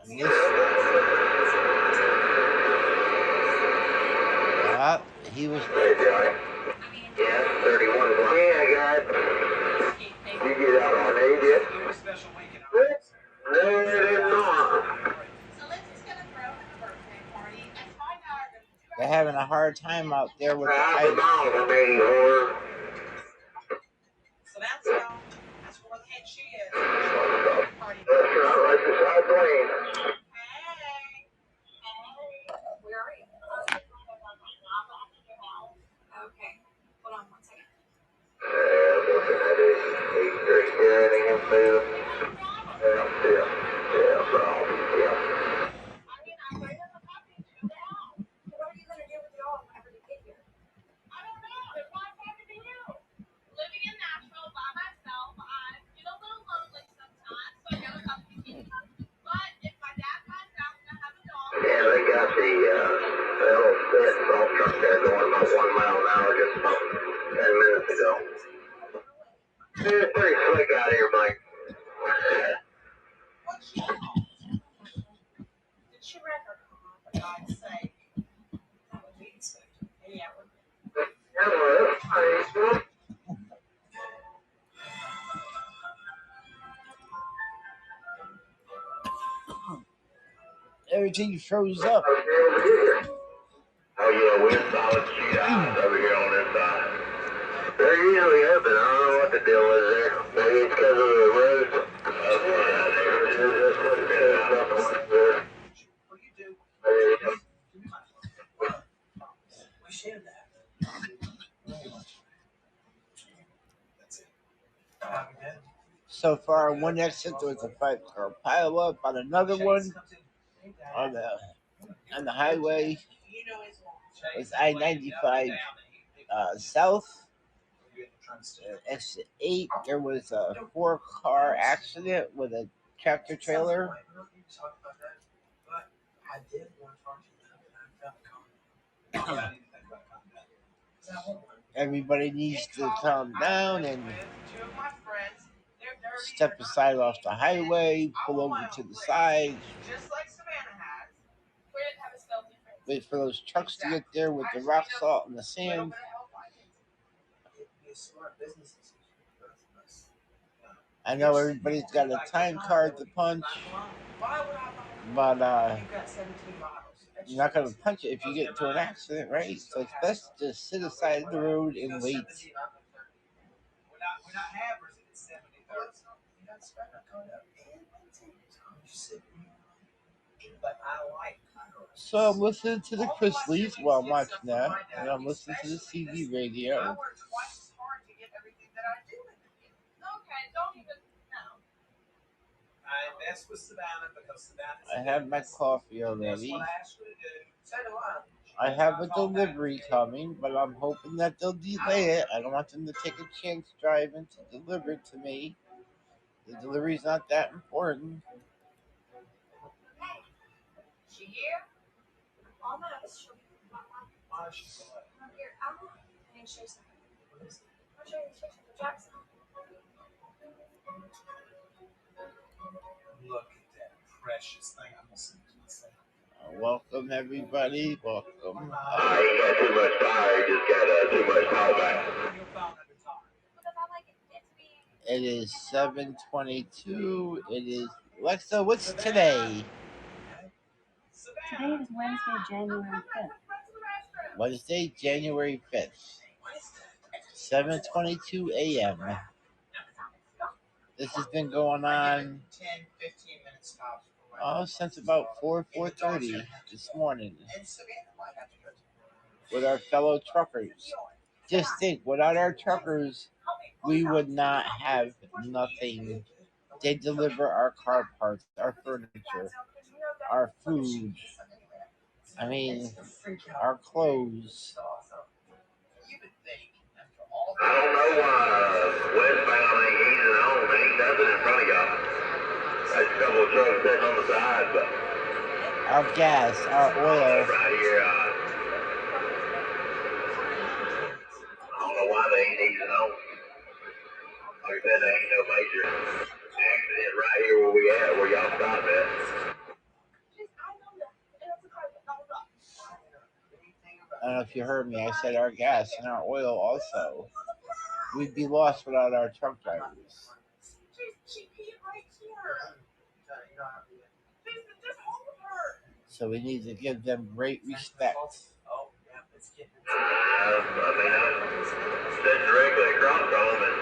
And this, he was. Hey, Johnny. Yeah, 31. Yeah, I got. You get out on aid yet? No, it is not. They're having a hard time out there with the Half a ice. mile from 84. That's right, that's the side lane. Looking at it, 8-3 carrying him through. Yeah, problem. Yeah. Yeah, they got the old fit salt truck there going about 1 mile an hour just about 10 minutes ago. It's pretty slick out here, Mike. Everything froze up. Oh yeah, we're solid sheet ice over here on this side. There usually have been. I don't know what the deal is there. Maybe it's because of the roads. So far, one exit there was a 5-car pileup. On another one, on the highway, was I-95 south. Exit 8, there was a 4-car accident with a tractor trailer. Everybody needs to calm down and step aside off the highway, pull over to the side, wait for those trucks to get there with the rock salt and the sand. I know everybody's got a time card to punch, but you're not going to punch it if you get into an accident, right? So it's best to just sit aside the road and wait. So I'm listening to the Chrisleys while I'm watching that, and I'm listening to the CB radio. I have my coffee already. I have a delivery coming, but I'm hoping that they'll delay it. I don't want them to take a chance driving to deliver it to me. The delivery's not that important. Look at that precious thing. I'm listening to this thing. Welcome, everybody. Welcome. I ain't got too much power. He just got too much power back. It is 7:22. It is Alexa. What's today? Today is Wednesday, January 5th. Wednesday, January 5th. 7:22 a.m. This has been going on 10-15 minutes tops. since about 4:30 this morning with our fellow truckers. Just think, without our truckers, we would not have nothing. They deliver our car parts, our furniture, our food. I mean, our clothes. I don't know why westbound ain't easing on. Ain't nothing in front of y'all. There's a couple of trucks sitting on the side, but Our gas, our oil. right here, I don't know why they ain't easing on. Like I said, there ain't no major accident right here where we at, where y'all stopped at. don't know if you heard me. I said our gas and our oil also. We'd be lost without our truck drivers. So we need to give them great respect. I mean, I'm sitting directly across from them, and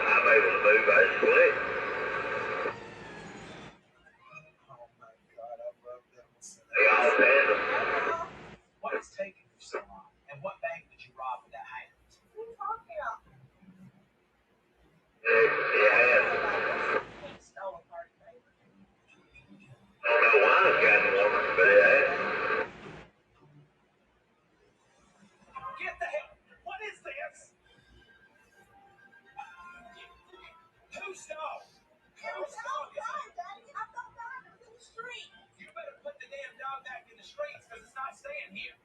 I'm able to move basically. Oh my God, I love them. They all tandem. What is taking you so long? And what bank did you rob with that hand? Yeah. I don't know why it's gotten warmer, but it has. Get the hell! What is this? Who stole? Who stole it? You better put the damn dog back in the streets because it's not staying here.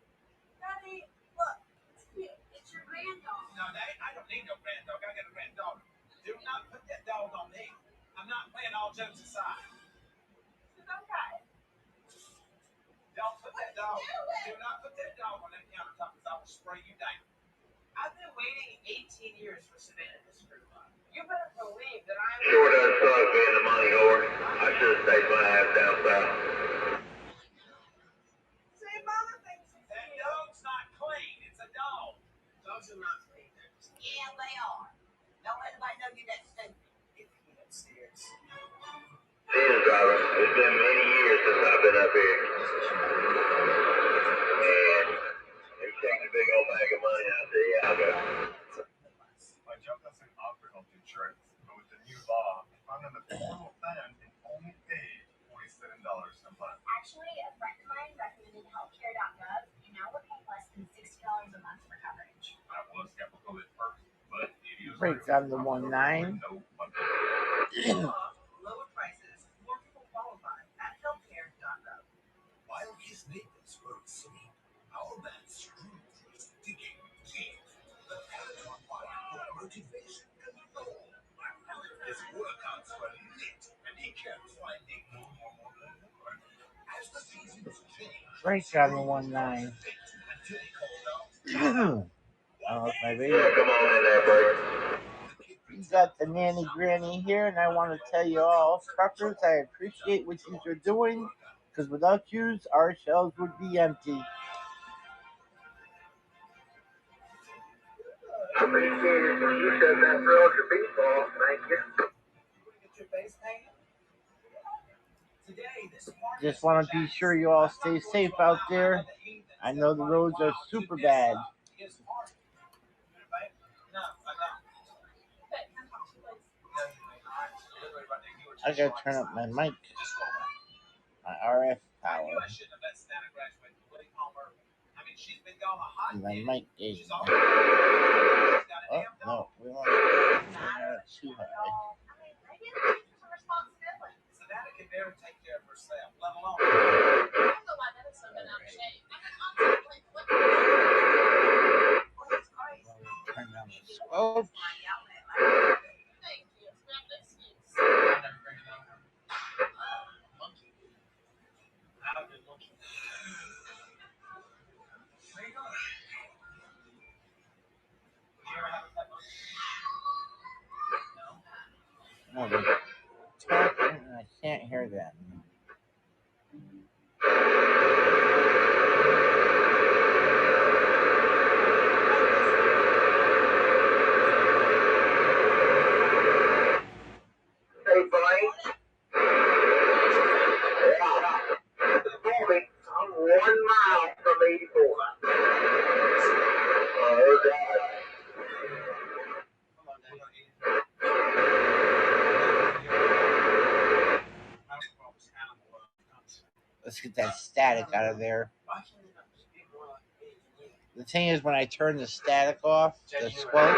Daddy, look, it's cute. It's your granddog. No, I don't need no grand dog. I got a granddaughter. Do not put that dog on me. I'm not playing all jokes aside. It's okay. Don't put that dog. Do not put that dog on that countertop because I will spray you down. I've been waiting 18 years for Savannah to screw up. You better believe that I'm. Sure does suck being the money whore. I should have stayed my ass down south. Say, Mama thinks it's That cute. dog's not clean. It's a dog. Dogs are not clean. Yeah, they are. Don't let anybody know you're that stupid. Get me upstairs. Jesus, driver, it's been many years since I've been up here. And you take a big old bag of money out there, yeah, I'll go. My job doesn't offer health insurance, but with the new law, I found an affordable plan and only paid $47 a month. Actually, a friend of mine recommended healthcare.gov, and now we're paying less than $60 a month for coverage. I was skeptical at first, but it is Break down the 1.9. no monthly. Lower prices, more people qualify at healthcare.gov. While his neighbors were asleep, our man Scrooge was digging deep. The Peloton bike for motivation and goal. His workouts were lit, and he kept finding more. As the seasons changed, Break down the 1.9. until he called out, I don't know if my Yeah, baby. come on in there, Bert. We got the nanny granny here, and I want to tell you all, truckers, I appreciate what you are doing, because without you, our shelves would be empty. I appreciate it when you shut that Roger beef off, thank you. get your face painted? Today, this morning, Just want to be sure you all stay safe out there. I know the roads are super bad. His party. No, I don't. But can I talk to you later? No, you may not. Literally right there, you were I gotta turn up my mic, just go away. my RF I knew power, I shouldn't have let Santa graduate with Woody Palmer. I mean, she's been gone a hot and my minute. mic gauge. She's already she's got a Oh, damn dog. no, we won't turn it up too high. I mean, maybe it's some responsibility. Savannah can barely take care of herself, let alone. I don't know why that is so been out of shape. I mean, honestly, what the Well, it's crazy. Turn down the You get scope. this money out there, like, Thank you. It's not an excuse. I never bring it over. Monkey. I don't do monkey. Where you going? You ever have a pet monkey? No. No, they're talking, and I can't hear them. Hey, Blaine. Yeah. Bobby, I'm 1 mile from 84. Oh, God. Come on, Dad. Let's get that static out of there. Why can't they not just be more like me than you? The thing is, when I turn the static off, the squelch,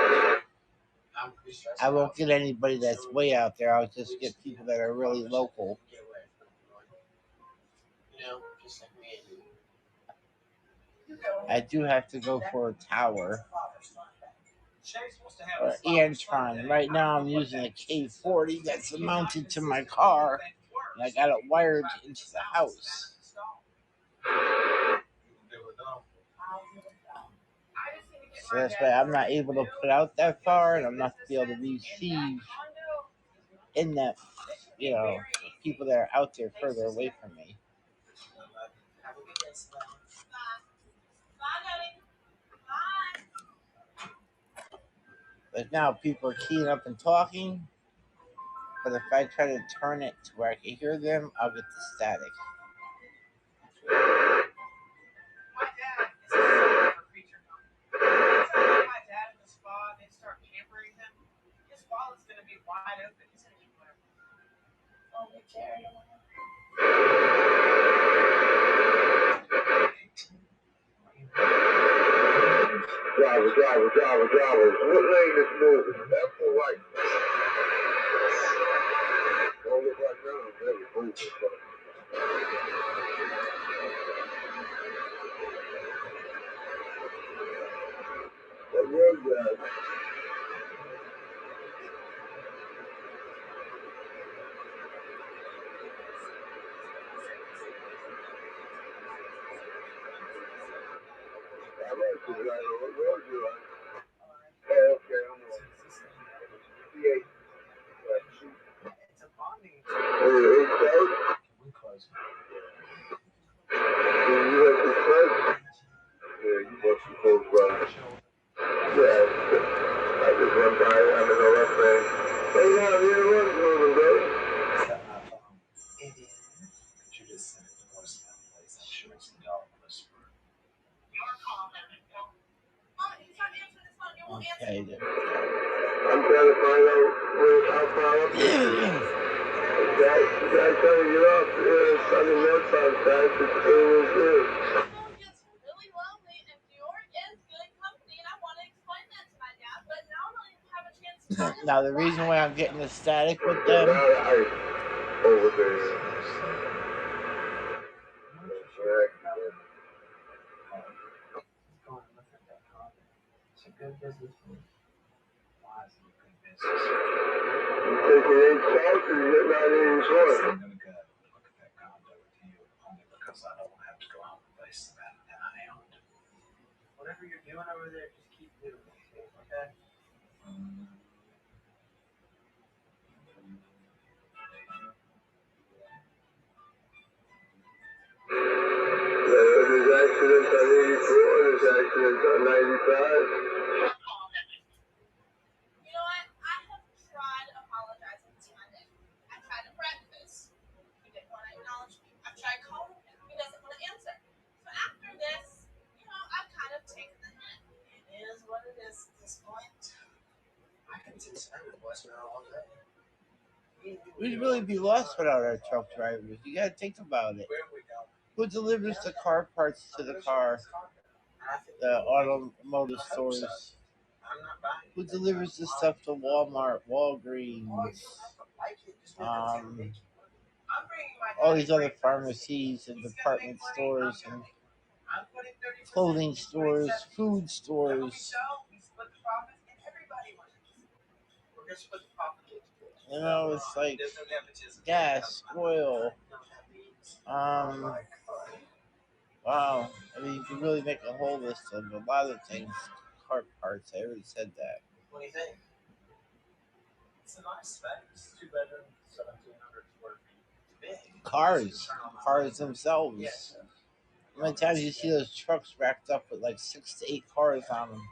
I'm pretty stressed I won't out. get anybody that's way out there. I'll just get people that are really local. Get away from me. You know, just like me and you. I do have to go for a tower. Shay's supposed to have Or his father's Antron. birthday. Right now I'm using a K40 that's mounted to my car, and I got it wired into the house. You can do it though. So that's why I'm not able to put out that far, and I'm not be able to receive in that, people that are out there further away from me. But now people are keying up and talking. But if I try to turn it to where I can hear them, I'll get the static. My dad is a sucker for creature comforts. Anytime my dad in the spa and they start pampering him, his wallet's gonna be wide open. He's gonna keep whatever. Oh, you carry him. Drivers. What lane is moving? Left or right? Don't look like none of them is moving. What was that? I like to be like, what road you on? Oh, okay, I'm on. Yeah. It's a bonding. Oh, it's out? We close. You have to close? Yeah, you must be close, brother. Yeah. I just run by, I'm in the left lane. Hey, now, you the one's moving, brother. Indian. Could you just send it to voicemail, please? I'm sure it's the dog whisperer. Your call, Mom, he's not answering this phone. You won't answer. Okay. I'm trying to find out how far up it is. The guy telling you off on the northbound side, it's good. phone gets really lonely and Dior is good company and I want to explain that to my dad, but now I don't even have a chance to tell him. Now the reason why I'm getting the static with Now them, the ice over there. It's a good business move. Why is it a good business? You taking 8 shots or you getting out 81? I'm gonna go look at that condo with you only because I don't have to go home and face the man that I owned. Whatever you're doing over there, just keep doing it, okay? There's accidents on 84, there's accidents on 95. You know what? I have tried apologizing to my dad. I tried to practice. He didn't want to acknowledge me. I've tried calling him. He doesn't want to answer. So after this, I've kind of taken the hint. It is what it is at this point. I can just send a voicemail all day. we'd really be lost without our truck drivers. You gotta think about it. Where are we going? Who delivers the car parts to the car? The automotive stores. I'm not buying. Who delivers the stuff to Walmart, Walgreens, I'm bringing my all these other pharmacies and department stores and clothing stores, food stores. It's like gas, oil. Wow. I mean, you can really make a whole list of a lot of things. Car parts. I already said that. What do you think? It's a nice space. 2 bedrooms, 1,700 square feet. It's big. Cars themselves. How many times you see those trucks racked up with like 6 to 8 cars on them?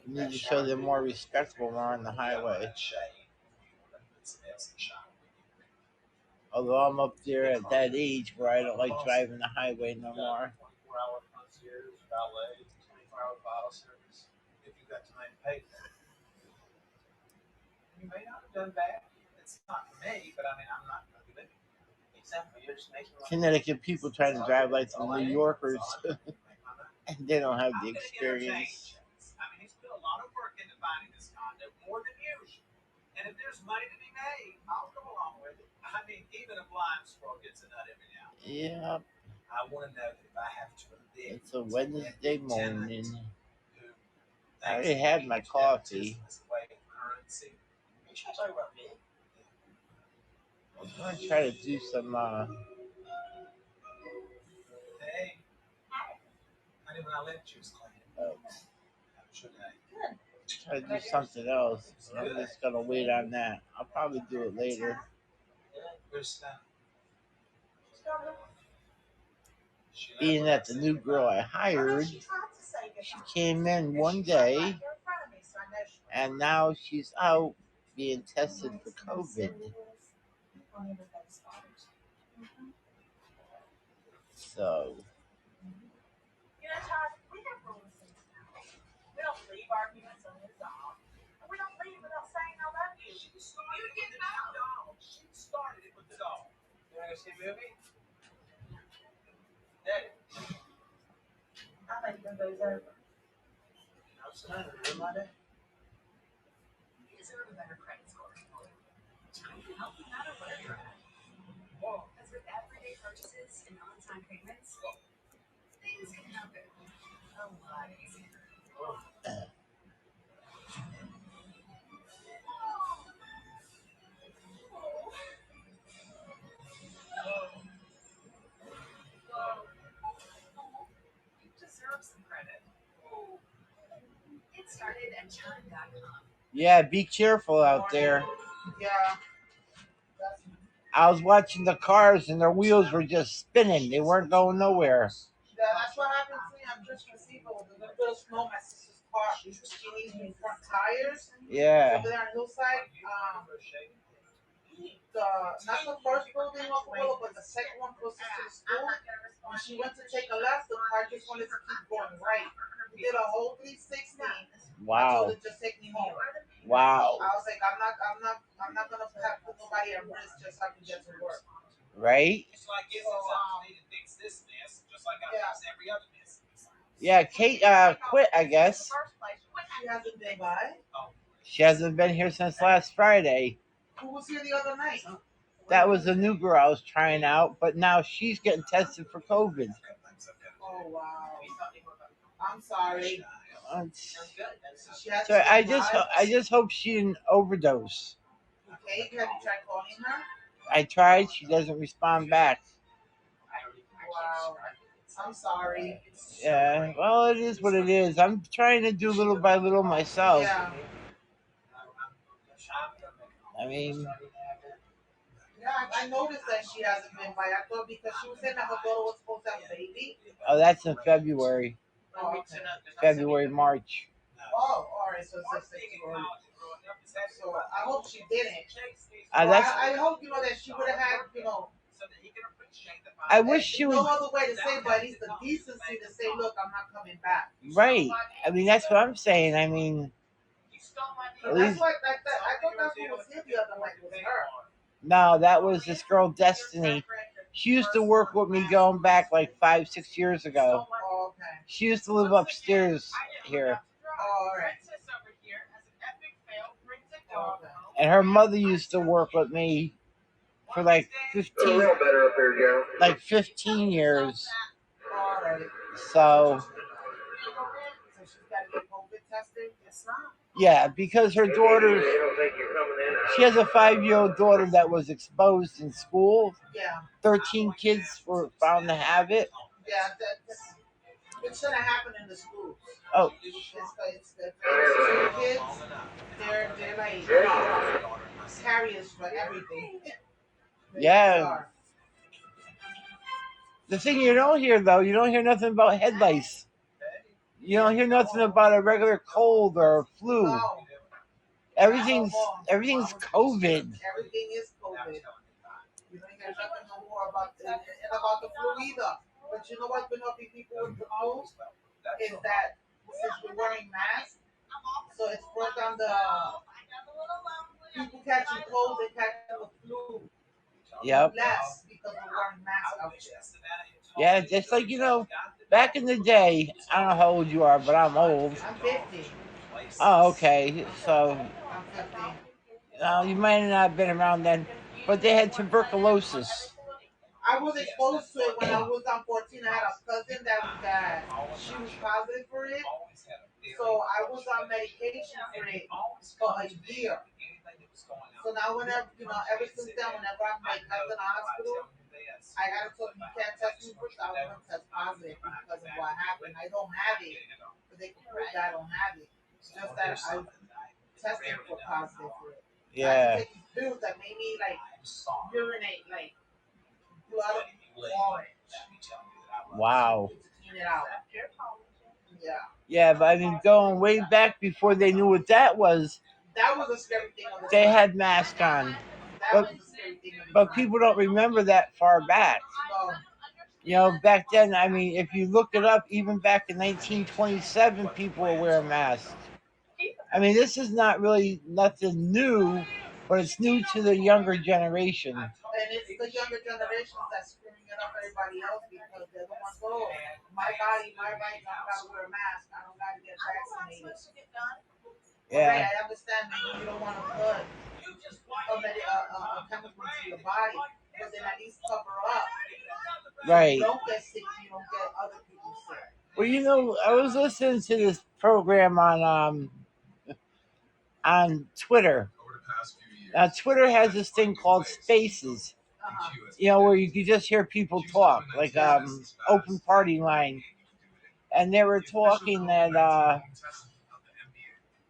You need to show them more respect when we're on the highway. Although I'm up there at that age where I don't like driving the highway no more. 24-hour concierge, valet, 24-hour bottle service. If you got time to pay for it. You may not have done bad. It's not for me, but I mean, I'm not going to do it. Except for you're just making Connecticut people trying to drive like the New Yorkers, and they don't have the experience. I mean, he's put a lot of work into finding this condo, more than usual. And if there's money to be made, I'll go along with it. I mean, even a blind squirrel gets a nut every now and then. Yeah. I want to know that if I have to live. It's a Wednesday morning. I already had my coffee. I'm gonna try to do some. Hey, Try to do something else. I'm just gonna wait on that. I'll probably do it later. Being that the new girl I hired, she came in one day and now she's out being tested for COVID. So You know, Todd, we have rules in this house. We don't leave arguments unresolved. And we don't leave without saying I love you. You get no dog. She started it with the dog. You want to go see a movie? Daddy. I think the day's over. How's it going? Monday? You deserve a better credit score. Time to help no matter where you're at. Whoa. Because with everyday purchases and on-time payments, things can happen a lot easier. You deserve some credit. It started at Chime.com. yeah, be careful out there. Yeah. I was watching the cars and their wheels were just spinning. They weren't going nowhere. Yeah, that's what happened to me. I'm just receivable. The little bit of snow, my sister's car, she needs new front tires. Yeah. Over there on Hillside, not the first building off the Willow, but the second one closest to the school. When she went to take a left, the car just wanted to keep going right. We did a whole 360. I Wow. told her just take me home. Wow. I was like, I'm not gonna have put nobody at risk just so I can get to work. Right? It's like it's I need to fix this mess, just like I fix every other mess. Yeah, Kate quit, I guess. She hasn't been by. She hasn't been here since last Friday. Who was here the other night? That was a new girl I was trying out, but now she's getting tested for COVID. Oh wow. I'm sorry. She had So to I go by. just hope she didn't overdose. Okay, have you tried calling her? I tried, she doesn't respond back. Wow. I'm sorry. Yeah, well, it is what it is. I'm trying to do little by little myself. Yeah. I mean, Yeah, I noticed that she hasn't been by. I thought because she was saying that her daughter was supposed to have a baby. oh, that's in February. Oh, okay. February, March. Oh, all right. So it's just early. So I hope she didn't. That's. I hope that she would have had I wish she would. no other way to say, but at least the decency to say, look, I'm not coming back. Right. I mean, that's what I'm saying. I mean, at That's least. what I thought that's what was here the other night was her. No, that was this girl, Destiny. She used to work with me going back like 5-6 years ago. Oh, okay. She used to live upstairs here. Oh, all right. Oh, okay. And her mother used to work with me for like A little better up there, Joe. 15 years. All right. So, So she's got to get COVID tested? It's not. yeah, because her daughter, They don't think you're coming in. she has a 5-year-old daughter that was exposed in school. Yeah. 13 kids were found to have it. Yeah, it shouldn't happen in the schools. Oh, It's the kids, they're like carriers for everything. They Yeah. are. the thing you don't hear though, you don't hear nothing about head lice. You don't hear nothing about a regular cold or flu. No, Everything's COVID. everything is COVID. You don't hear nothing no more about the flu either. But you know what's been helping people with the flu is that since we're wearing masks, so it's brought down the people catching colds and catching the flu Yep. less because we're wearing masks out there. Yeah, just like back in the day. I don't know how old you are, but I'm old. I'm 50. Oh, okay. So I'm 50. you might have not been around then, but they had tuberculosis. I was exposed to it when I was on 14. I had a cousin that she was positive for it. So I was on medication for it for a year. So now whenever, ever since then, whenever I'm like left in the hospital, I gotta tell them you can't test me first. I want to test positive because of what happened. I don't have it, but they can prove that I don't have it. It's just that I tested for positive for it. I had to Yeah. take these pills that made me like urinate like blood orange Wow. to clean it out. Yeah, Yeah, but I mean, going way back before they knew what that was, that was a scary thing on the they time. had masks on. That But was a scary thing on the but time. people don't remember that far back. No. You know, back then, I mean, if you look it up, even back in 1927, people were wearing masks. I mean, this is not really nothing new, but it's new to the younger generation. And it's the younger generations that's screwing it up everybody else because they're the ones, oh, my body, my rights, I don't gotta wear a mask, I don't gotta get vaccinated. Okay, Yeah, I understand maybe you don't want to put a chemical into your body, but then at least cover up. right. You don't get sick, you don't get other people sick. Well, you know, I was listening to this program on Twitter. Now, Twitter has this thing called Spaces. Uh-huh. You know, where you can just hear people talk, like open party line, and they were talking that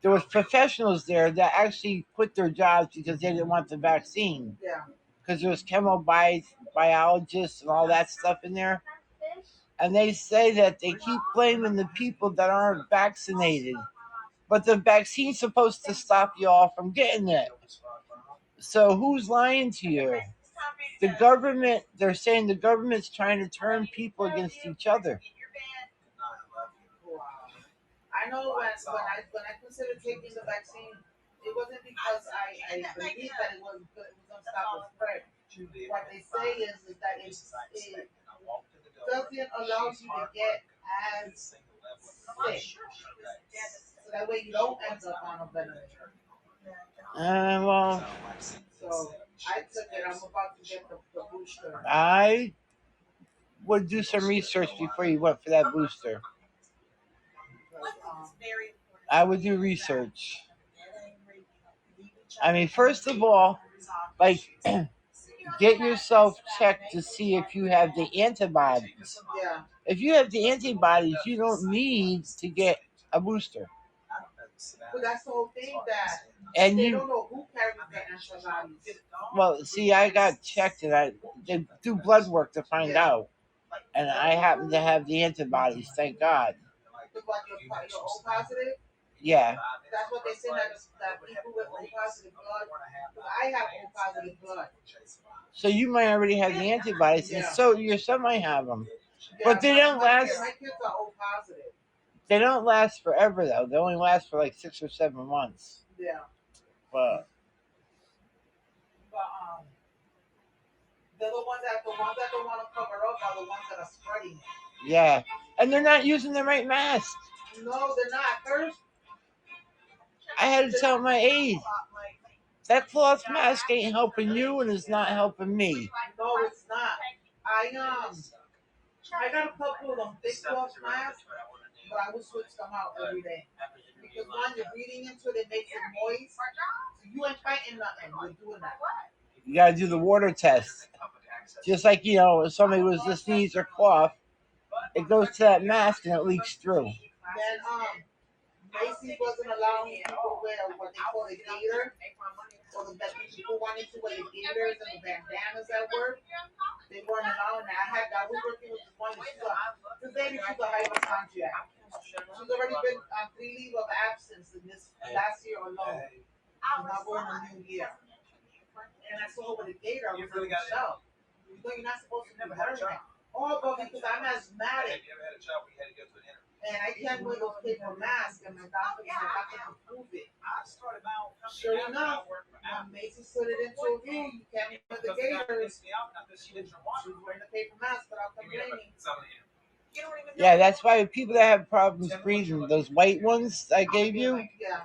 there was professionals there that actually quit their jobs because they didn't want the vaccine Yeah. because there was chemobiologists and all that stuff in there, and they say that they keep blaming the people that aren't vaccinated, but the vaccine's supposed to stop you all from getting it. So who's lying to you? The government, they're saying the government's trying to turn people against each other. Wow. I know when I considered taking the vaccine, it wasn't because I believed that it was gonna stop the spread. What they say is that it doesn't allow you to get as sick. So that way you don't end up on a ventilator. Well, So I took it. I'm about to get the booster. I would do some research before you went for that booster. I would do research. I mean, first of all, like, get yourself checked to see if you have the antibodies. Yeah. If you have the antibodies, you don't need to get a booster. But that's the whole thing that And they you, don't know who carries the antibodies. well, see, I got checked and they do blood work to find out. And I happen to have the antibodies, thank God. But your O positive, Yeah. that's what they say that people with O positive blood. Because I have O positive blood. So you might already have the antibodies, and Yeah. so your son might have them. Yeah, But they don't last. My kids are O positive. They don't last forever though. They only last for like 6 or 7 months. Yeah. But they're the ones that don't want to cover up are the ones that are spreading it. yeah, and they're not using the right mask. No, they're not. First, I had to tell my aide that cloth mask ain't helping you, and it's not helping me. no, it's not. I got a couple of them thick cloth masks, but I will switch them out every day. Because when you're breathing into it, it makes it moist. So you ain't fighting nothing. We're doing that. You gotta do the water test. Just like, you know, if somebody was to sneeze or cough, it goes to that mask and it leaks through. Then Macy's wasn't allowing people to wear what they call a gaiter. Or the people wanted to wear the gaiters and the bandanas at work. They weren't allowing that. I was working with this one. This lady, she's a hypochondriac. She's already been on 3 leave of absence in this last year alone. And now we're in a new year. And I saw her with a gaiter. I was like, Michelle, you know you're not supposed to be wearing that. Oh, but because I'm asthmatic. And I can't wear those paper masks, and my doctor can prove it. Sure enough, when Macy slid it into a room, you can't wear the gaiters. She was wearing the paper mask without complaining. Yeah, that's why people that have problems breathing, those white ones I gave you, Yeah,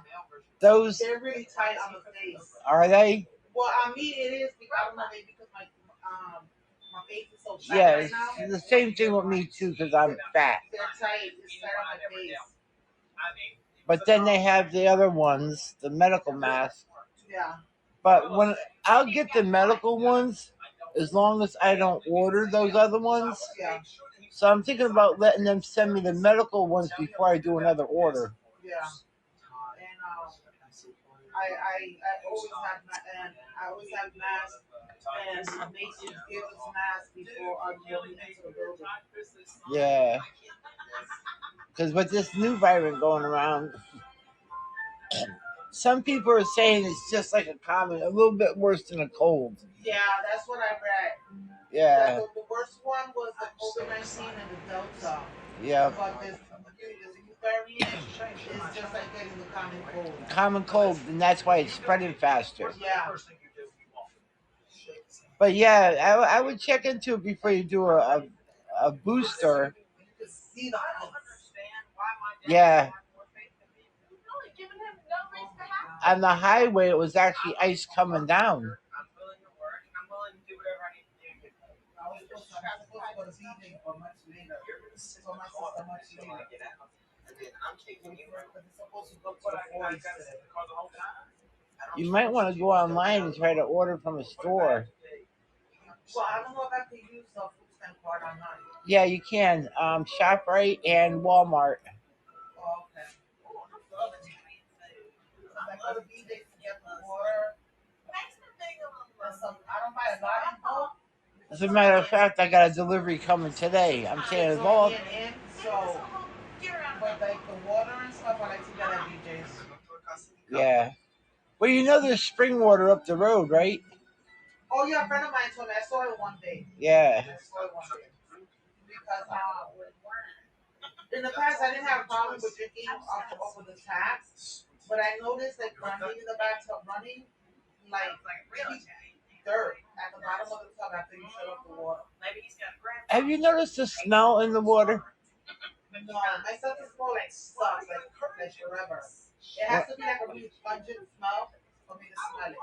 those they're really tight on the face. are they? Well, I mean, it is because I don't know, maybe because my face is so fat Yeah, right now. it's the same thing with me too because I'm fat. They're tight. It's tight on my face. But then they have the other ones, the medical masks. Yeah. But when I'll get the medical ones, as long as I don't order those other ones. Yeah. So I'm thinking about letting them send me the medical ones before I do another order. Yeah. And I always have masks, and Mason gives us masks before I go into the building. Yeah. Because with this new variant going around, some people are saying it's just like a common, a little bit worse than a cold. Yeah, that's what I read. Yeah. The worst one was the COVID-19 and the Delta. Yeah. But this new variant is just like getting the common cold. Common cold, and that's why it's spreading faster. Yeah. But yeah, I would check into it before you do a booster. To see the ice. Yeah. On the highway, it was actually ice coming down. I'm willing to work. I'm willing to do whatever I need to do. I was supposed to go to BJ for much later. So my sister much later. I'm taking you because it's supposed to go to the 40s today. You might want to go online and try to order from a store. Well, I don't know if I can use the food stamp card online. Yeah, you can. ShopRite and Walmart. Oh, okay. I go to BJ to get the water. I don't buy a lot of milk. As a matter of fact, I got a delivery coming today. I'm saying it's all. So, but like the water and stuff, I like to get at BJ's. Yeah. Well, you know there's spring water up the road, right? Oh yeah, a friend of mine told me. I saw it one day. Yeah. I saw it one day. Because in the past I didn't have a problem with drinking off of the tap, but I noticed like when I'm leaving the bathtub running, like really dirt at the bottom of the tub after you shut off the water. Have you noticed the smell in the water? No, my stuff is smell like sucks, like forever. It has to be like a really pungent smell for me to smell it.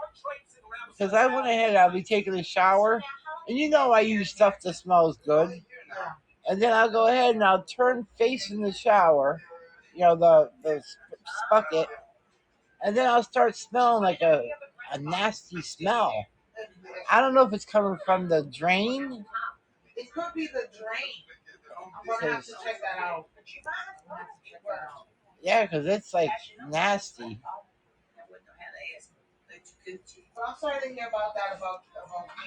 Because I went ahead, I'll be taking a shower, and you know I use stuff that smells good. Yeah. And then I'll go ahead and I'll turn facing the shower, you know, the bucket, and then I'll start smelling like a nasty smell. I don't know if it's coming from the drain. It could be the drain. I'm gonna have to check that out. Yeah, because it's like nasty. But I'm sorry to hear about that about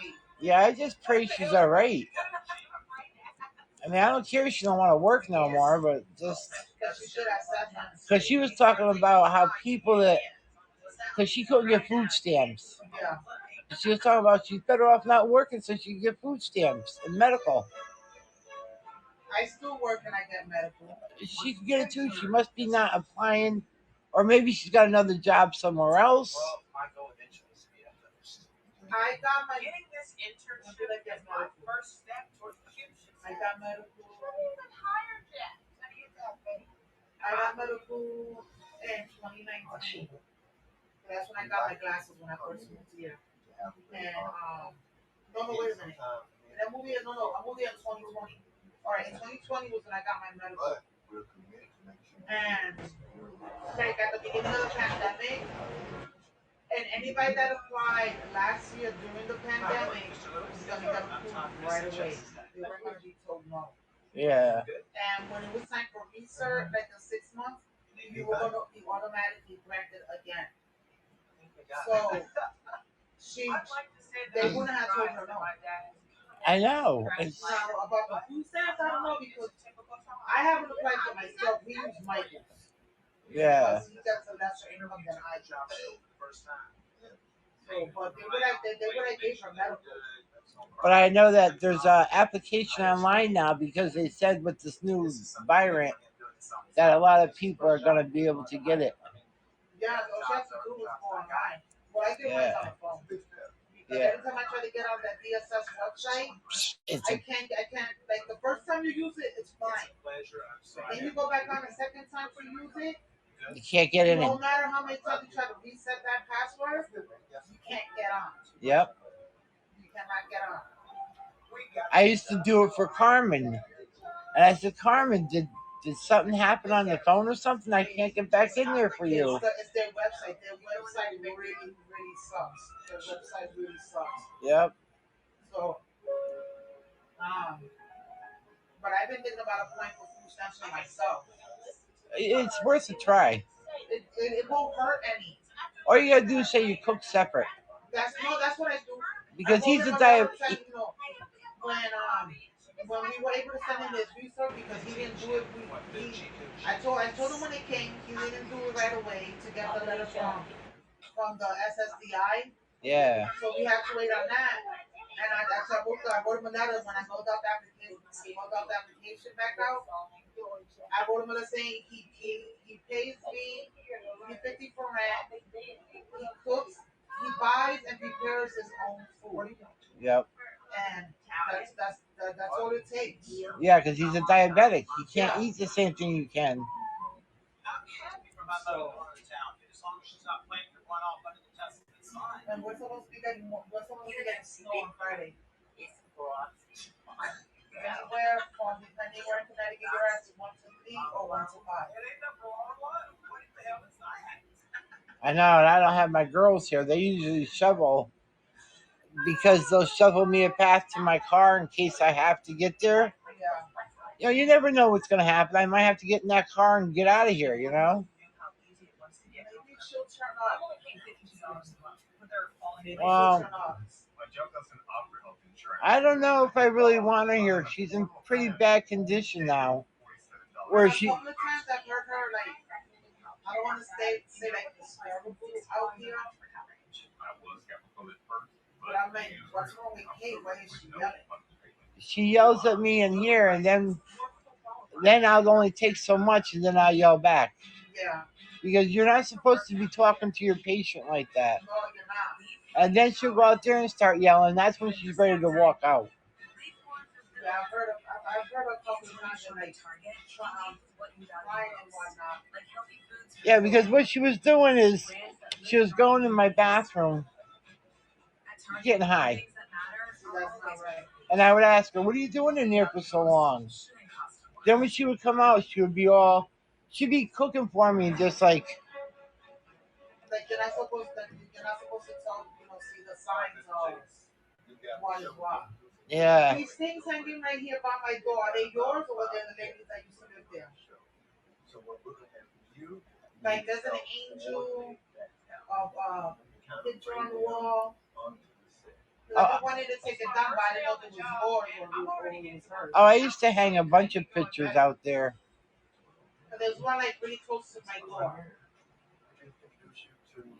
Kate. Yeah, I just pray she's all right. I mean, I don't care if she don't want to work no more, but just because she was talking about how people that, because she couldn't get food stamps. Yeah. She was talking about she's better off not working so she can get food stamps and medical. I still work and I get medical. She can get it too. She must be not applying, or maybe she's got another job somewhere else. I got my getting this internship is my first step towards future. I got medical. I got medical in 2019. That's when I got my glasses when I first moved here. And no, wait a minute. I'm moving in 2020. All right, in 2020 was when I got my medical. And like at the beginning of the pandemic. And anybody that applied last year during the pandemic was going to get approved right away. They weren't going to be told no. Yeah. And when it was time for research, like in 6 months, you were going to be automatically granted again. So they wouldn't have told her no. I know. Now about the food stamps, I don't know because I haven't applied for myself. We use Michael's. Yeah. Because he gets a lesser income than I do. So, but they would have gave her medical. But I know that there's an application online now because they said with this new variant that a lot of people are going to be able to get it. Yeah, all she has to do is go online. Well, I do mine on the phone. Because every time I try to get on that DSS website, I can't, like the first time you use it, it's fine. Then you go back on the second time to use it, You can't get in it. no matter how many times you try to reset that password, you can't get on. Yep. You cannot get on. I used to do it for Carmen. And I said, Carmen, did something happen on the phone or something? I can't get back in there for you. It's their website. Their website really, really sucks. Their website really sucks. Yep. So But I've been thinking about applying for food stamps for myself. It's worth a try. It won't hurt any. All you gotta do is say you cook separate. That's what I do. Because I he's told a him diet. about it, you know, when we were able to send him his research because he didn't do it. I told him when it came, he didn't do it right away to get the letter from the SSDI. Yeah. So we had to wait on that. And I wrote him a letter when I filled out the application back out. I wrote him a letter saying he pays me $50 for rent. He cooks, he buys and prepares his own food. Yep. And that's all it takes. Yeah, because he's a diabetic. He can't eat the same thing you can. And we're supposed to be getting snow on Friday. Anywhere from depending where in Connecticut you're at, 1 to 3 or 1 to 5. I know, and I don't have my girls here. They usually shovel because they'll shovel me a path to my car in case I have to get there. Yeah. You know, you never know what's going to happen. I might have to get in that car and get out of here, you know? Maybe she'll turn up. Well, I don't know if I really want her here. She's in pretty bad condition now. Where she... A couple of times I've heard her, like, I don't want to say like, terrible out here. But I'm like, what's wrong with Kate? Why is she yelling? She yells at me in here, and then I'll only take so much, and then I'll yell back. Yeah. Because you're not supposed to be talking to your patient like that. No, you're not. And then she'll go out there and start yelling. That's when she's ready to walk out. Yeah, I've heard a couple of times like crying and whatnot. Yeah, because what she was doing is she was going in my bathroom getting high. That's not right. And I would ask her, what are you doing in there for so long? Then when she would come out, she'd be cooking for me and just like you're not supposed to tell, see the signs of what is what. Yeah. These things hanging right here by my door, are they yours or are they the ladies that used to live there? Like there's an angel of picture on the wall. I wanted to take it down, but I didn't know if it was yours or it was hers. Oh, I used to hang a bunch of pictures out there. But there's one like really close to my door.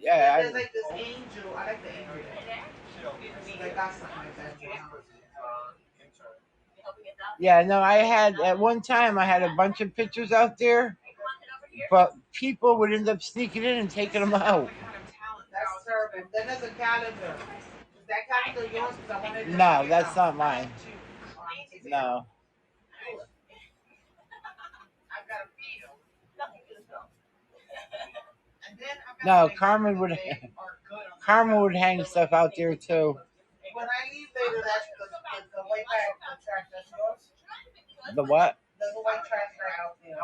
Yeah. There's like this angel. I like the angel. Like got something like that. Yeah, no, I had at one time I had a bunch of pictures out there, but people would end up sneaking in and taking them out. That's terrible. Then there's a calendar. Is that calendar yours? No, that's not mine. No. No, Carmen would hang stuff out there too. When I leave later, that's the white bag, the trash, that's yours? The what? There's a white trash bag out there.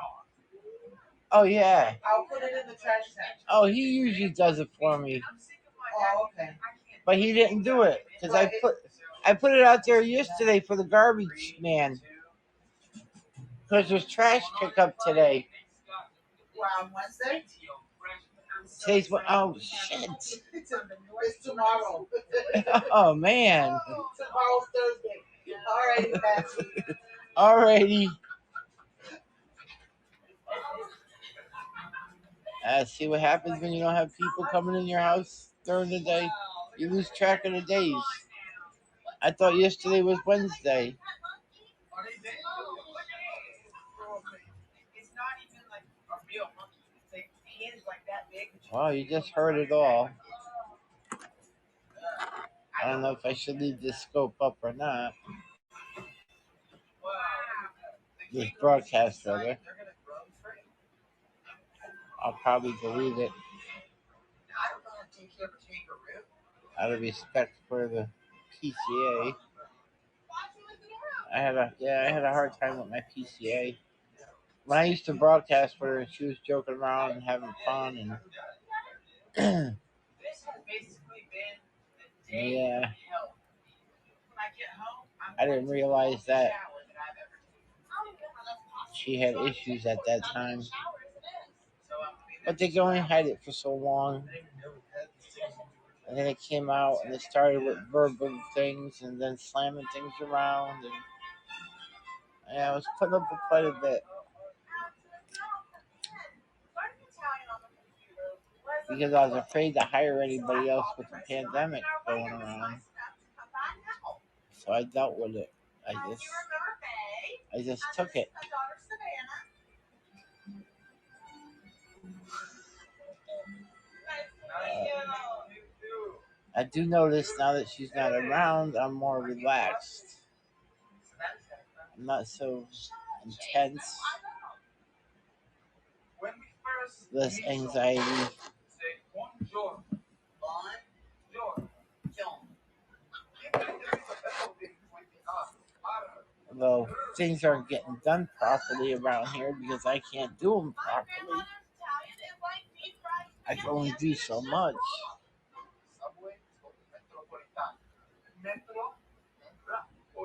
Oh yeah. I'll put it in the trash can. Oh, he usually does it for me. Oh, okay. But he didn't do it because I put it out there yesterday for the garbage man. Because there's trash pickup today. Wow, Wednesday? Today's what? Oh shit! It's tomorrow. Oh man! Tomorrow's Thursday. Alrighty, Patsy. Alrighty. See what happens when you don't have people coming in your house during the day. You lose track of the days. I thought yesterday was Wednesday. Wow, you just heard it all. I don't know if I should leave this scope up or not. This broadcast, rather. I'll probably delete it. Out of respect for the PCA. I had a hard time with my PCA. When I used to broadcast for her, she was joking around and having fun and This has basically been the day yeah. of hell. When I get home, I didn't realize that she had issues at that time. But they can only hide it for so long. And then it came out and it started with verbal things and then slamming things around. And I was putting up with quite a bit. Because I was afraid to hire anybody else with the pandemic going around. So I dealt with it. I just took it. I do notice now that she's not around, I'm more relaxed. I'm not so intense. Less anxiety. Although things aren't getting done properly around here because I can't do them properly. I can only do so much.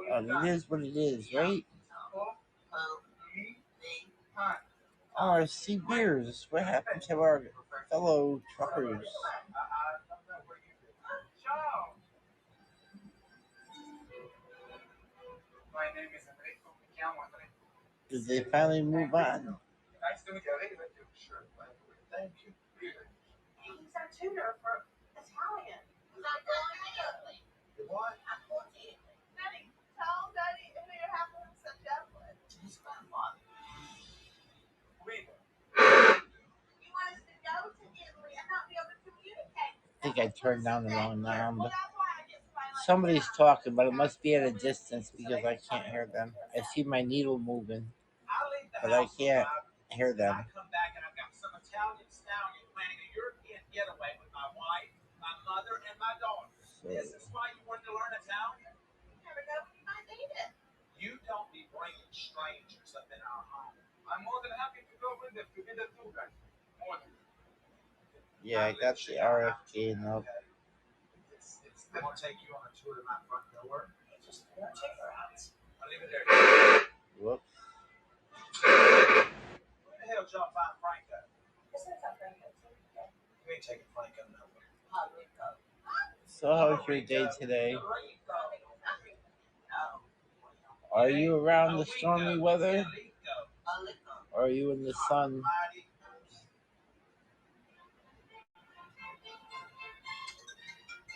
It is what it is, right? RC Beers, what happened to our fellow truckers? My name is Enrico. Me llamo Enrico. Did they finally move on? Sure. Thank you. He's our tutor for Italian. What? Daddy, tell Daddy if you're having some Devlin. He's grandfather. Read. You want us to go to Italy and not be able to communicate. I think I turned down the wrong knob. Well, that's why I get somebody like Somebody's talking, but it must be at a distance because I can't hear them. I see my needle moving, but I can't hear them. I come back and I've got some Italian stallion planning a European getaway with my wife, my mother, and my daughter. Is this why you wanted to learn Italian? You never know when you might need it. You don't be bringing strangers up in our home. I'm more than happy to go with them to be the tour guide. More than. Yeah, I got the RFK now. I won't take you on a tour to my front door. Just won't take her out. I'll leave it there. Whoops. Where the hell did y'all find Franco? You ain't taking Franco nowhere. So how's your day today? Are you around the stormy weather? Or are you in the sun?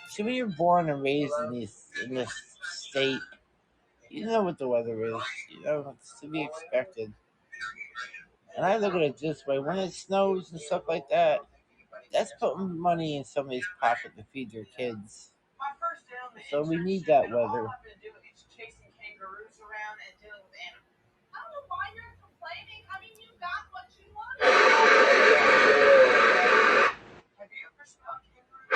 See, when you're born and raised in this state, you know what the weather is. You know, it's to be expected. And I look at it this way: when it snows and stuff like that, that's putting money in somebody's pocket to feed their kids. So we need that weather. All I've been doing is chasing kangaroos around and dealing with animals. I don't know why you're complaining. I mean, you got what you wanted. Have you ever smelled kangaroo?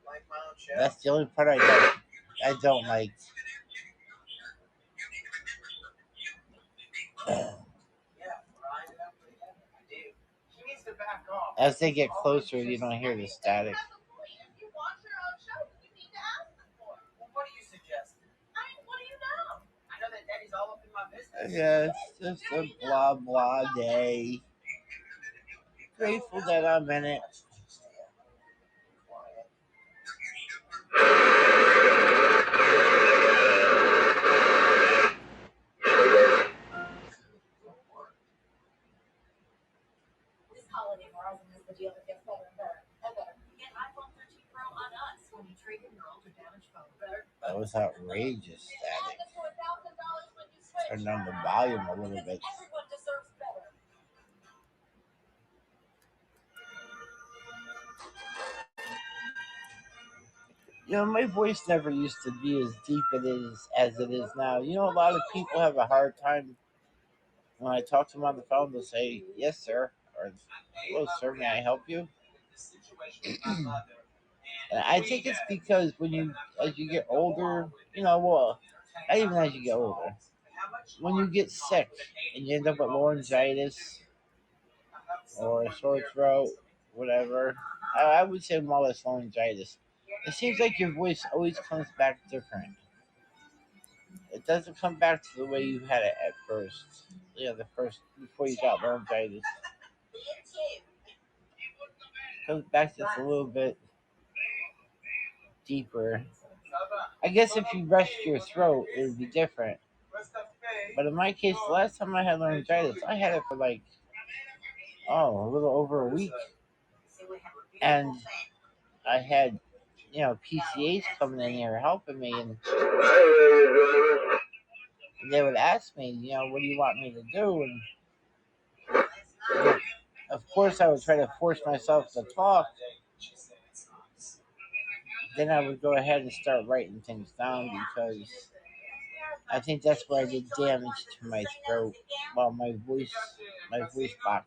Like my own chef? That's the only part I don't like. Yeah, right. I do. He needs to back off. As they get closer, you don't hear the static. That's the point. If you watch your own show, you need to ask them for it. Well, what do you suggest? I mean, what do you know? I know that Daddy's all up in my business. Yeah, it's just a blah blah day. Grateful that I'm in it. This holiday, Verizon has the deal that gets better and better and better. Get iPhone 13 Pro on us when you trade in your older damaged phone. Better. That was outrageous static. Add to $1,000 when you switch. Turn down the volume a little bit. Everyone deserves better. You know, my voice never used to be as deep as it is now. You know, a lot of people have a hard time when I talk to them on the phone. They'll say, "Yes, sir," or "Hello, sir. May I help you?" And I think it's because as you get older, you know, well, not even as you get older, when you get sick and you end up with laryngitis or a sore throat, whatever, I would say more or less laryngitis. It seems like your voice always comes back different. It doesn't come back to the way you had it at first. Yeah, the first before you got laryngitis. It comes back just a little bit deeper. I guess if you rest your throat, it would be different. But in my case, the last time I had laryngitis, I had it for like a little over a week, and I had PCAs coming in here helping me, and they would ask me, what do you want me to do? And of course, I would try to force myself to talk. Then I would go ahead and start writing things down because I think that's where I did damage to my throat. Well, my voice box.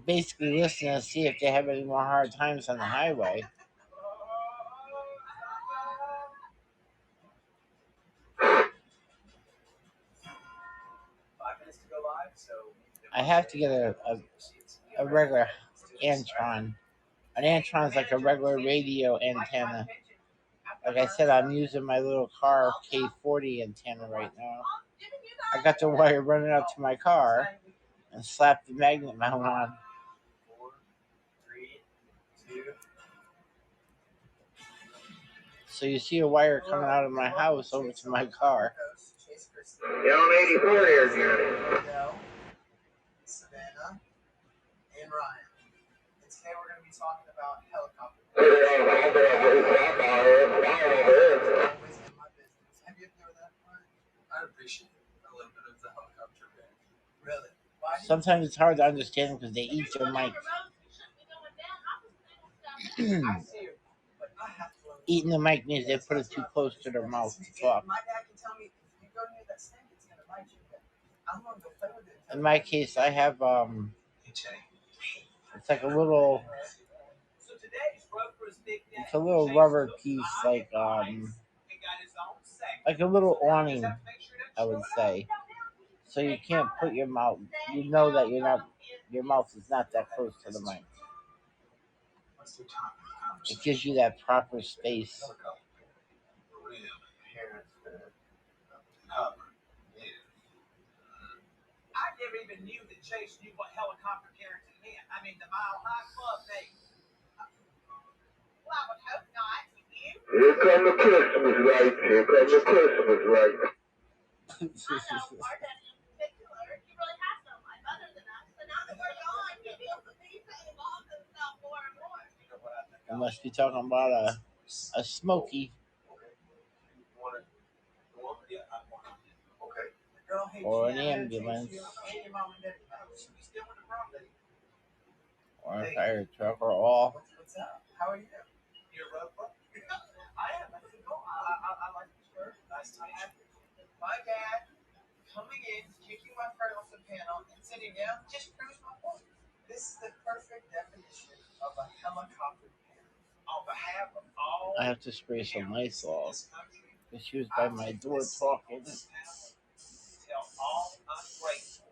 Basically, listen to see if they have any more hard times on the highway. I have to get a regular Antron. An Antron is like a regular radio antenna. Like I said, I'm using my little car K40 antenna right now. I got the wire running up to my car and slapped the magnet mount on. So you see a wire coming out of my house over to my car. You're on 84 here, Johnny. Savannah and Ryan. And today we're going to be talking about helicopter. Always in my business. Have you ever that part? I appreciate a little bit of the helicopter bit. Really? Sometimes it's hard to understand because they eat your mic. Eating the mic means they put it too close to their mouth to talk. My dad can tell me if you go near that snake, it's going to bite you. I'm going to go play with it. In my case, I have it's like a little rubber piece, like a little awning, I would say. So you can't put your mouth. You know that your mouth is not that close to the mic. It gives you that proper space. I never even knew that Chase knew what helicopter parenting meant. I mean, the Mile High Club name. Well, I would hope not. You? Here come the Christmas lights. Here come the Christmas lights. I know, our dad in particular, he really has no life other than us. But now that we're gone, he feels the need to involve himself more and more. You must be talking about a Smoky or an ambulance or a fire truck or all. What's up? How are you? You're welcome. I am. I like the shirt. Nice to meet you. My dad coming in, kicking my friend off the panel, and sitting down just proves my point. This is the perfect definition of a helicopter parent. On behalf of all, I have to spray some Lysol. Because she was by my door talking. Tell all ungrateful.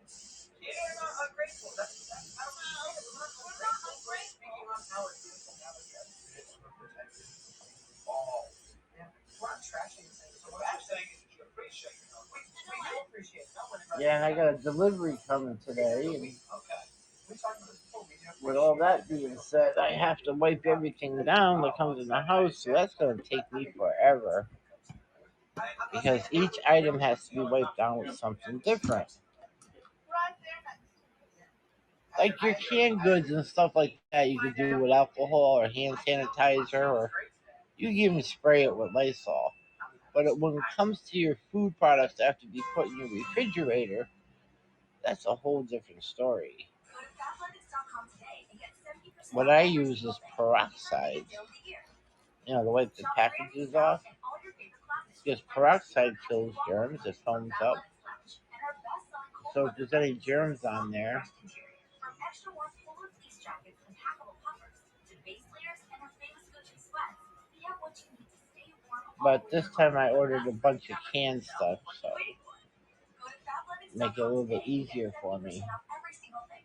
Yeah, they're not ungrateful. That's I don't know. We're not ungrateful. Speaking on how it is and how it's protected. All. Yeah. We're not trashing things. So what I'm saying is that you appreciate it. We do appreciate it. Yeah, and I got a delivery coming today. And Okay. We talked about this before. We do with all that being said, I have to wipe everything down that comes in the house, so that's going to take me forever. Because each item has to be wiped down with something different. Like your canned goods and stuff like that, you could do with alcohol or hand sanitizer, or you can even spray it with Lysol. But when it comes to your food products that have to be put in your refrigerator, that's a whole different story. What I use is peroxide, to wipe the packages off. Because peroxide kills germs, it foams up. So if there's any germs on there, extra warm polar fleece jackets and packable puffers, to base layers and our famous Gucci sweats, we have what you need to stay warm all But winter this time I long. ordered a bunch of canned stuff, so Go to make it a FabLemons.com little bit today and easier get for me. 70% off every single thing.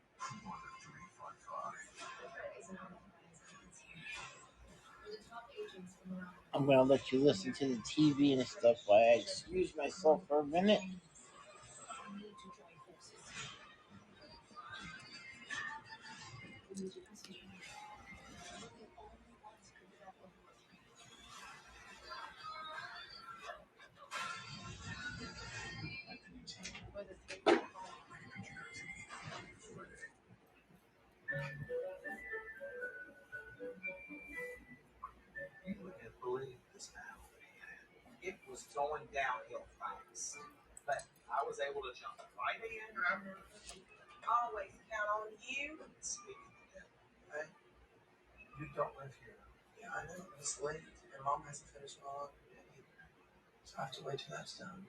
I'm gonna let you listen to the TV and stuff while I excuse myself for a minute. You wouldn't believe this now. It was going downhill fast. But I was able to jump right in. Always count on you. Speaking of that, hey, you don't live here. Yeah, I know. It's late, and Mom hasn't finished my laundry yet either. So I have to wait till that's done.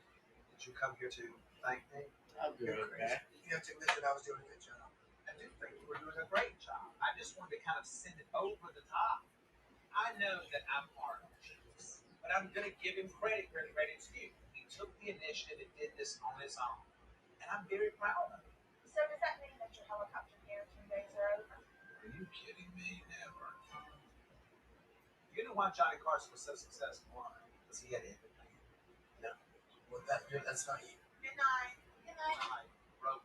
Did you come here to thank me? I'll be You're right back. crazy. You have to admit that I was doing a good job. I do think you were doing a great job. I just wanted to kind of send it over the top. I know that I'm hard on James, but I'm going to give him credit where credit's due. He took the initiative and did this on his own, and I'm very proud of him. So does that mean that your helicopter parenting days are over? Are you kidding me? Never. You know why Johnny Carson was so successful? Because he had everything. No. Well, that's not you. Good night. Good night. Bro.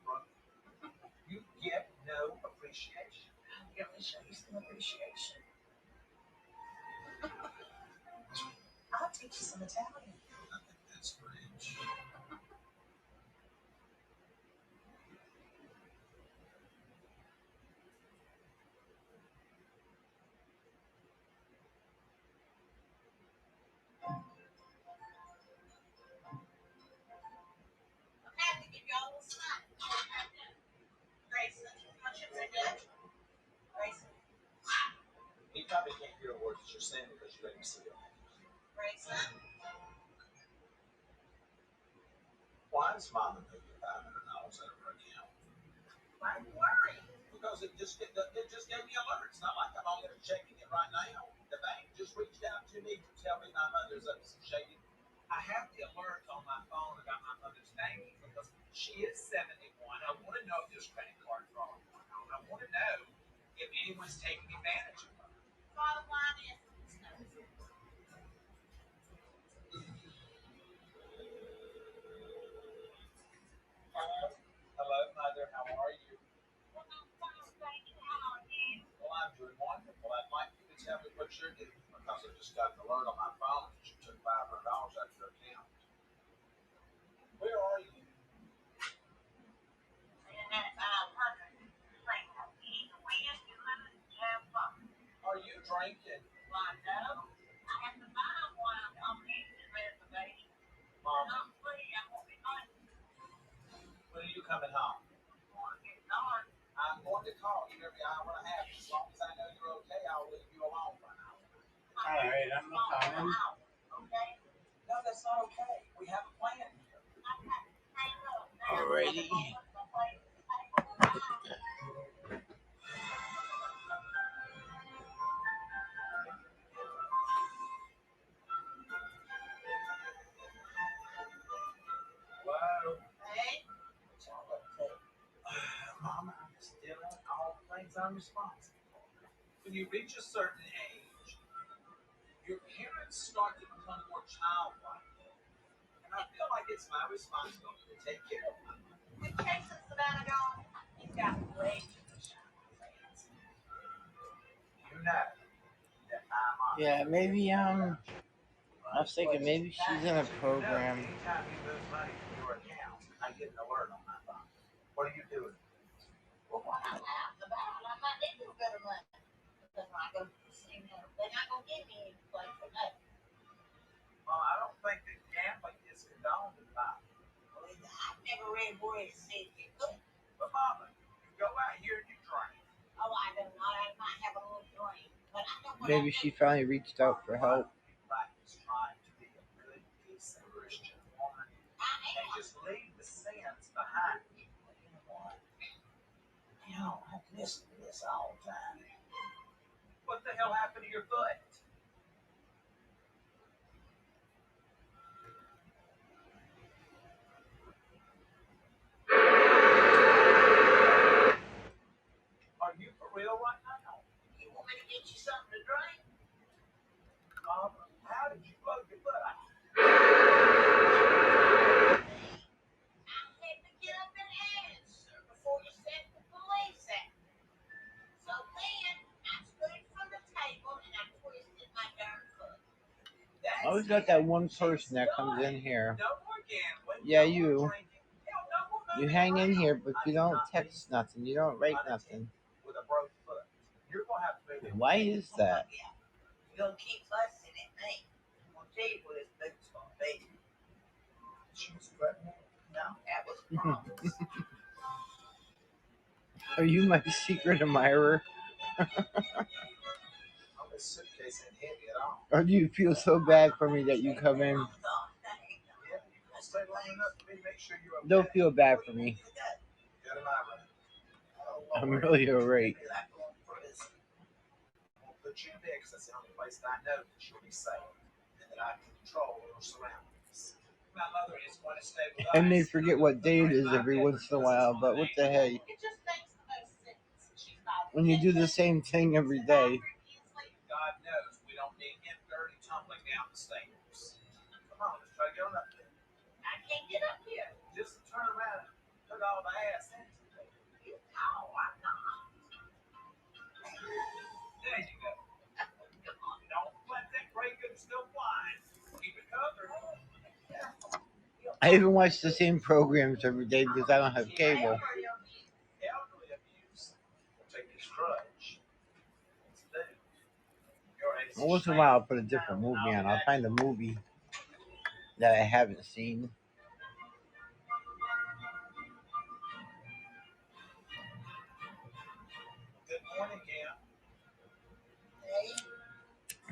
You get no appreciation. Let me show you some appreciation. I'll teach you some Italian. I think that's French. Okay, I'm gonna give you all a little snack. Grayson, my chips are good. Grayson, He probably can't hear words that you're saying because you let him see it. Grayson. Why is Mom and Piggy $500 out of her account? Why are you worried? Because it just gave me alert. It's not like I'm only checking it right now. The bank just reached out to me to tell me my mother's up to some shaking. I have the alert on my phone about my mother's banking because she is 71. I want to know if there's credit card fraud going on. I want to know if anyone's taking advantage of her. Bottom line is, Hello, Mother. How are you? Well, I'm doing wonderful. I'd like you to tell me what you're doing because I just got an alert on my phone that you took $500 out of your account. Where are you? Are you drinking? Mom, when are you coming home? I'm going to call you every hour and a half. As long as I know you're okay, I'll leave you alone for an hour. Alright, I'm coming. No, that's not okay. We have a plan here. Alrighty. Hello? hey, Mama, I'm still on all the things I'm responsible for. When you reach a certain age, your parents start to become more childlike. And I feel like it's my responsibility to take care of them. with Chase and Savannah gone, you've got way too much time on your hands. You know that I'm on. Yeah, maybe I was thinking maybe she's in a program. Anytime you move money from your account, I get an alert on my phone. What are you doing? Well, when I'm out and about, I might need a little bit of money. They're not gonna give me any place for nothing. Well, I don't think that gambling is condoned in the Bible. Well, I've never read where it said you could. But Mama, you go out here and you drink. Oh, I do not. I might have a little drink, but I know what Maybe she finally reached out for help. Practice trying to be a good, decent Christian woman and just leave the sins behind you. You know what? You don't have to Missing this all the time. What the hell happened to your foot? Are you for real right now? You want me to get you something to drink? How did you blow your foot out? I had to get up and answer before you sent the police out. So then I stood from the table and I twisted my darn foot. I always got that one person that comes in here. No more gambling. Yeah, no more you. drinking. Hell, no more You moving hang in around. here, but you I don't cannot text nothing. You don't write nothing. with a broken foot. You're gonna have to move in. Why is that? You're gonna keep fussing at me. I'm gonna tell you what this boot's gonna be. She was pregnant? No, that was a promise. Are you my secret admirer? I'm a suitcase and heavy at all. Or do you feel so bad for me that you come in? Yeah, you gonna stay long enough for me to make sure you're okay. Don't feel bad for me. Get in my room. I'm really alright. I'll put you in bed because that's the only place that I know that you'll be safe and that I can control your surroundings. My mother is going to stay with us. I may forget what day it is every once in a while, but what the heck? It just makes the most sense. She's not When you do the same thing every day. God knows we don't need him dirty tumbling down the stairs. Come on, let's try to get on up there. I can't get up here. Just turn around and put all the ass into it. No, I'm not. There you go. Come on, don't let that gray goose still fly. Keep it covered. I even watch the same programs every day because I don't have cable. Elderly abuse. We'll take this crutch. What's the thing? Your age is Once in a while, I'll put a different movie on. I'll find a movie that I haven't seen. Good morning, Cam. Hey.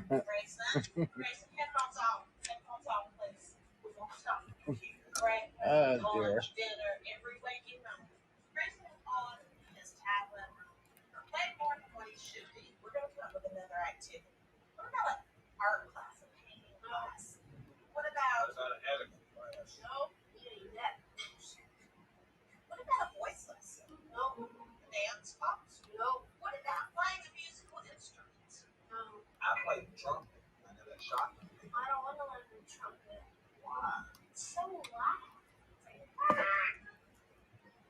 Grayson, headphones off. Headphones off, please. We're going to stop the computer. Breakfast, Oh, dear. lunch, dinner, every waking moment. Grayson is on his tablet. Play more than what he should be. We're going to come up with another activity. What about an art class, a painting class? What about... How's that an etiquette class? No, he ain't that. What about a voice lesson? No. Dance class? No. What about playing a musical instrument? No. I played the trumpet. I know that shot. I don't want to learn the trumpet. Why? It's so loud.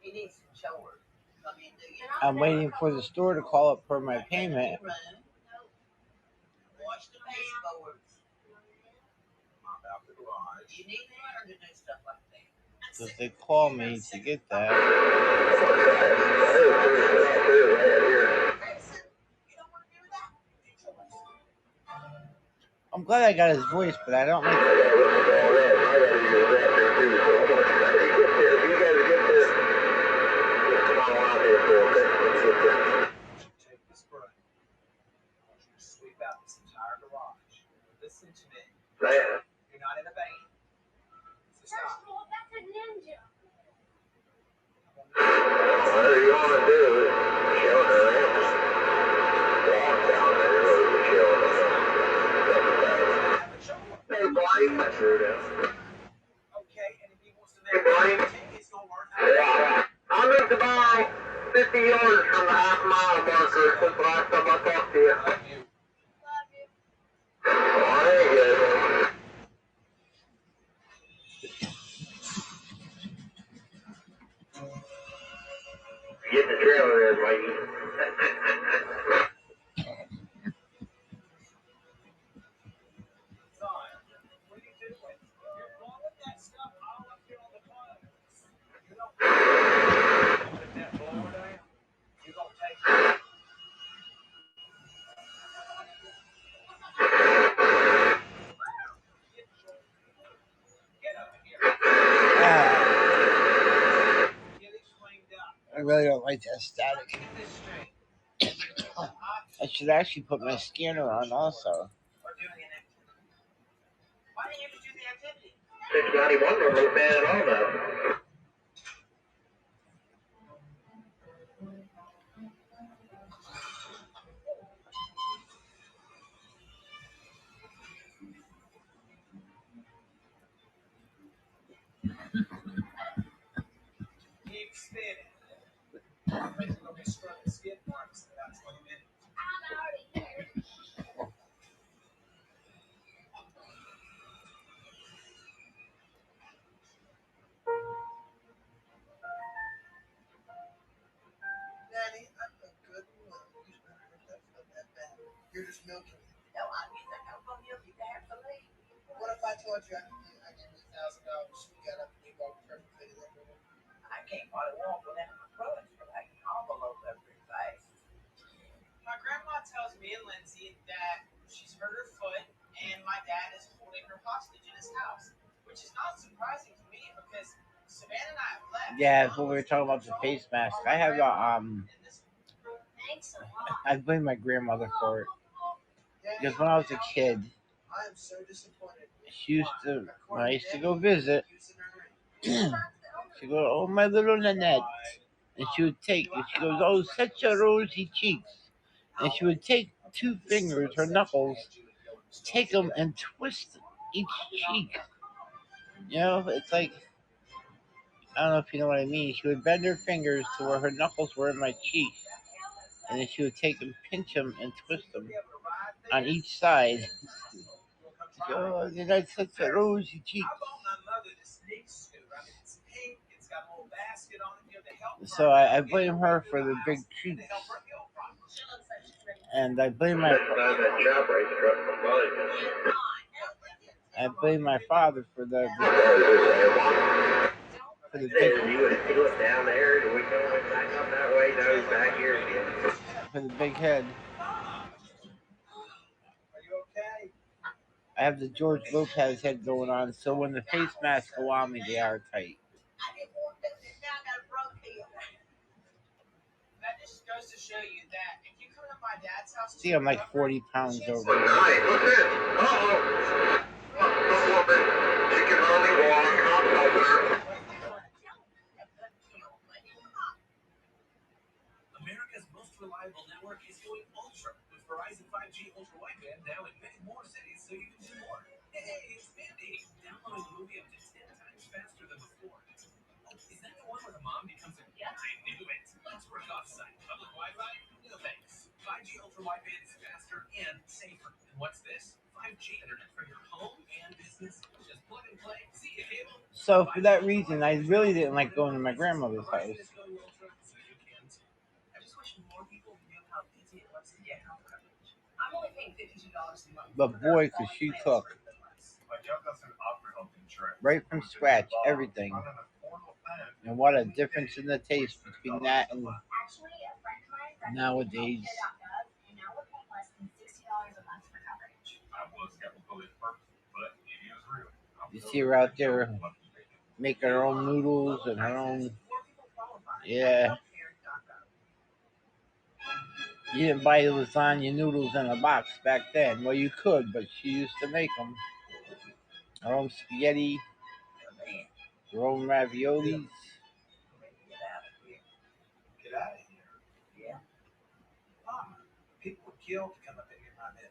He needs some chores. Come in, do you? I'm waiting for the store to call up for my payment. Watch the baseboards. Mop out the garage. You need to learn to do stuff like that. Because they call me to get that. I'm glad I got his voice, but I don't like Take this broom. I want you to sweep out this entire garage. Listen to me. You're not in a band. So stop. That's a ninja. Whatever you want to do, show her ass. Walk down there, really show her ass. Hey, Blaine. That's rude, Okay, and if he wants to Hey, make Blaine. he's going to learn how to Yeah. I moved about 50 yards from the half-mile marker since the last time I talked to you. love you. Love you. Oh, I ain't good. Get in the trailer there, Mikey. Son, what are you doing? You're blowing that stuff all up here on the clothes. You don't put that blower down. You're going to take it. Get over here. Get it swinged up. I really don't like that static. Get this straight. I should actually put my scanner on also. Or doing an activity. Why didn't you ever do the activity? 691 number was bad at all, though. bed. Making them be scrubbing skid marks in about 20 minutes. Daddy, I'm a good one. You should not hurt that foot that bad. You're just milking me. No, I mean, I'm not going to milk you there for me. What if I told you I gave you $1,000? You got up and you walked perfectly to that door. I can't hardly walk without my foot for like an envelope every face. My grandma tells me and Lindsay that she's hurt her foot and my dad is holding her hostage in his house, which is not surprising to me because Savannah and I have left. Yeah, that's what we were talking about, the face mask. I have a Thanks a lot. I blame my grandmother for it because when I was a kid, I am so disappointed. she used to, when I used to go visit, she'd go, "Oh, my little Nanette," and she would take, and she goes, "Oh, such a rosy cheeks," and she would take 2 fingers, her knuckles, take them and twist each cheek. You know, it's like, I don't know if you know what I mean. She would bend her fingers to where her knuckles were in my cheek, and then she would take them, pinch them, and twist them on each side. Oh, you got such a rosy cheek. So I blame her for the big cheeks, and I blame my father for the big You would do it down there, and we go back up that way. Now he's back here again. for the big head. Are you okay? I have the George Lopez head going on, so when the face masks go on me, they are tight. I didn't want to do this. Now I got a broke heel. That just goes to show you that if you come to my dad's house, See, I'm like 40 pounds over. Hey, what's this? Uh-oh. She can hardly walk. I'm helping her. America's most reliable network is going ultra with Verizon 5G ultra wideband now in many more cities, so you can do more. Hey, it's Mindy. Downloading the movie up to 10 times faster than before. Oh, is that the one where the mom becomes a? Yeah, I knew it. Let's work off-site. Public Wi-Fi? No thanks. 5G ultra wideband is faster and safer. And what's this? 5G internet for your home and business. Just plug and play. See you, cable. So for that reason, I really didn't like going to my grandmother's house. I just wish more people knew how easy it was to get health coverage. I'm only paying $52 a month. But boy, could she cook. Like y'all got some Opera Health Insurance. Right from scratch, everything. On an affordable plan. And what a difference in the taste between that and Actually, a friend of mine nowadays. and now we're paying less than $60 a month for coverage. I was skeptical at first, but it is real. You see her out there making her own noodles and her own. Yeah. You didn't buy lasagna noodles in a box back then. Well, you could, but she used to make them. Her own spaghetti, her own raviolis. Get out of here. Yeah. Mama, people would kill to come up and get my bed.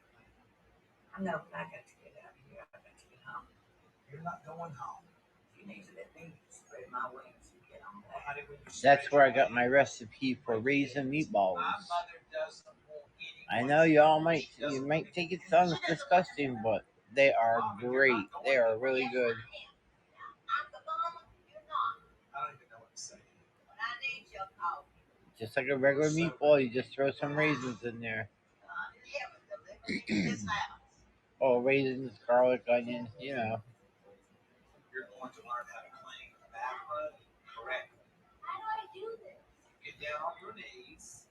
I know, but I got to get out of here. I got to get home. You're not going home. You need to let me spread my wings and get on Well, back. honey, when you That's spread where I your got my wings, recipe for raisin meatballs. my mother doesn't want I anyone know y'all to- she you doesn't might want think it anyone sounds to- disgusting, but they are great. They are really good. I'm the mama, you're not. I don't even know what to say. But I need your coffee. Just like a regular meatball, you just throw some raisins in there. Heaven delivered in this house. Oh, raisins, garlic, onion, you know. You're going to learn how to clean the bathroom correctly. How do I do this? Get down on your knees.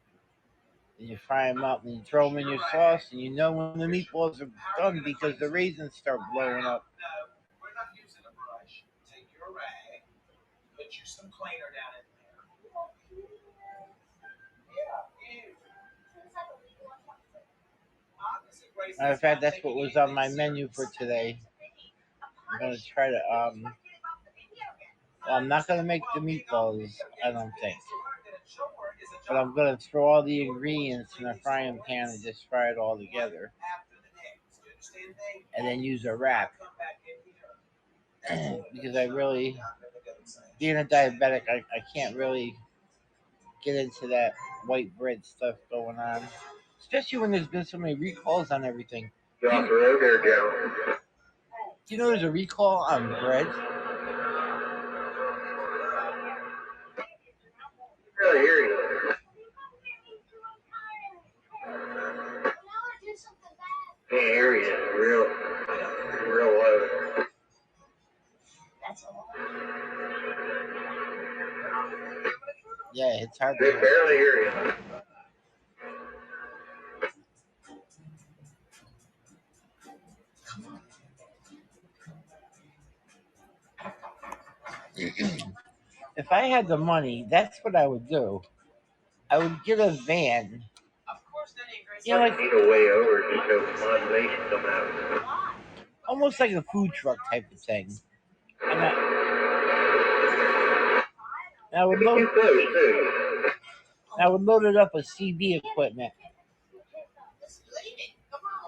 And you fry them up and you throw them in your sauce, and you know when the meatballs are done because the raisins start blowing up. No, we're not using a brush. Take your rag, put you some cleaner down in there. Yeah, you. Obviously, Grace Matter of is fact, not that's what taking was on my anything menu for serious. today. I'm gonna try to well, I'm not gonna make the meatballs, I don't think. But I'm gonna throw all the ingredients in a frying pan and just fry it all together. And then use a wrap. Because I really, being a diabetic, I can't really get into that white bread stuff going on, especially when there's been so many recalls on everything. You off the road there, Joe? Do you know there's a recall on bread? Really hear you. Can't hear you. Real low. Yeah, it's hard to They hear. barely hear you. If I had the money, that's what I would do. I would get a van. Of course, then he agrees. You know, like Need a way over just so modulation come out. almost like a food truck type of thing. And I would Maybe too load, close, too. I would load it up with CD equipment.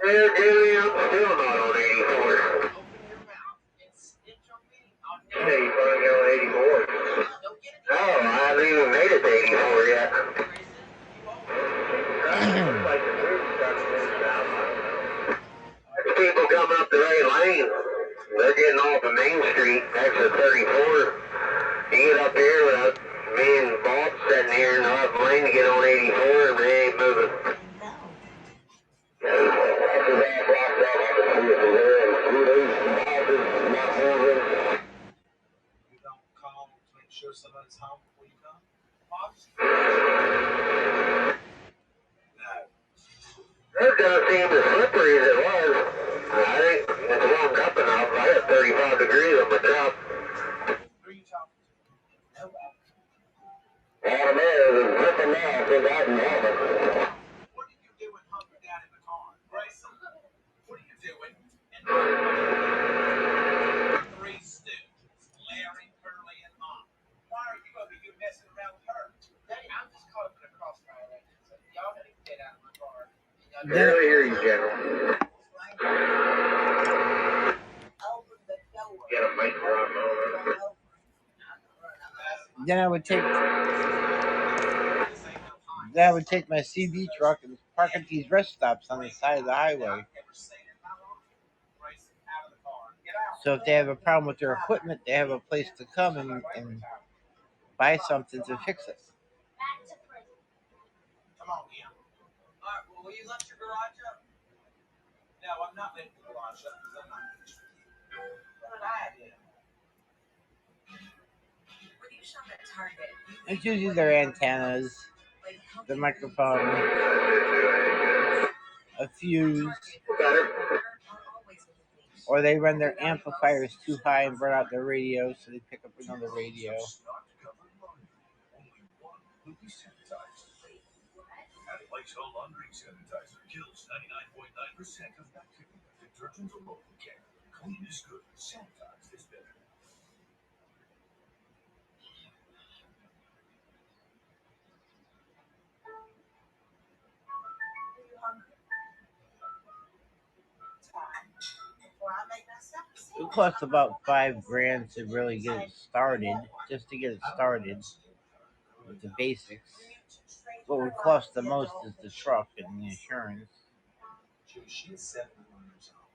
Yeah, Jimmy, I'm still not on 84. Open your mouth. It's your meeting. I'll Hey, never you finally got on 84. don't get it. Oh, I haven't even made it to 84 yet. Like the roof's got to move south, I don't know. There's people coming up the right lane. They're getting off of Main Street, exit 34. You get up here, me and Bob sitting here in the left lane to get on 84, and they ain't moving. You don't call to make sure somebody's home before you come? No. That doesn't seem as slippery as it was. I think it's warmed up enough. I got 35 degrees on my truck. Who are you talking to? Nobody. All it is flipping now since I've been having. What are you doing hunkered down in the car? Grayson, what are you doing? And Three Stooges, Larry, Curly, and Mom. Why are you over here messing around with her? Daddy, I'm just caught up in a crossfire right now. So y'all gotta get out of my car. Barely hear you, General. Open the door. Get a mic drop over. Then I would take my CD truck and park at these rest stops on the side of the highway. So if they have a problem with their equipment, they have a place to come and buy something to fix it. Come on, Ian. Alright, well, will you let your garage up? No, I'm not letting the garage up because I'm not finished with you. What did I do? When you shop at Target, It's usually their antennas, the microphone, a fuse, or they run their amplifiers too high and burn out their radio, so they pick up another radio. Lysol laundry sanitizer kills 99.9% of bacteria. Detergent alone can. Clean is good. Sanitize is better. It costs about $5,000 to really get it started, just to get it started with the basics. What would cost the most is the truck and the insurance. She is 71 years old.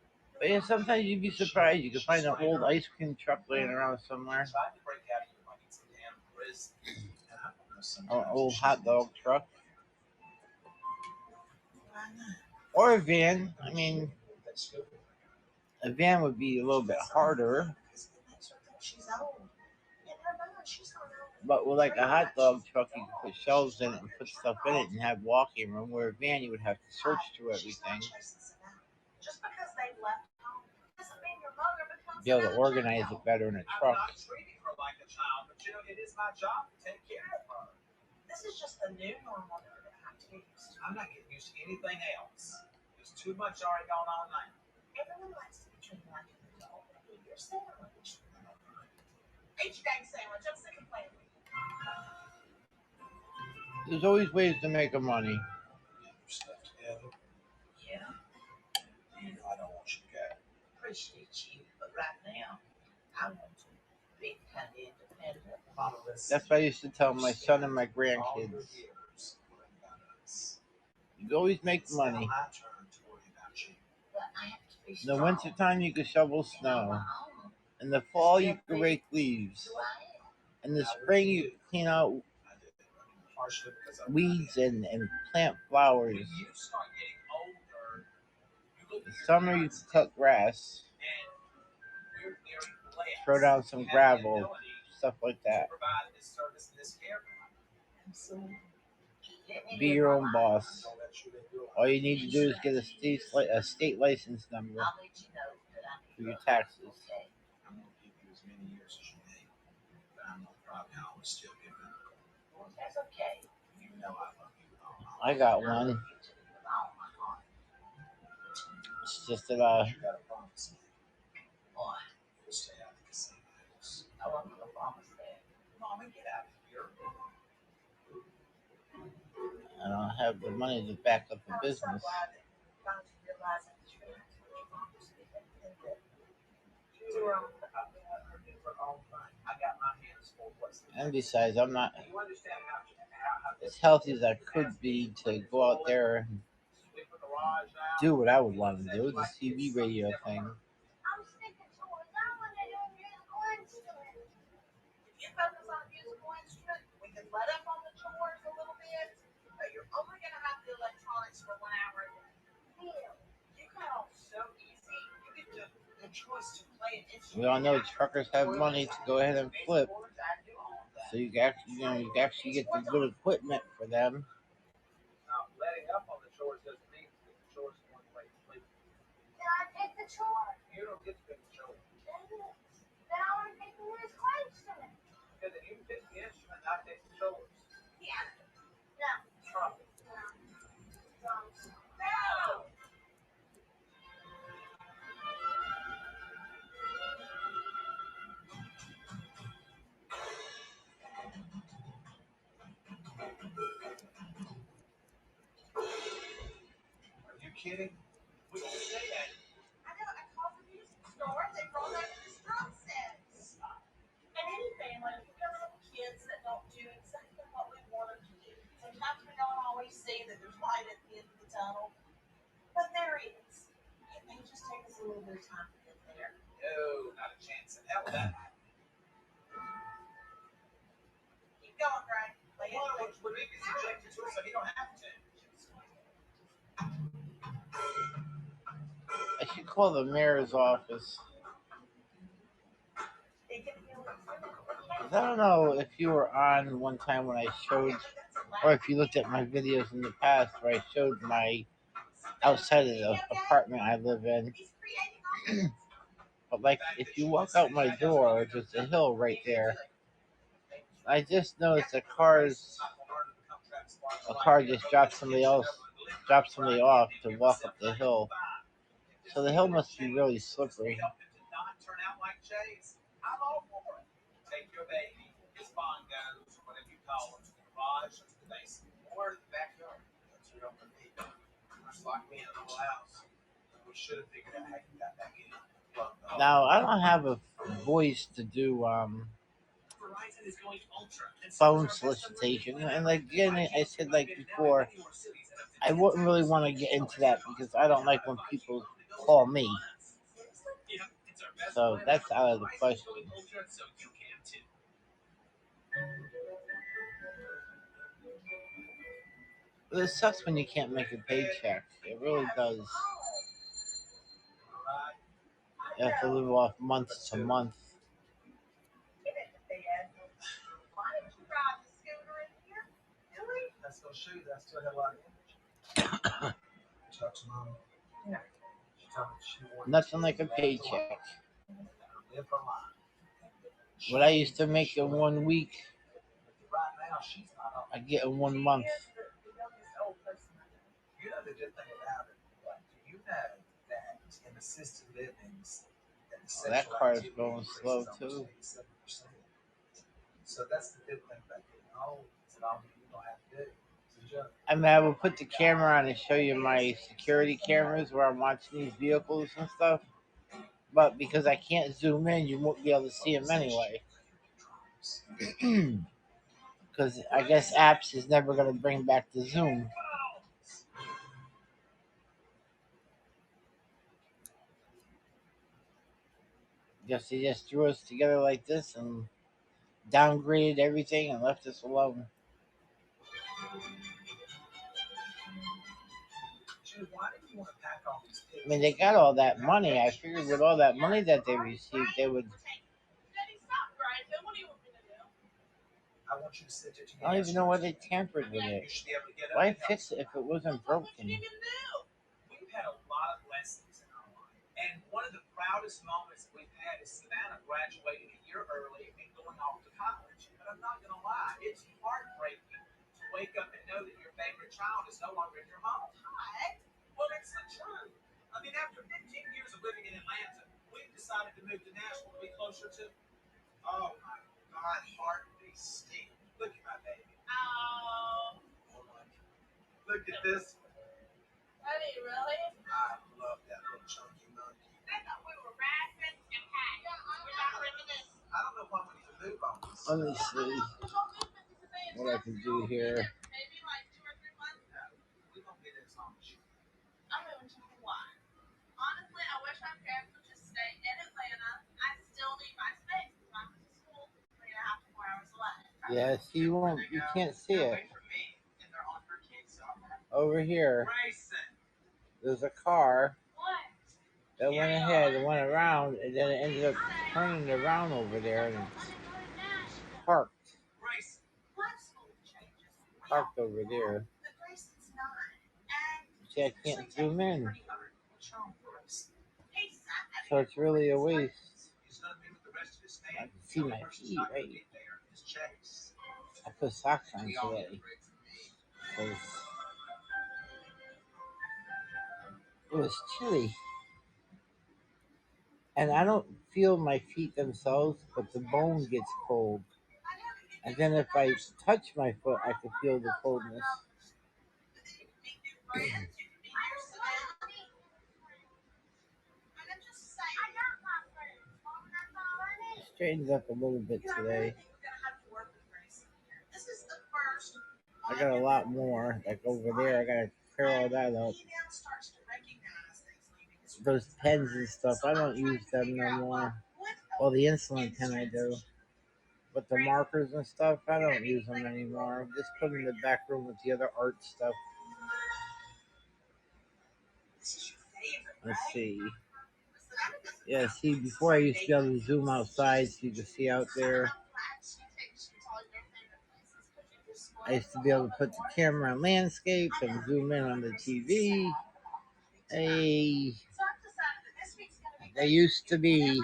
But yeah, sometimes you'd be surprised. You could find an old ice cream truck laying around somewhere, Tried to break out of here like it's a damn prison. And I don't know, or sometimes an old she's hot dog truck, or a van. I mean, a van would be a little bit harder, but with like a hot dog truck, you can put shelves in it and put stuff in it and have walking room. Where a van, you would have to search through everything, Just because they've left home doesn't mean your mother becomes be able to organize it better in a I'm truck. not treating her like a child, but you know, it is my job to take care of her. This is just the new normal that we're gonna have to get used to. I'm not getting used to anything else. There's too much already going on now. Everyone likes to be treated like an adult. Eat your sandwich. Eat your dang sandwich. I'm sick of playing with you. There's always ways to make money. Get your stuff together. Yeah, You know I don't want you to go. appreciate you, but right now, I want to be kind of independent. That's what I used to tell my son and my grandkids. You always make money. In the wintertime, you can shovel snow. In the fall, you can rake leaves. In the spring, you can clean out weeds and plant flowers. In the summer, you can cut grass, throw down some gravel, stuff like that. Be your own boss. All you need to do is get a state license number for your taxes. I got one. It's just that I don't have the money to back up a business. And besides, I'm not as healthy as I could be to go out there and do what I would want to do, the TV radio thing. If you focus on a musical instrument, we can let up on the chores a little bit, but you're only going to have the electronics for 1 hour a day. You got off so easy. You get the choice to play an instrument. We all know truckers have money to go ahead and flip, so you can actually get the good equipment for them. Now, letting up on the chores doesn't mean that the chores are one way to sleep. Did I pick the chore? You don't get to pick the chore. Then I want to pick the newest instrument. Because if you pick the instrument, not pick the chores. Yeah. No. Trumpet. No. Are you kidding? We can say that. I know, I called the music store, they rolled out the drum sets. And any family, you're going to have kids that don't do exactly what we want them to do. Sometimes we don't always see that there's light at the end of the tunnel, but there is. It may just take us a little bit of time to get there. No, not a chance in hell of that. Keep going, Greg. Lay it Well, low. would we be subjected to it so he don't have to? I should call the mayor's office. It can feel like- 'Cause I don't know if you were on one time when I showed, or if you looked at my videos in the past where I showed my outside of the apartment I live in. He's creating all But like, if you walk out my door, there's a hill right there. I just noticed a car just dropped somebody off to walk up the hill. So the hill must be really slippery. I'm all for it. Take your baby, his bond goes, or whatever you call it, to the garage or to the basement, or the backyard. That's where I'm gonna be. Just lock me in the whole house. We should have figured out how you got back in. Now I don't have a voice to do phone solicitation, and like again, I said like before, I wouldn't really want to get into that because I don't like when people call me. So that's out of the question. But it sucks when you can't make a paycheck. It really does. You have to live off month to month. Why did you ride the scooter in here? Really? That's gonna show you that I still have a lot of energy. Talk to mom. Yeah. She told me she wanted Nothing like a paycheck. to live her life. What I used to make in 1 week, Right now, she's not on. I get in 1 month. You know the good thing about it. Like, do you know that in assisted livings, Well, that car is going slow too. So that's the good thing about getting old. It's all you don't have to do. It's a joke. I mean, I will put the camera on and show you my security cameras where I'm watching these vehicles and stuff. But because I can't zoom in, you won't be able to see them anyway. Because I guess apps is never going to bring back the Zoom. Guess they just threw us together like this and downgraded everything and left us alone. I mean, they got all that money. I figured with all that money that they received, they would. I don't even know why they tampered with it. Why fix it if it wasn't broken? We've had a lot of blessings in our life. And one of the proudest moments we've had is Savannah graduating a year early and going off to college. But I'm not going to lie, it's heartbreaking to wake up and know that your favorite child is no longer in your home. Well, it's the truth. I mean, after 15 years of living in Atlanta, we've decided to move to Nashville to be closer to, oh my God, heartbeat Steve. Look at my baby. Oh. Look at this one. Honey, really? I love that little chunky monkey. I thought we were rapping and hacking. We're not reminiscing. I don't know why we need to move on this. Let me see what I can do here. Maybe like 2 or 3 months. We don't get as long as you. I'm moving to Hawaii. Honestly, I wish my parents would just stay in Atlanta. I still need my space. I'm to school 3.5 to 4 hours away. Yeah, see, you can't see it. Over here, there's a car that went ahead and went around, and then it ended up turning around over there and parked. Parked over there. See, I can't zoom in. So it's really a waste. I can see my feet, right? I put socks on today. Because it was chilly. And I don't feel my feet themselves, but the bone gets cold. And then if I touch my foot, I can feel the coldness. Straightened up a little bit today. I got a lot more. Like over there, I gotta clear all that up. Those pens and stuff, I don't use them no more. Well, the insulin pen I do. But the markers and stuff, I don't use them anymore. Just put them in the back room with the other art stuff. Let's see. Yeah, see, before I used to be able to zoom outside so you could see out there. I used to be able to put the camera on landscape and zoom in on the TV. They used to be.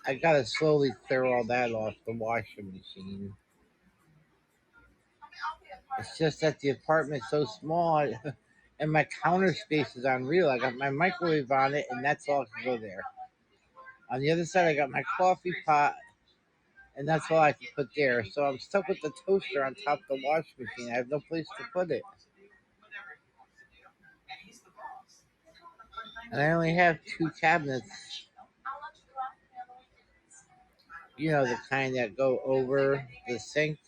I gotta slowly clear all that off the washing machine. It's just that the apartment's so small and my counter space is unreal. I got my microwave on it and that's all I can go there. On the other side, I got my coffee pot and that's all I can put there. So I'm stuck with the toaster on top of the washing machine. I have no place to put it. And I only have 2 cabinets. You know, the kind that go over the sink.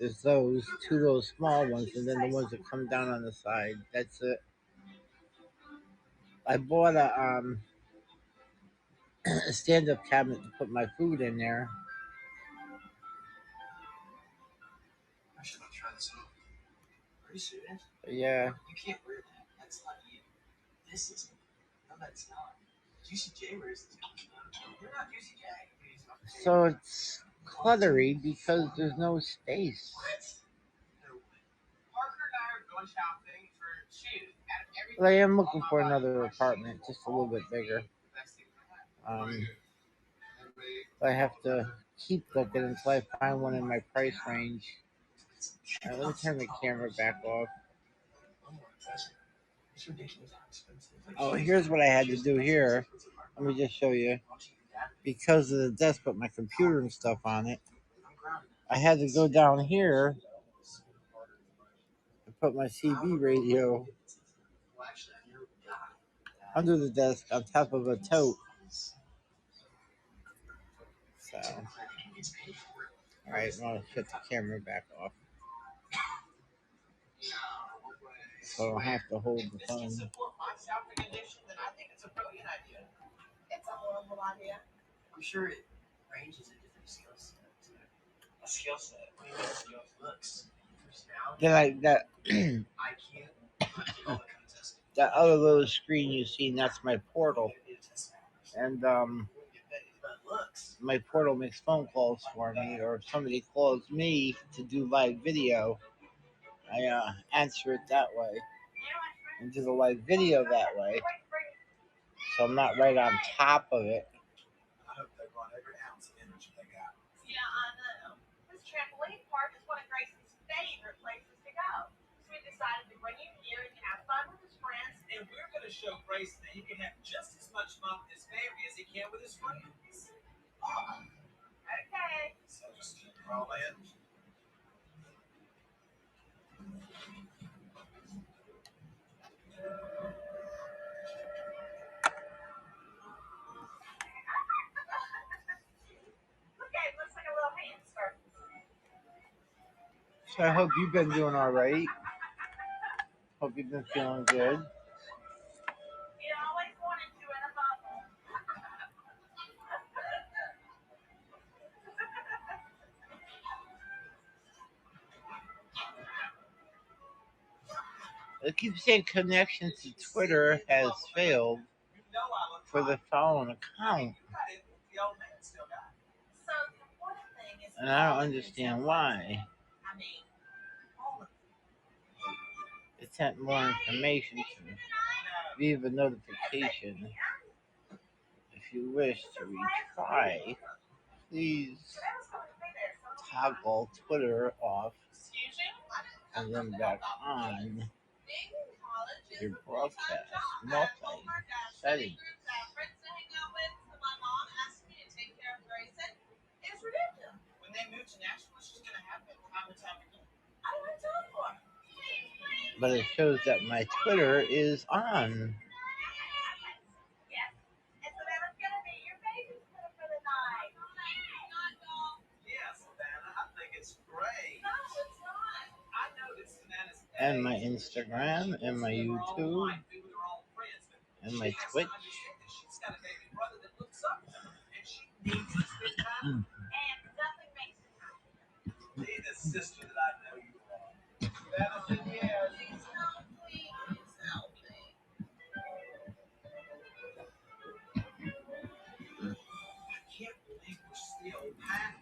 There's those 2 little small ones, and then the ones that come down on the side. That's it. I bought a stand-up cabinet to put my food in there. I should try this on. Are you serious? Yeah. You can't wear that. That's not you. This is. No, that's not. Juicy J wears this. You're not Juicy J. So it's cluttery because there's no space. Parker and I are going shopping for shoes. But I am looking for another apartment, just a little bit bigger. I have to keep looking until I find one in my price range. Let me turn the camera back off. Oh, here's what I had to do here. Let me just show you. Because of the desk, put my computer and stuff on it. I had to go down here and put my CB radio under the desk on top of a tote. So, alright, I'm gonna shut the camera back off. So I don't have to hold the This can phone. support my shopping addiction, then I think it's a brilliant idea. It's a horrible idea. I'm sure it ranges in different skill sets. A skill set? What do you mean skills? Looks, personality? Then like that IQ? All the contest. that other little screen you see, that's my portal. And But looks. my portal makes phone calls for me, or if somebody calls me to do live video, I answer it that way and do the live video that way. So I'm not right on top of it. I hope they run every ounce of energy they got. Yeah, I know. This trampoline park is one of Grayson's favorite places to go. So we decided to bring him here and have fun with his friends. And we're going to show Grayson that he can have just as much fun with his family as he can with his friends. Okay. So just roll in. Okay, looks like a little hamster. So I hope you've been doing all right. Hope you've been feeling good. He always wanted to in a bubble. It keeps saying connection to Twitter has failed You know I look for the fine. following I account, mean, you got it. The old man still got it. So the important thing is. and I don't understand why. I mean, all of It sent more information to leave a notification. If you wish to retry, please toggle Twitter off Excuse you? and then back on Being in college is your a full-time broadcast job. multi I told my dad study settings. groups I have friends to hang out with, so my mom asked me to take care of Grayson. It's ridiculous. When they move to Nashville, it's just going to happen time and time again. I don't have time for it. But it shows that my Twitter is on. Yes. And so that was gonna be your babysitter for the night. Yeah, Savannah, I think it's great. No, it's not. I noticed Savannah's And my Instagram, and my YouTube, and my Twitch. She's got a baby brother that looks up to her, and she needs to spend time. And nothing makes it happen. Be the sister that I know you are. Savannah said yes. Please help, please help me. I can't believe we're still packing.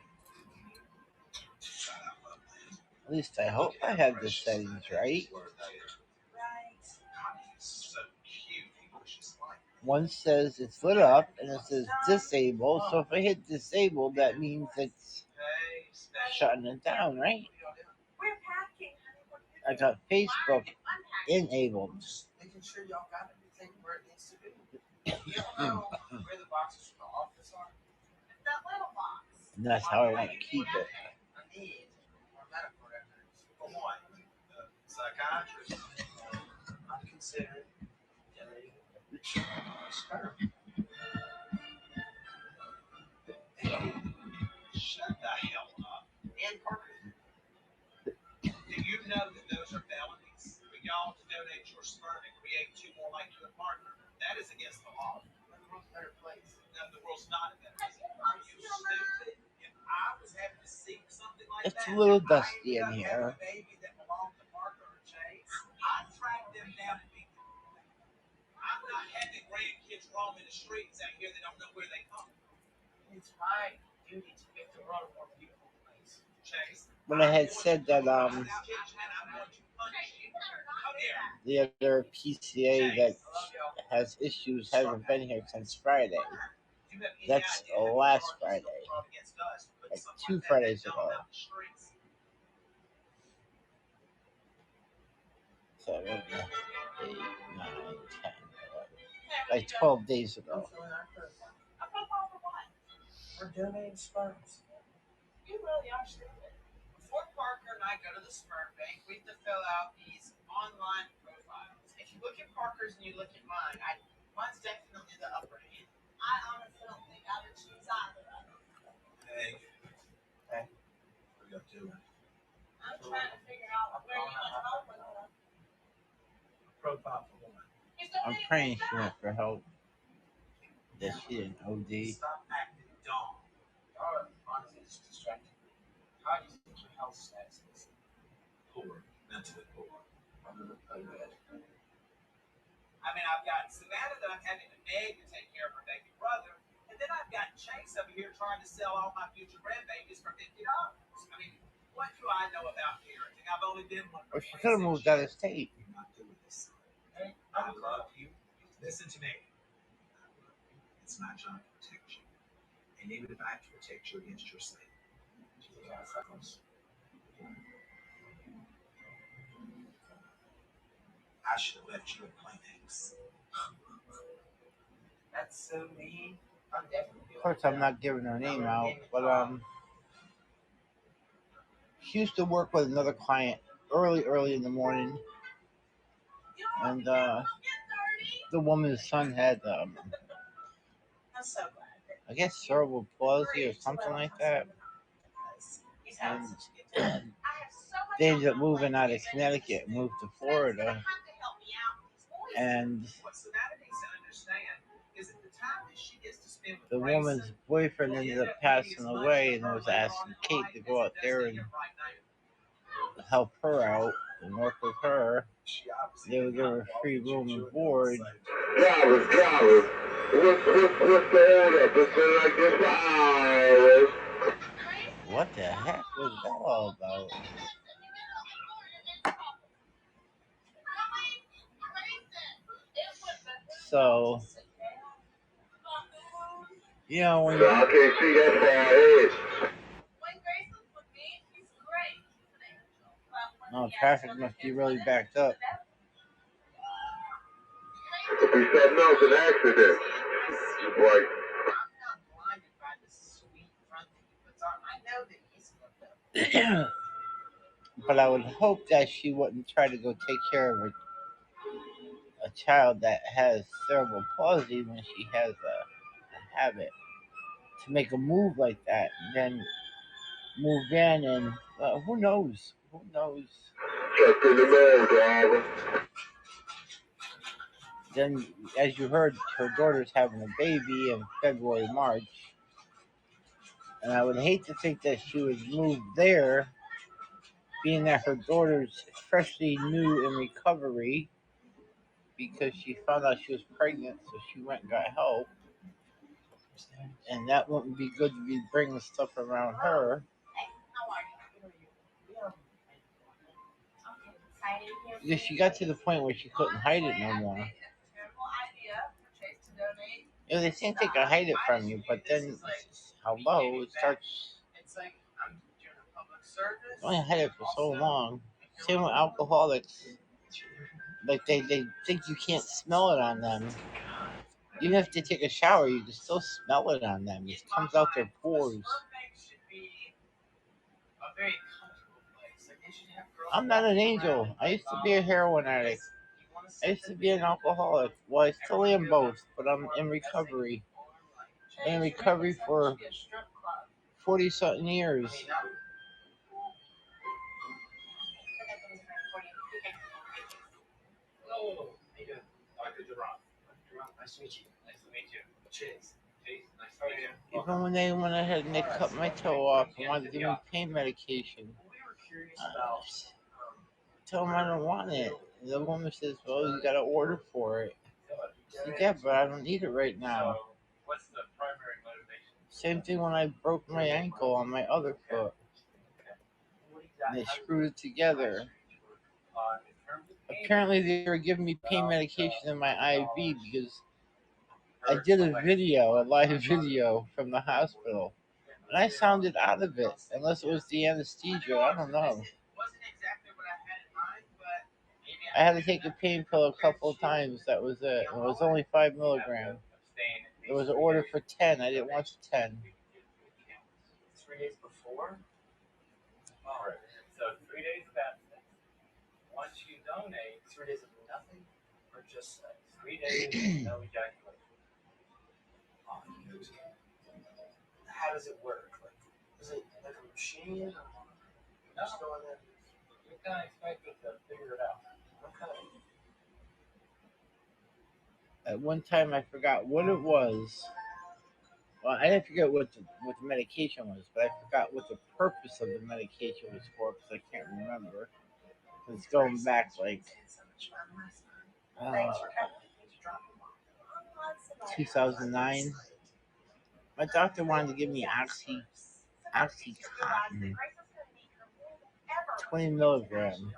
At least I hope I have the settings right. Right. So cute. He looks just like her. One says it's lit up and it says disable. So if I hit disable, that means it's Hey, special. shutting it down, right? We're packing, honey. What are you I got Facebook unpacking? enabled. Just making sure y'all got everything where it needs to be. You don't know where the boxes from the office are? That little box. And that's how I want to keep it. I need more medical records. For what? The psychiatrist? I'm considering donating sperm. Hey, shut the hell up. And Parker. Do you know that those are felonies? For y'all to donate your sperm and create two more like you and Parker. That is against the law. The world's a better place. No, the world's not a better place. Are you stupid? If I was having to seek something like It's that, a little and I dusty ended in up having here. a baby that belonged to Parker or Chase, I'd track them down and beat them. I'm not having grandkids roaming the streets out here that don't know where they come from. It's my duty to make the world a more beautiful place. Chase. When I had said that the other PCA that has issues hasn't been here since Friday. That's last Friday. Like 2 Fridays ago. 7, 8, 9, 10, 11. Like 12 days ago. We're donating sperms. You really are stupid. Before Parker and I go to the sperm bank, we have to fill out these online profiles. If you look at Parker's and you look at mine, Mine's definitely the upper hand. I honestly don't think I would choose either of them. Hey. Hey. What are you up to? I'm trying to figure out where you went home with them. Profile for woman. I'm praying she went for help. That she didn't OD. Stop acting dumb. Y'all are honestly just distracting me. How do you think your health status is? Poor. Mentally poor. Under the bed. I mean, I've got Savannah that I'm having to beg to take care of her baby brother, and then I've got Chase over here trying to sell all my future grandbabies for $50. I mean, what do I know about parenting? I've only been one. Well, she could have moved out of state. You're not doing this. Hey, I love you. Listen to me. It's my job to protect you. And even if I have to protect you against your slave, do you think I have freckles? I should have left you in Playmates. That's so mean. I'm definitely. Of course, I'm not giving her name out, but she used to work with another client early in the morning, and the woman's son had I'm so glad. I guess cerebral palsy or something like that. He's having And such a good time. they ended up moving out of Connecticut, moved to Florida, and What Savannah needs to understand is that the time that she gets to spend with the Grayson woman's boyfriend ended up passing away, and was asking Kate to go out there and help her out and work with her. They would give her free room and board. Drivers. What's the order? It's been like this for hours. What the heck was that all about? So, you know, when So I can't see that far ahead. When Grayson's with me, he's great. He's an angel. But when oh, he traffic actually must be gets really with it, backed up. Could be something else, an accident. Right. I'm not blinded by the sweet front that he puts on. I know that he's fucked up. But I would hope that she wouldn't try to go take care of a child that has cerebral palsy when she has a habit. To make a move like that, and then move in, and who knows? Who knows? Check in the mail, driver. Then, as you heard, her daughter's having a baby in February, March. And I would hate to think that she would move there, being that her daughter's freshly new in recovery because she found out she was pregnant, so she went and got help. And that wouldn't be good to be bringing stuff around her. Because she got to the point where she couldn't hide it no more. You know, they think they can hide it from you, but then, hello, it starts. It's like I'm doing a public service. You only hide it for so long. Same with alcoholics. Like, they think you can't smell it on them. Even if they take a shower, you can still smell it on them. It comes out their pores. I'm not an angel. I used to be a heroin addict. I used to be an alcoholic. Well, I still am both, but I'm in recovery. Been in recovery for 40-something years. Oh, how you doing? Dr. Durant. Nice to meet you. Nice to meet you. Chase. Chase, nice to meet you. Even when they went ahead and they cut my toe off and wanted to give me pain medication, We were curious about tell them I don't want it. And the woman says, well, you got to order for it. I said, yeah, but I don't need it right now. what's the primary motivation? Same thing when I broke my ankle on my other foot. And they screwed it together. Apparently they were giving me pain medication in my IV because I did a live video from the hospital. And I sounded out of it, unless it was the anesthesia, I don't know. I had to take a pain pill a couple of times, that was it. It was only 5 milligrams. There was an order for 10, I didn't want the 10. 3 days before? Alright, so 3 days of abstinence. Once you donate, 3 days of nothing, or Just 3 days, no ejaculation. How does it work? Like, is it like a machine? Or you just go in there? You're kind of expected to figure it out. Okay. At one time, I forgot what it was. Well, I didn't forget what the medication was, but I forgot what the purpose of the medication was for because I can't remember. It's going back like 2009. My doctor wanted to give me Oxycontin, 20 milligram,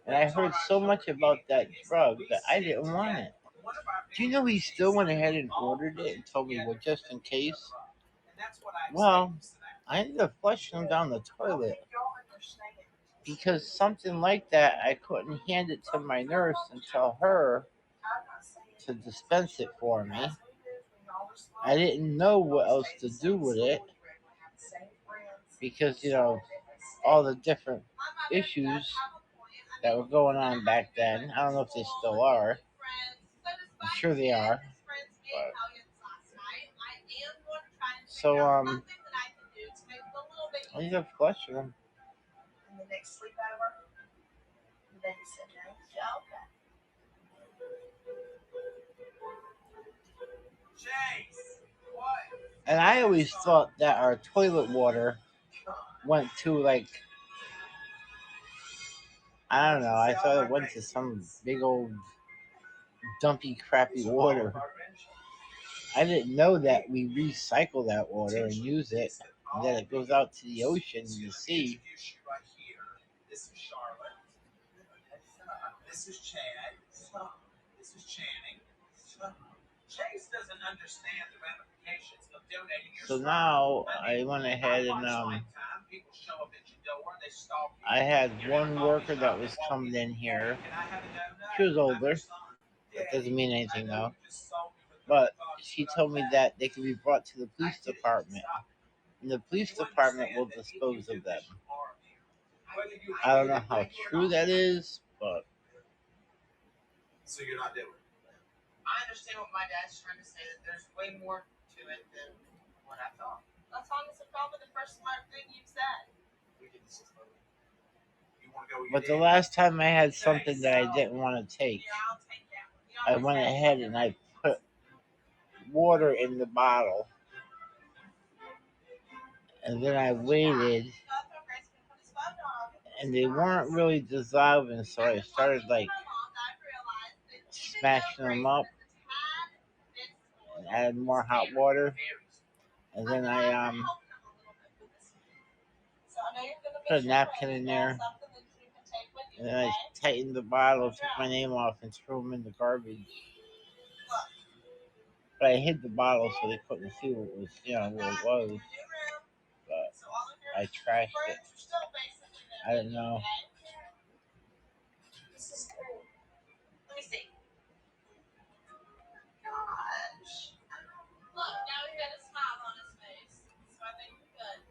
and I heard so much about that drug that I didn't want it. Do you know he still went ahead and ordered it and told me, well, just in case? Well, I ended up flushing him down the toilet because something like that, I couldn't hand it to my nurse and tell her to dispense it for me. I didn't know what else to do with it because, all the different issues that were going on back then. I don't know if they still are. I'm sure they are. But... So, I ended up flushing them. And the next sleepover, then you said no. Yeah, okay. And I always thought that our toilet water went to like, I don't know, I thought it went to some big old dumpy crappy water. I didn't know that we recycle that water and use it, and that it goes out to the ocean and the sea. This is Charlotte. This is Chad. This is Channing. Chase doesn't understand the ramifications of donating your So now I went ahead and I had one worker that was coming in here. She was older. That doesn't mean anything though. But she told me that they could be brought to the police department, and the police department will dispose of them. I don't know how true that is, but So you're not doing it. I understand what my dad's trying to say, that there's way more to it than what I thought. That's honestly probably the first smart thing you've said. But the last time I had something that I didn't want to take, I went ahead and I put water in the bottle, and then I waited, and they weren't really dissolving, so I started like smashing them up and added more hot water, and then I put a napkin in there, and then I tightened the bottle, took my name off, and threw them in the garbage. But I hid the bottle so they couldn't see what it was, what it was. But I trashed it. I didn't know. Let me see. Gosh. Look, now he's got a smile on his face. So I think we're good.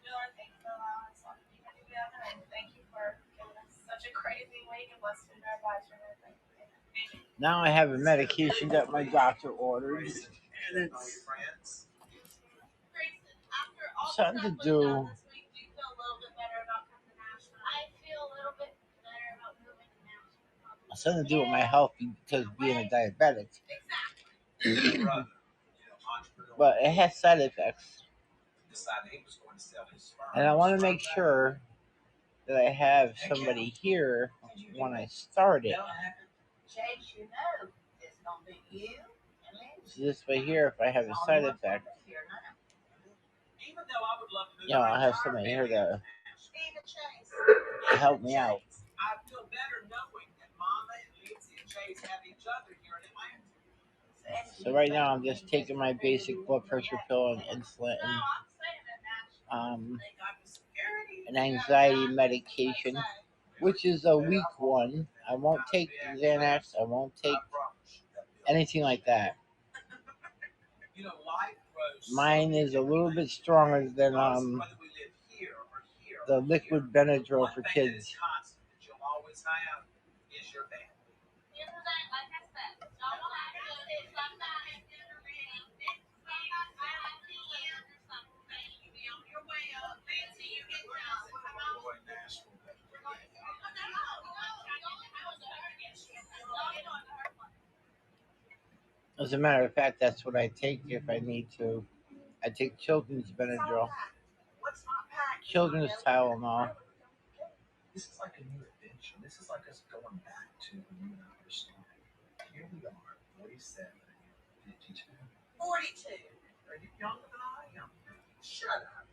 Miller, thank you for allowing us to be here together, and thank you for giving us such a crazy week and blessing our advisor. Now I have a medication that my doctor ordered, and it's something to do. Something to do with my health because being a diabetic. But it has side effects. And I want to make sure that I have somebody here when I start it. So this way here, if I have a side effect, I'll have somebody here to help me out. I feel better knowing that Mama and Lindsay and Chase have each other here in Atlanta. So right now I'm just taking my basic blood pressure pill and insulin and an anxiety medication, which is a weak one. I won't take Xanax. I won't take anything like that. Mine is a little bit stronger than the liquid Benadryl for One thing that kids. is constant that you'll always have is your family. Boy, Nashville. As a matter of fact, that's what I take if I need to. I take children's Benadryl, Let's not pack. children's Tylenol. This is like a new adventure. This is like us going back to when you and I were starting. Here we are, 47 and 52. 42. Are you younger than I am? Shut up.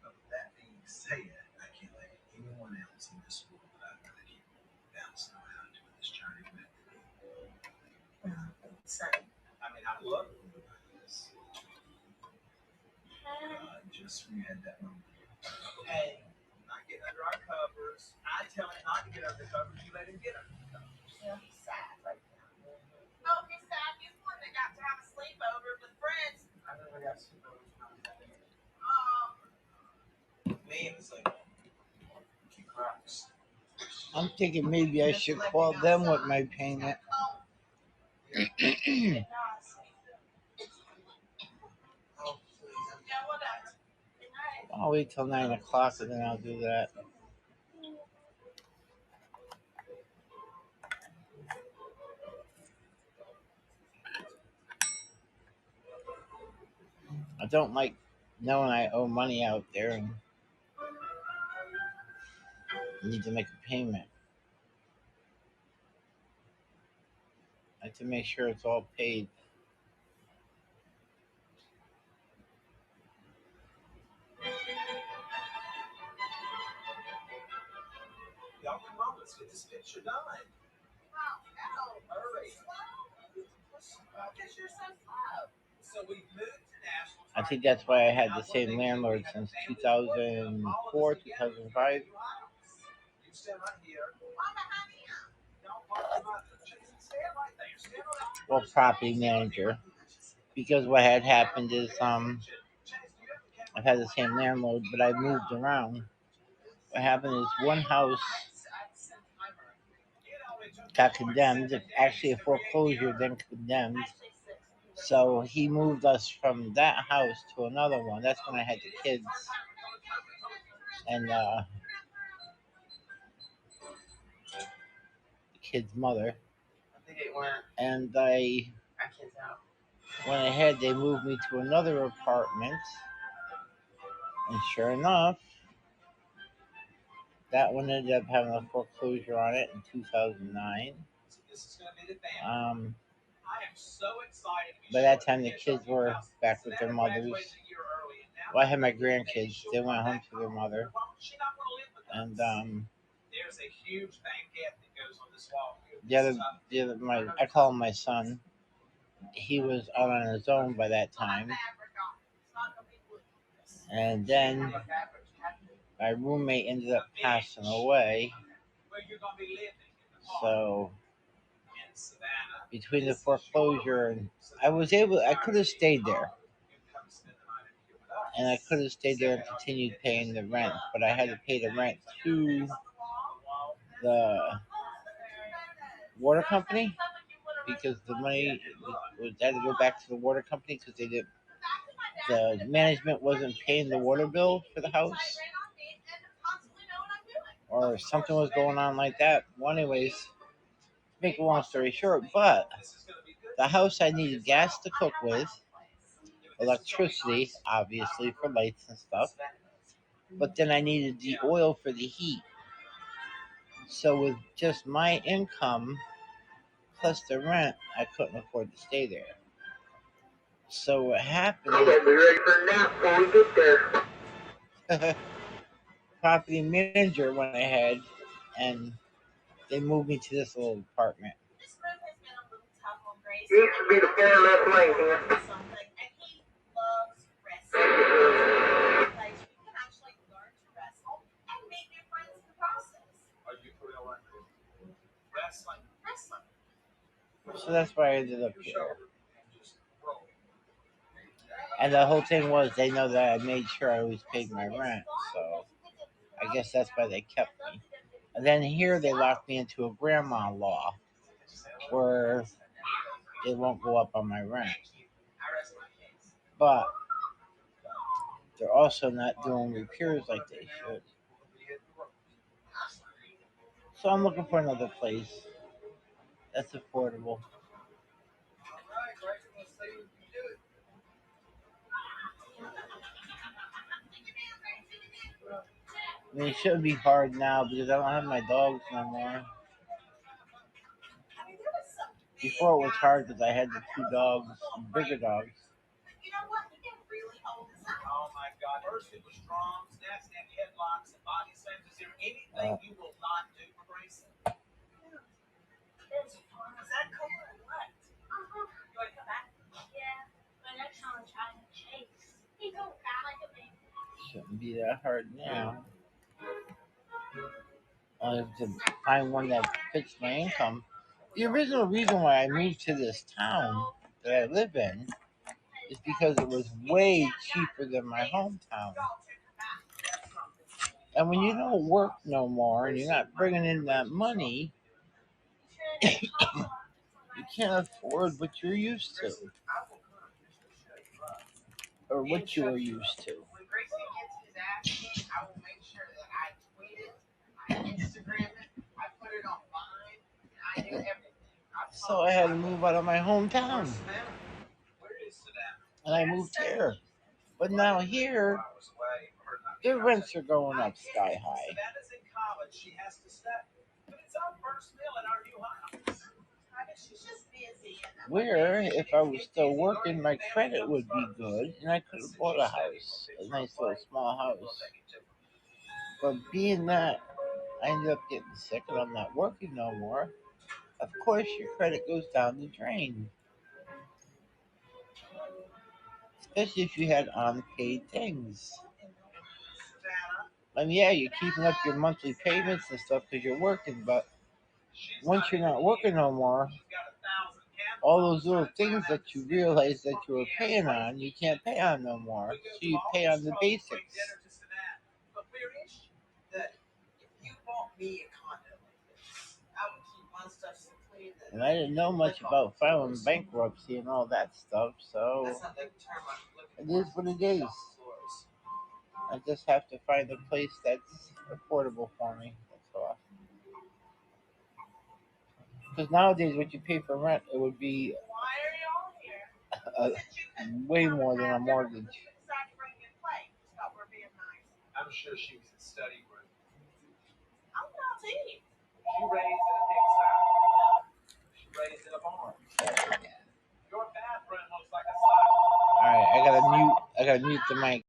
But with that being said, I can't let anyone else in this world that I'd rather keep bouncing around doing this journey with. Same. I mean, I love it. Just we had that moment. Hey, not get under our covers. I tell him not to get under the covers. You let him get under the covers. Yeah, he's sad right now. Oh, he's sad. He's one that got to have a sleepover with friends. I never got sleepovers when I was that age. Me and the same. Keep rocks. I'm thinking maybe I should call them with my payment. Oh, please. Yeah, whatever. Good night. I'll wait till 9 o'clock and then I'll do that. I don't like knowing I owe money out there and need to make a payment. I have to make sure it's all paid. Y'all come on, let's get this picture done. Hurry. Because you're so slow. So we moved to Nashville. I think that's why I had the same landlord since 2004, 2005. You stand right here. Mama, honey. Don't park about the stand right there. Stand on that. Well, property manager. Because what had happened is I've had the same landlord, but I moved around. What happened is one house got condemned, actually a foreclosure, then condemned. So he moved us from that house to another one. That's when I had the kids. And the kid's mother. I think it went. And I can't tell. went ahead, they moved me to another apartment. And sure enough, that one ended up having a foreclosure on it in 2009. This is going to be the family. I am so excited. By that time, the kids were back with their mothers. Well, I had my grandkids. They went home to their mother. And there's a huge banquet that goes on this wall. I call him my son. He was out on his own by that time. And then my roommate ended up passing away. So between the foreclosure and I could have stayed there. And I could have stayed there and continued paying the rent, but I had to pay the rent to the water company because the money had to go back to the water company because the management wasn't paying the water bill for the house, or something was going on like that. Well, anyways, to make a long story short, but the house I needed gas to cook with, electricity, obviously, for lights and stuff, but then I needed the oil for the heat. So with just my income plus the rent, I couldn't afford to stay there. So what happened I'm gonna be ready for a nap before we get there. property manager went ahead and they moved me to this little apartment. This move has been a little tough on Grace. Used to be the far left lane here. Something, and he loves wrestling. Place you can actually learn to wrestle and meet new friends in the process. Are you for real like wrestling? Wrestling. So that's why I ended up here. And the whole thing was they know that I made sure I always paid my rent. So I guess that's why they kept me. And then here they locked me into a grandma law where they won't go up on my rent. But they're also not doing repairs like they should. So I'm looking for another place that's affordable. I mean, it shouldn't be hard now because I don't have my dogs no more. Before it was hard because I had the two dogs, bigger dogs. You know what? You can really hold this up. Oh my God! First it was strong, snaps, and headlocks, and body slams. Is there anything you will not do for Grayson? It's fun. Is that cool or what? You want to come back? Yeah. My next time I'm trying to chase. He don't cry like a baby. Shouldn't be that hard now. I have to find one that fits my income. The original reason why I moved to this town that I live in is because it was way cheaper than my hometown. And when you don't work no more and you're not bringing in that money, you can't afford what you're used to or what you are used to. When Grayson gets his ass kicked, I will make sure that I tweet it, I Instagram it, I put it on mine, and I do everything. So I had to move out of my hometown. Where is Savannah? And I moved here. But now here, their rents are going up sky high. Savannah's in college. She has to stay. But it's our first meal in our new house. She's just busy. Where, if I was still working, my credit would be good and I could have bought a house, a nice little small house. But being that I ended up getting sick and I'm not working no more, of course your credit goes down the drain. Especially if you had unpaid things. I mean, yeah, you're keeping up your monthly payments and stuff because you're working, but once you're not working no more, all those little things that you realize that you were paying on, you can't pay on no more. So you pay on the basics. But we're that if you bought me a condo like this, I would keep my stuff so clean that. And I didn't know much about filing bankruptcy and all that stuff, so it is what it is. I just have to find a place that's affordable for me. That's all. Because nowadays, what you pay for rent, it would be way more than a mortgage. I'm sure she was in study room. I'm not team. She raised in a pigsty. She raised in a barn. Your bathroom looks like a sock. Alright, I gotta mute the mic.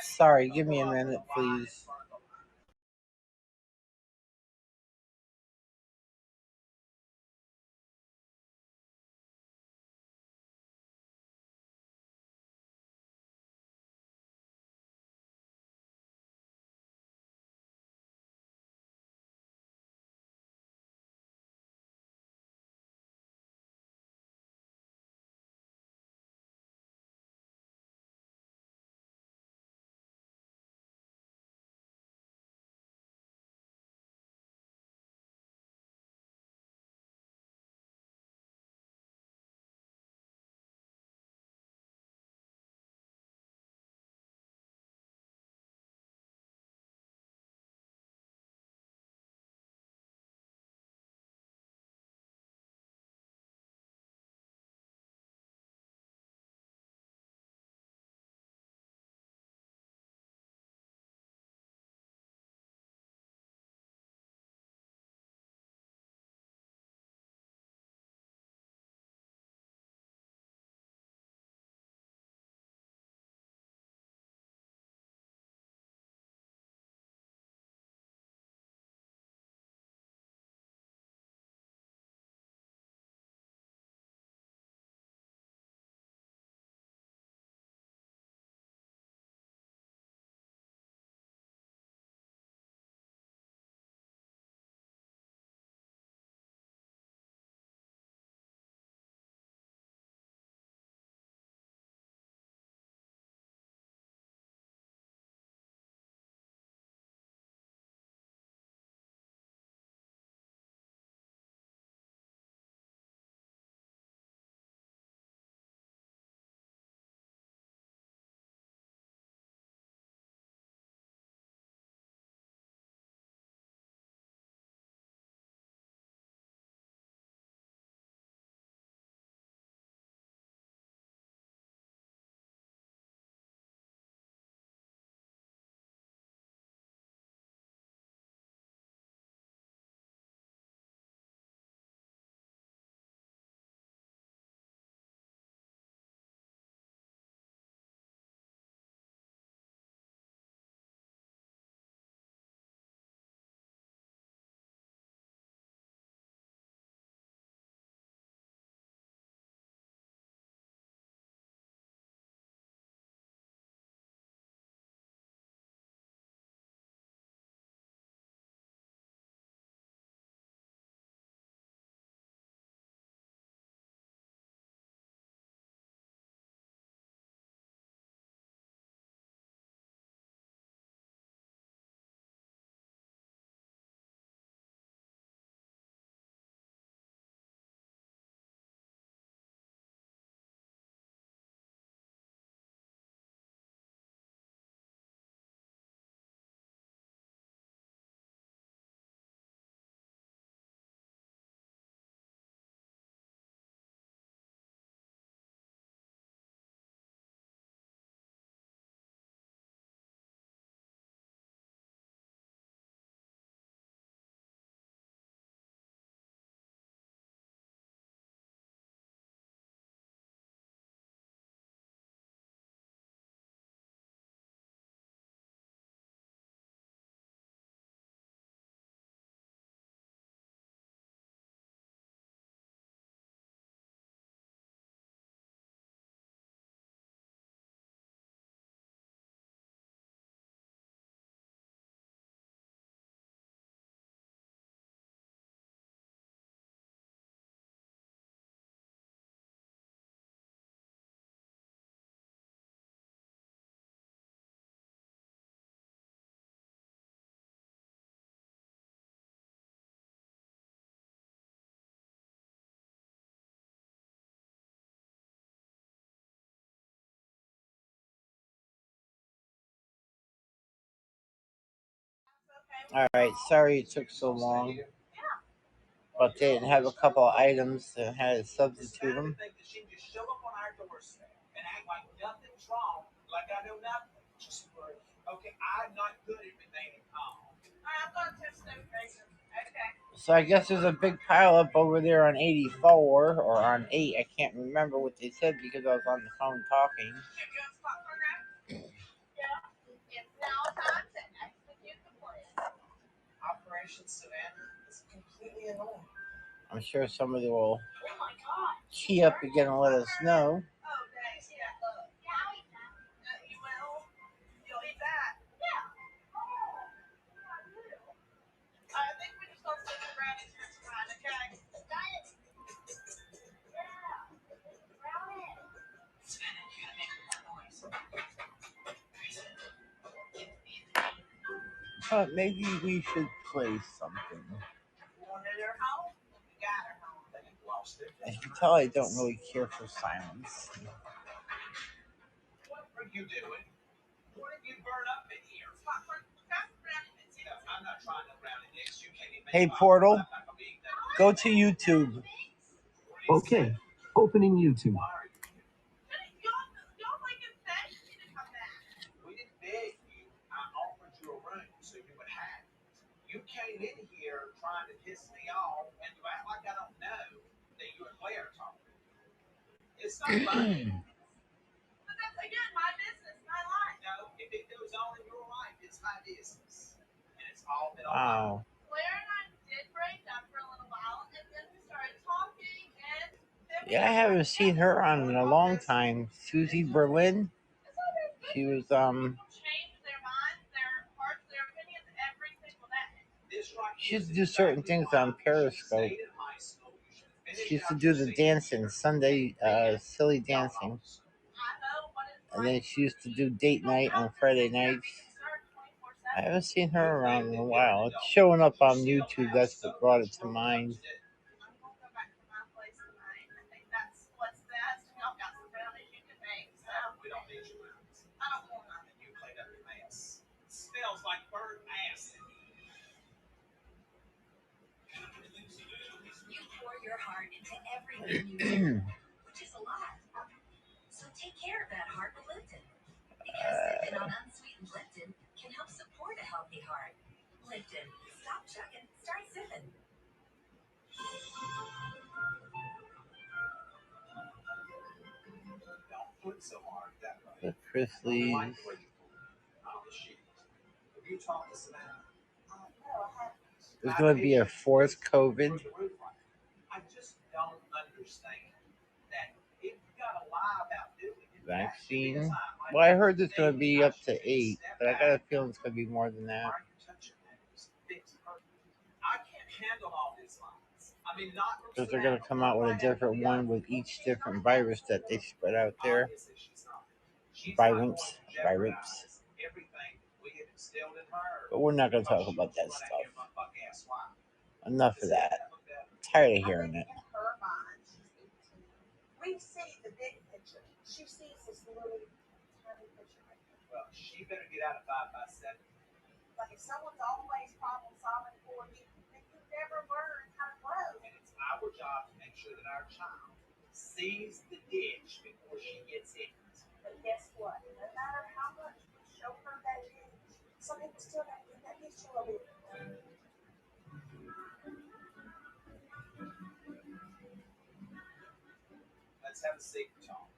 Sorry, give me a minute, please. All right, sorry it took so long, but they didn't have a couple of items that had to substitute them. Think that she just show up on our doorstep and act like nothing's wrong, like I know nothing. Just okay, I'm not good at remaining calm. I'm going to touch those bases. Okay. So I guess there's a big pile up over there on 84 or on 8. I can't remember what they said because I was on the phone talking. If you want to spot for now? Yeah. Now time to execute the plan. Operation Savannah is completely annoying. I'm sure somebody will Oh my god. key up again and let us know. Oh, dang, yeah. You will? You'll eat that? Yeah. I think we just don't sit the brownies for tonight, okay? Diet. Yeah. Brownie. Maybe we should play something. Wanted her home? We got her home. They lost it. As you can tell, I don't really care for silence. What are you doing? What did you burn up in here? I'm not trying to ground it next. You can't even Hey, Portal, go to YouTube. Okay, opening YouTube. Y'all like it begged me to come back. We didn't beg you. I offered you a room so you would have it. You came in here trying to piss me off and you act like I don't know that you and Claire talking. It's not funny. But that's again my business, my life. No, if it goes on in your life, it's my business. And it's all been on Wow. Claire and I did break up for a little while, and then we started talking, and then Yeah, I haven't seen her on in a long time. Susie Berlin. She was people change their minds, their hearts, their opinions every single day. She used to do certain things on Periscope. She used to do the dancing, Sunday silly dancing. And then she used to do date night on Friday nights. I haven't seen her around in a while. It's showing up on YouTube. That's what brought it to mind. I'm gonna go back to my place tonight. I think that's what's best. Y'all got some brownies you can make, so We don't need your mouths. I don't want them. You cleaned up your mess. It smells like burnt ass. You pour your heart into everything you do, which is a lot. So take care of that heart with Lipton. Because sipping on unsweetened Lipton can help support a healthy heart. Lipton, stop chugging, start sipping. Don't put so hard that way. The Chrisleys. On the sheet. Have you talked to Savannah? No, I haven't. There's going to be a fourth COVID I just don't understand that if you got to lie about doing it, vaccine. Well, I heard there's going to be up to 8, but I got a feeling it's going to be more than that. I can't handle all these lies. I mean, not Because they're going to come out with a different one with each different virus that they spread out there. Virants. Everything we have instilled in her. But we're not going to talk about that stuff. Enough of that. I'm tired of hearing it. In her mind, she's 18. We see the big picture. She sees this little tiny picture right here. Well, she better get out of 5x7. Like if someone's always problem solving for you, then you never learn how to grow. And it's our job to make sure that our child sees the ditch before she gets in it. But guess what? No matter how much we show her that ditch, some people still don't get that ditch a little bit. Let's have a secret talk.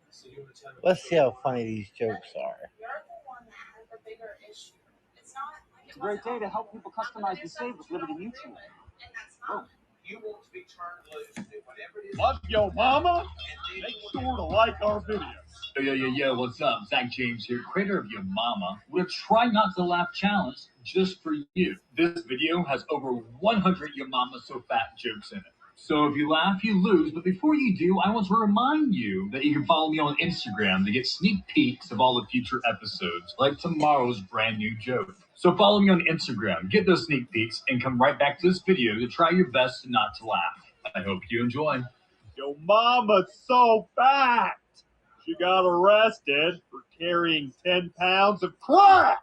So you want to tell me? Let's see how funny these jokes are. You're the one that has the bigger issue. It's not like It's a great day to help people customize and save with Liberty Mutual. And that's not. You want to be turned loose to do whatever it is. Love yo mama. And Make sure to like our videos. Yo, what's up? Zach James here, creator of Your Mama, with a Try Not to Laugh challenge just for you. This video has over 100 Your Mama So Fat jokes in it. So if you laugh, you lose. But before you do, I want to remind you that you can follow me on Instagram to get sneak peeks of all the future episodes, like tomorrow's brand new joke. So follow me on Instagram, get those sneak peeks, and come right back to this video to try your best not to laugh. I hope you enjoy. Yo mama's so fat. She got arrested for carrying 10 pounds of crack.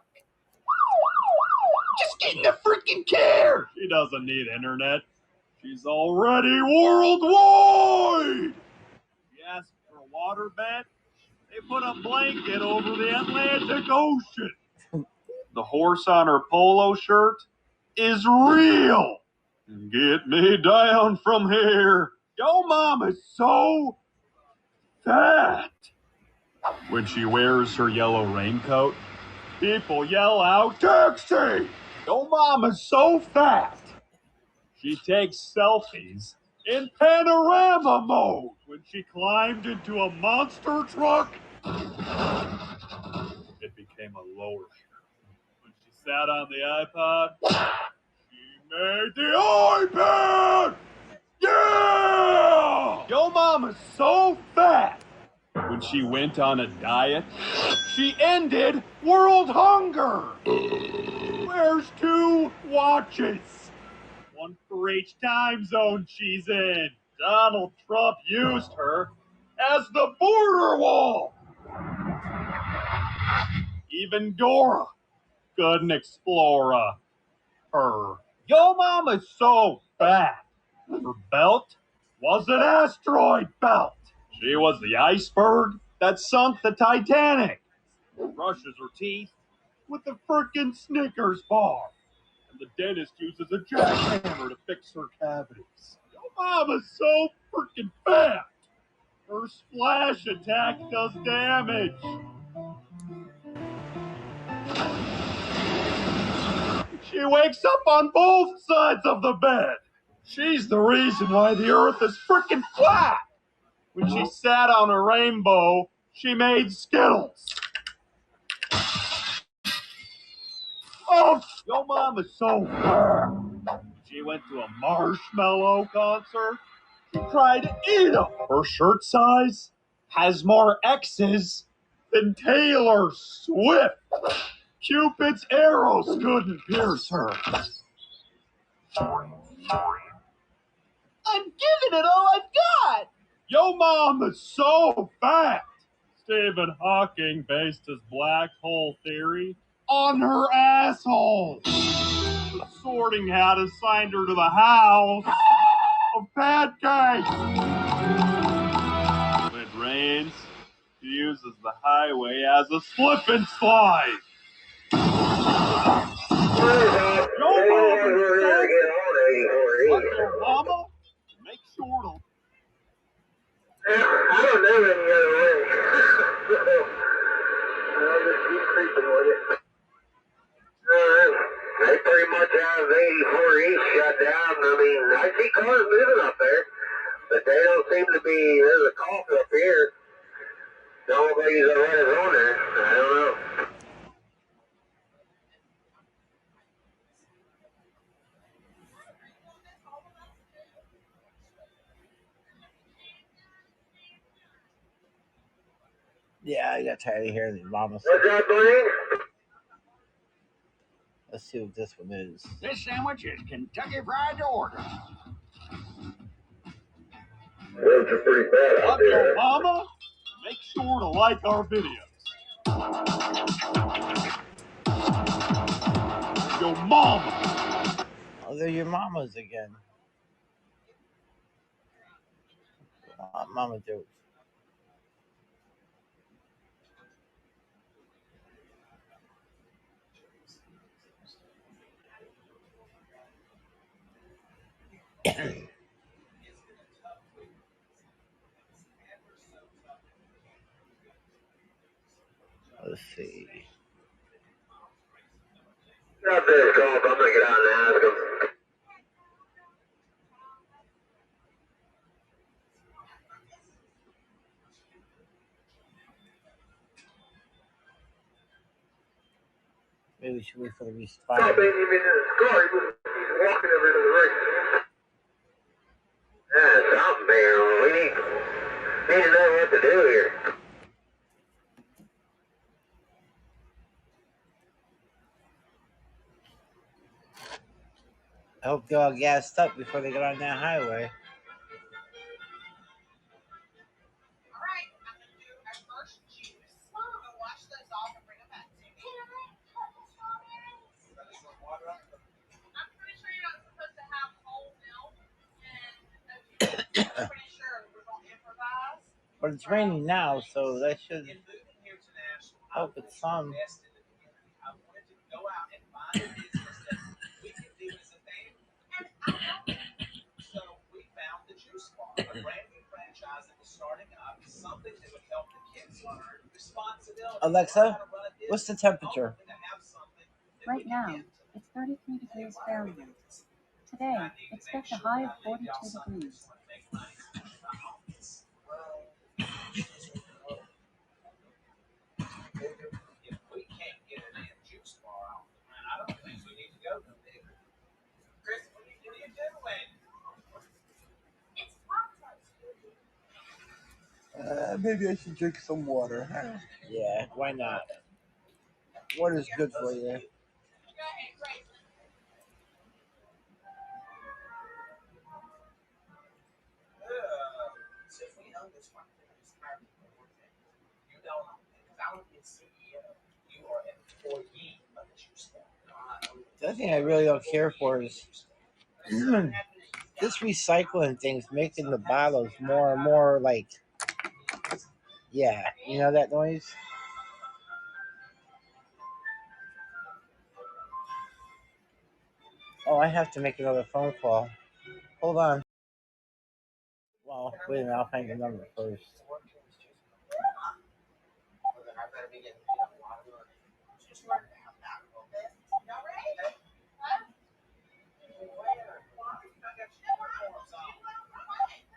Just get in the freaking car! She doesn't need internet. She's already worldwide. She asked for a water bed. They put a blanket over the Atlantic Ocean. The horse on her polo shirt is real. Get me down from here. Yo mama's so fat. When she wears her yellow raincoat, People yell out, "Taxi!" Yo mama's so fat. She takes selfies in panorama mode when she climbed into a monster truck. It became a lower share. When she sat on the iPod, she made the iPad! Yeah! Yo mama's so fat. When she went on a diet, she ended world hunger. Wears 2 watches. One for each time zone she's in. Donald Trump used her as the border wall. Even Dora couldn't explore her. Yo mama's so fat. Her belt was an asteroid belt. She was the iceberg that sunk the Titanic. Brushes her teeth with a frickin' Snickers bar. And the dentist uses a jackhammer to fix her cavities. Yo mama's so frickin' fat. Her splash attack does damage. She wakes up on both sides of the bed. She's the reason why the earth is frickin' flat. When she sat on a rainbow, she made Skittles. Oh, yo mama's so fat. She went to a Marshmallow concert. She tried to eat them. Her shirt size has more X's than Taylor Swift. Cupid's arrows couldn't pierce her. I'm giving it all I've got. Yo mama's so fat. Stephen Hawking based his black hole theory on her asshole. The Sorting Hat assigned her to the house of pancakes. When it rains, she uses the highway as a slip and slide. Yo mama, make sure to. I don't know any other way. I'll just keep creeping with it. They pretty much have 84 East shut down. I mean, I see cars moving up there, but they don't seem to be. There's a cough up here. Nobody's already on there. I don't know. Yeah, I got tired of hearing the mama. What's that, Blaine? Let's see what this one is. This sandwich is Kentucky Fried Order. Roads are pretty bad out What's there. your mama? Make sure to like our videos. Yo mama. Oh, they're your mamas again. Mama jokes. Let's see. Out there, Colt. I'm gonna get out and ask him. Maybe we should wait for the respawn. Stop ain't even in his car. He's walking over to the right. Yeah, something, man. We need to know what to do here. I hope they're all gassed up before they get on that highway. Alright, I'm gonna do our first juice. I'm gonna wash those off and bring them back to you. I'm pretty sure you're not supposed to have whole milk and no juice. I'm pretty sure we're gonna improvise. But it's raining now, so that should In moving here to Nashville, help with some. invested in the community. I wanted to go out and find a business that we can do as a family. And I know So we found the Juice Bar, a brand new franchise that was starting up, something that would help the kids learn responsibility. Alexa, How to run a business, what's the temperature? own the Right now, it's 33 degrees Fahrenheit. Today, expect a high of 42 degrees. If we can't get an in juice bar out, man, I don't think we need to go no bigger. Chris, what are you doing? It's Pop-Tarts. Maybe I should drink some water. Yeah, why not? Water's good for you. So if we own this one, it's probably worth it. You don't own it. Because I want to be a CEO. You are an employee of the juice bar. The other thing I really don't care for is this recycling thing's making the bottles more and more like, yeah, you know that noise? Oh, I have to make another phone call. Hold on. Well, wait a minute, I'll find the number first.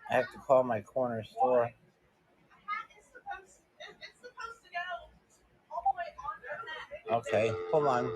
I have to call my corner store. Okay, hold on.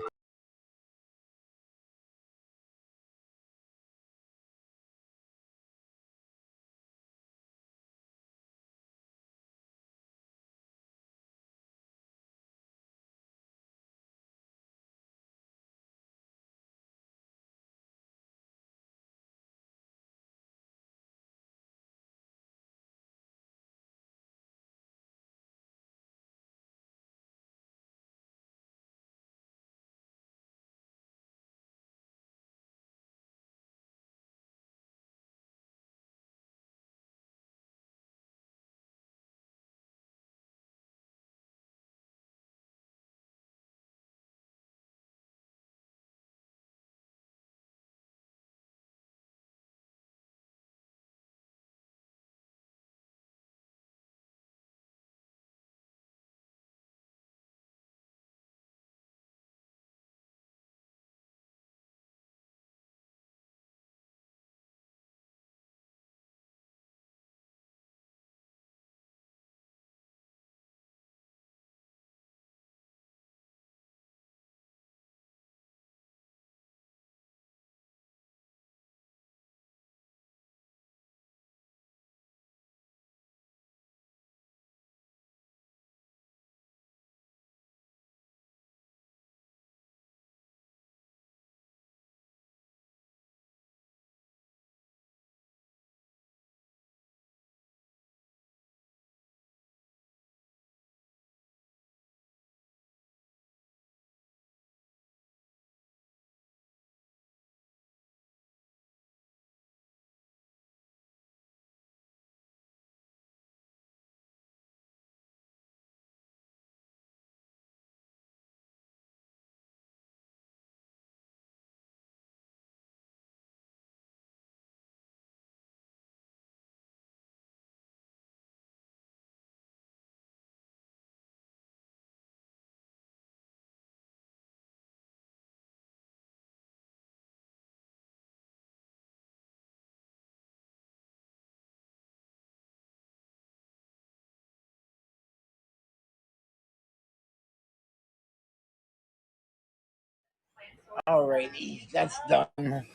Alrighty, that's done.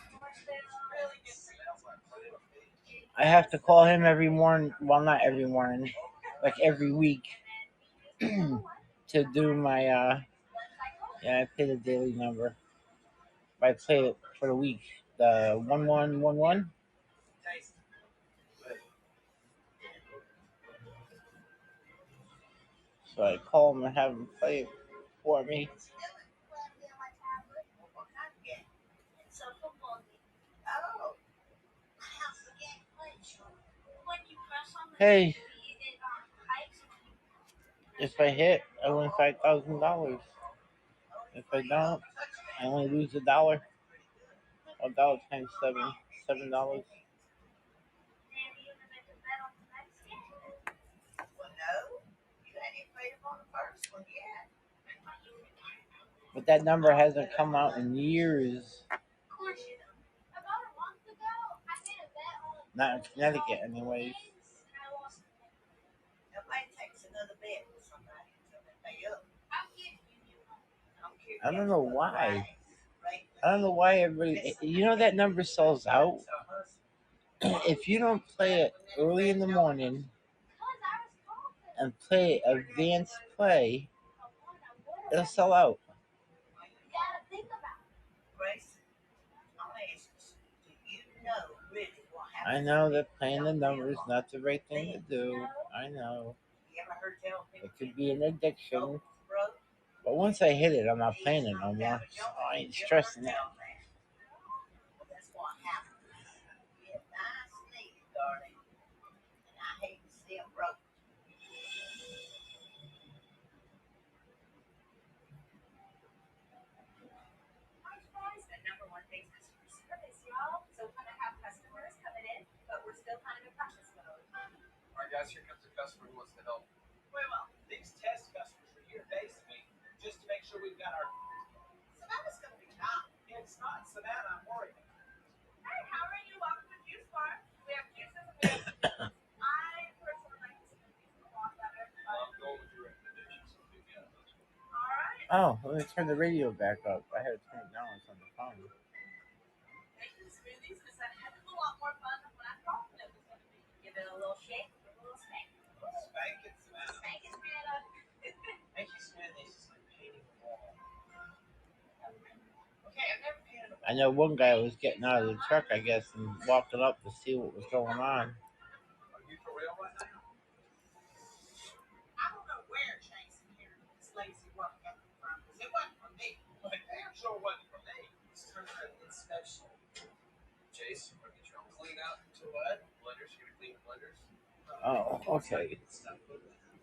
I have to call him every morning. Well, not every morning, like every week, to do my. Yeah, I pay the daily number. I pay it for the week. The 1111. So I call him and have him play it for me. Hey, if I hit, I win $5,000. If I don't, I only lose $1. $1 times $7. But that number hasn't come out in years. Not in Connecticut, anyways. I don't know why. I don't know why everybody. You know that number sells out. If you don't play it early in the morning and play advanced play, it'll sell out. I know that playing the number is not the right thing to do. I know. It could be an addiction. But once I hit it, I'm not playing it no more. So I ain't stressing it. Alright guys, here comes a customer who wants to help. Well, these test customers are here basically just to make sure we've got our... Savannah's gonna be gone. It's not Savannah, I'm worried. Hey, how are you? Welcome to Juice Bar. We have juices available. I personally like to see the a lot better. I'll go with your recommendations. Alright. Oh, let me turn the radio back up. I had to turn it down on the phone. Making smoothies is a heck of a lot more fun than what I thought it was going to be. Give it a little shake, a little spank. Spank it, Savannah. Spank it, Savannah. Making smoothies is like painting a wall. Okay, I've never painted a wall. I know one guy was getting out of the truck, I guess, and walking up to see what was going on. Are you for real right now? I don't know where Jason here this lazy work came from, because it wasn't from me. Like, damn sure wasn't from me. It's turned out an inspection. Jason, we're gonna get your own clean out to what? Blenders, you're gonna clean the blenders? Oh, okay.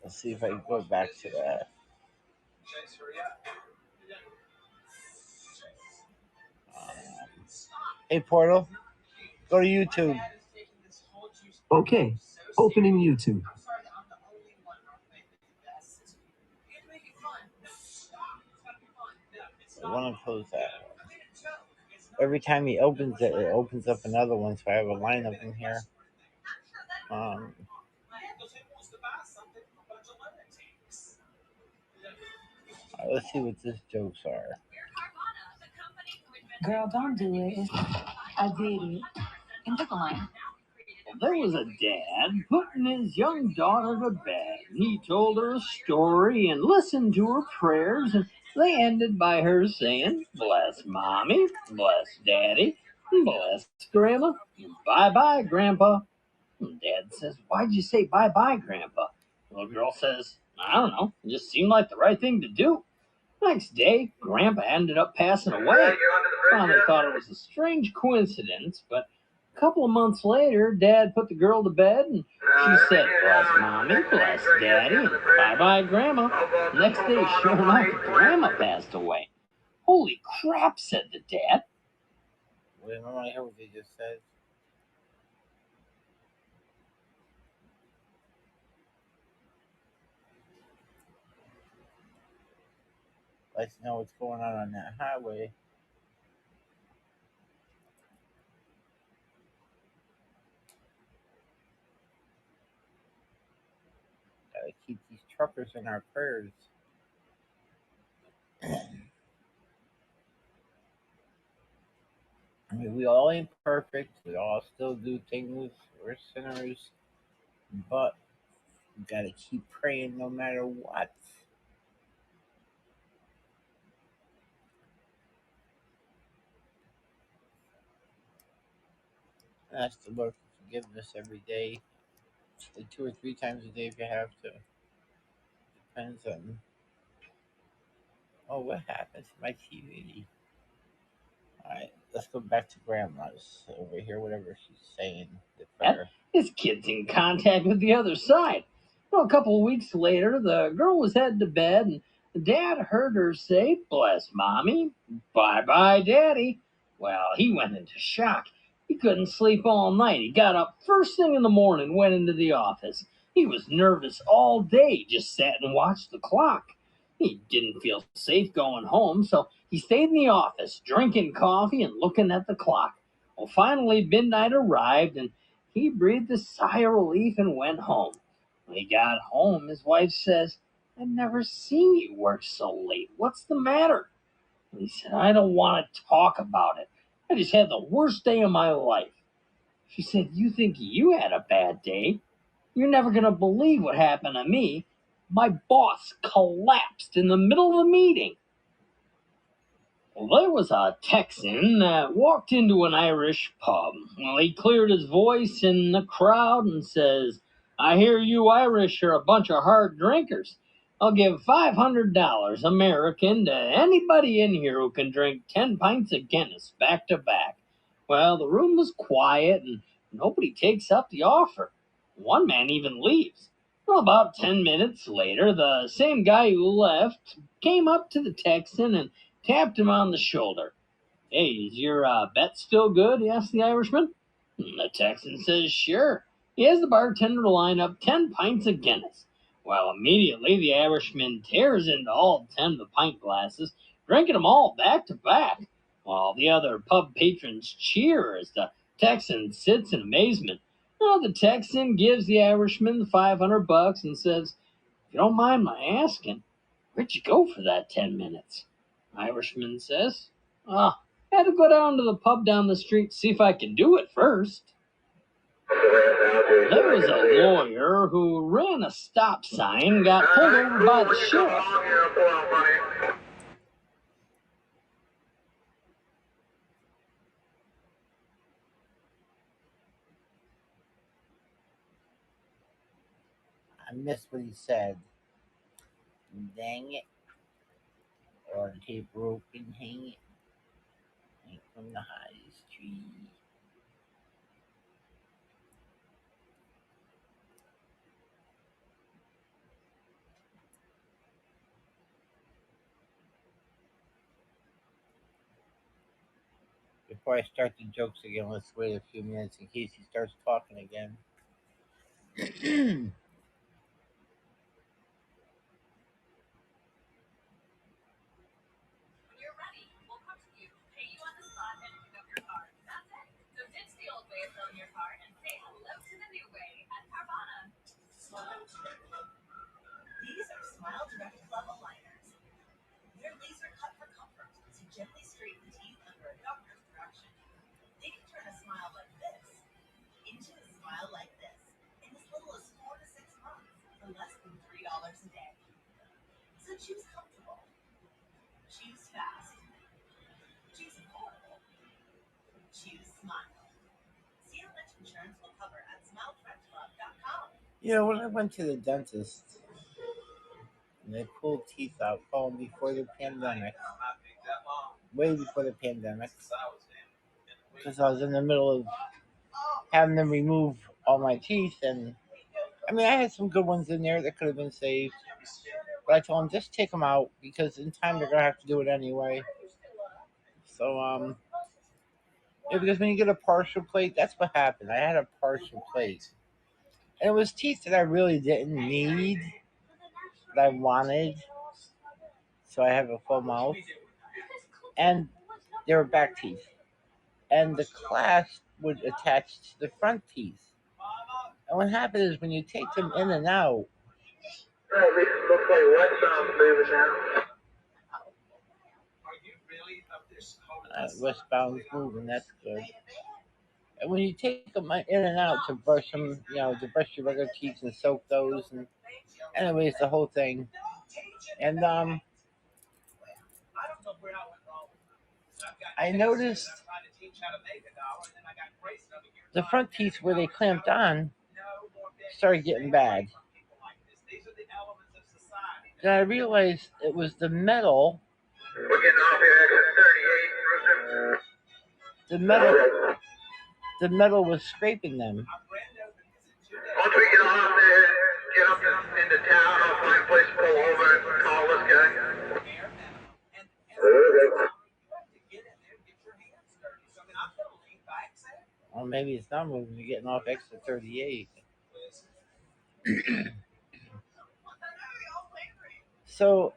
Let's see if I can go back to that. Chase, hurry up. Hey, Portal, go to YouTube. Okay, opening YouTube. I want to close that. Every time he opens it, it opens up another one, so I have a lineup in here. Let's see what these jokes are. Girl, don't do it. I did it. And took a line. There was a dad putting his young daughter to bed. He told her a story and listened to her prayers, and they ended by her saying, "Bless Mommy, bless Daddy, bless Grandma, bye-bye, Grandpa." And Dad says, "Why'd you say bye-bye, Grandpa?" The girl says, "I don't know. It just seemed like the right thing to do." Next day, Grandpa ended up passing away. Father thought it was a strange coincidence, but a couple of months later, Dad put the girl to bed, and she said, "Bless Mommy, bless Daddy, and bye-bye, Grandma." Next day, sure enough, Grandma passed away. "Holy crap," said the dad. Wait, I want to hear what they just said. Let's know what's going on that highway. Gotta keep these truckers in our prayers. I mean, we all ain't perfect. We all still do things. We're sinners. But we gotta keep praying no matter what. Ask the Lord for forgiveness every day. 2 or 3 times a day if you have to. Depends on. Oh, what happened to my TV? Alright, let's go back to Grandma's over here, whatever she's saying. The prayer. His kid's in contact with the other side. Well, a couple of weeks later, the girl was headed to bed, and the dad heard her say, "Bless Mommy, bye-bye, Daddy." Well, he went into shock. He couldn't sleep all night. He got up first thing in the morning, went into the office. He was nervous all day, just sat and watched the clock. He didn't feel safe going home, so he stayed in the office, drinking coffee and looking at the clock. Well, finally, midnight arrived, and he breathed a sigh of relief and went home. When he got home, his wife says, "I've never seen you work so late. What's the matter?" And he said, "I don't want to talk about it. I just had the worst day of my life." She said, "You think you had a bad day? You're never going to believe what happened to me. My boss collapsed in the middle of the meeting." Well, there was a Texan that walked into an Irish pub. Well, he cleared his voice in the crowd and says, "I hear you Irish are a bunch of hard drinkers. I'll give $500 American to anybody in here who can drink 10 pints of Guinness back to back." Well, the room was quiet and nobody takes up the offer. One man even leaves. Well, about 10 minutes later, the same guy who left came up to the Texan and tapped him on the shoulder. "Hey, is your bet still good?" asked the Irishman. The Texan says, "Sure." He has the bartender line up 10 pints of Guinness. Well, immediately the Irishman tears into all 10 of the pint glasses, drinking them all back to back, while the other pub patrons cheer as the Texan sits in amazement. Well, the Texan gives the Irishman the $500 and says, "If you don't mind my asking, where'd you go for that 10 minutes? Irishman says, "I had to go down to the pub down the street to see if I can do it first." There was a lawyer who ran a stop sign, got pulled over by the sheriff. I missed what he said. Dang it. Or tape rope and hang it. Hang from the highest tree. Before I start the jokes again, let's wait a few minutes in case he starts talking again. When you're ready, we'll come to you, pay you on the spot, and pick up your car. That's it. So ditch the old way of filling your car and say hello to the new way at Carvana. These are Smile Direct Club aligners. They're laser cut for comfort to gently straighten teeth under a doctor's direction. They can turn a smile like this into a smile like this in as little as 4 to 6 months for less than $3 a day. So choose comfortable, choose fast, choose affordable, choose smile. See how much insurance will cover at SmileDirectClub.com. You know, when I went to the dentist and they pulled teeth out, before the pandemic, way before the pandemic, because I was in the middle of having them remove all my teeth, and I mean, I had some good ones in there that could have been saved, but I told them just take them out because in time they're gonna have to do it anyway. So yeah, because when you get a partial plate, that's what happened. I had a partial plate, and it was teeth that I really didn't need, but I wanted. So I have a full mouth, and they were back teeth, and the clasp would attach to the front teeth. And what happened is when you take them in and out, This looks like westbound moving now. westbound's moving, that's good. And when you take them in and out to brush them, to brush your regular teeth and soak those, and anyways, the whole thing. And I noticed the front teeth where they clamped on started getting bad. Then I realized it was the metal. We're getting off here exit 38. The metal was scraping them. Once we get off there, get up into town, I'll find a place to pull over and call this guy. Or maybe it's not moving. You're getting off exit 38. So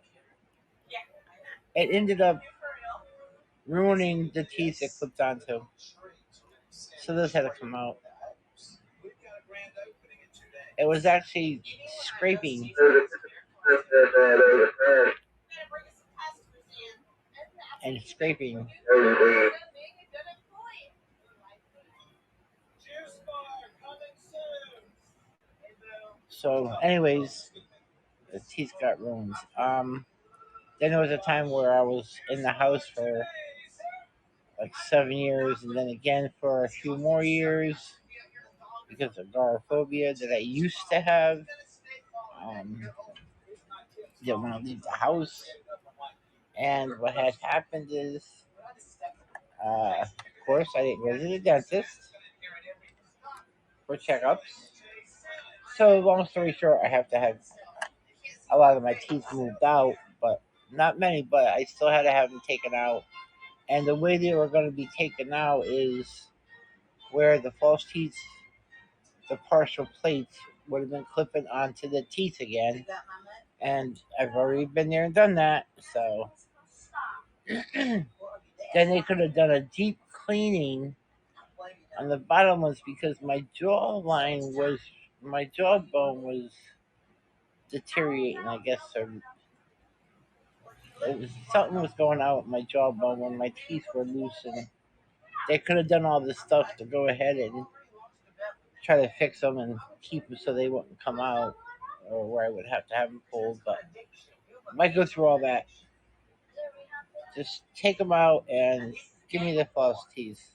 it ended up ruining the teeth it clipped onto. So this had to come out. It was actually scraping. And scraping. So, anyways, the teeth got ruined. Then there was a time where I was in the house for like 7 years, and then again for a few more years because of agoraphobia that I used to have. Didn't want to leave the house, and what had happened is, of course, I didn't go to the dentist for checkups. So, long story short, I have to have a lot of my teeth moved out, but not many, but I still had to have them taken out. And the way they were going to be taken out is where the false teeth, the partial plates, would have been clipping onto the teeth again. And I've already been there and done that, so then they could have done a deep cleaning on the bottom ones because my jawbone was deteriorating, I guess, or something was going on with my jawbone when my teeth were loose, and they could have done all this stuff to go ahead and try to fix them and keep them so they wouldn't come out, or where I would have to have them pulled, but I might go through all that. Just take them out and give me the false teeth.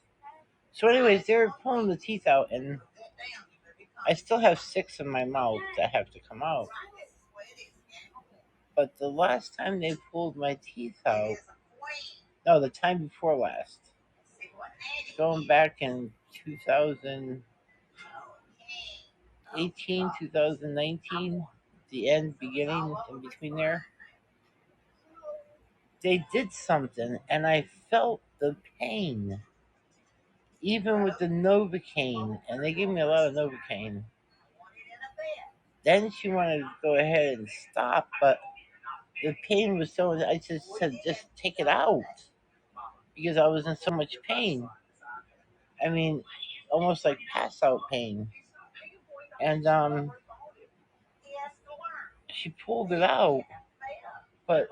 So anyways, they were pulling the teeth out, and I still have 6 in my mouth that have to come out. But the last time they pulled my teeth out, no, the time before last, going back in 2018, 2019, the end, beginning, in between there, they did something, and I felt the pain, even with the Novocaine, and they gave me a lot of Novocaine. Then she wanted to go ahead and stop, but the pain was so, I just said, just take it out, because I was in so much pain. I mean, almost like pass out pain. And she pulled it out, but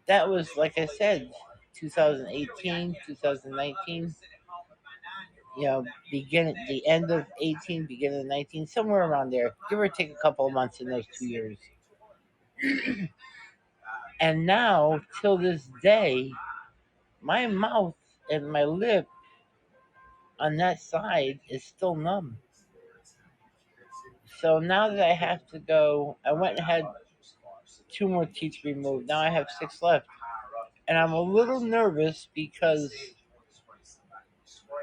that was, like I said, 2018, 2019, the end of 18, beginning of 19, somewhere around there, give or take a couple of months in those 2 years. And now, till this day, my mouth and my lip on that side is still numb. So now that I have to go, I went and had 2 more teeth removed. Now I have 6 left. And I'm a little nervous because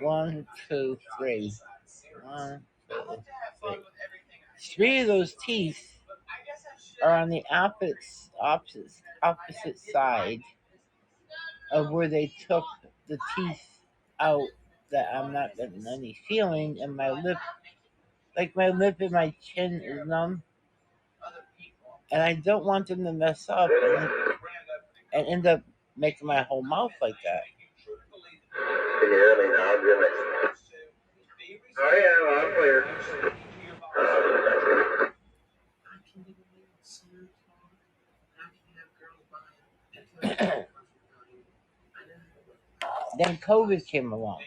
1, 2, 3. 1, 2, 3. 3 of those teeth are on the opposite side of where they took the teeth out that I'm not getting any feeling, and my lip, like my lip and my chin is numb, and I don't want them to mess up and end up making my whole mouth like that. Can you hear me now, Jimmy? Oh yeah, well, I'm clear. Then COVID came along.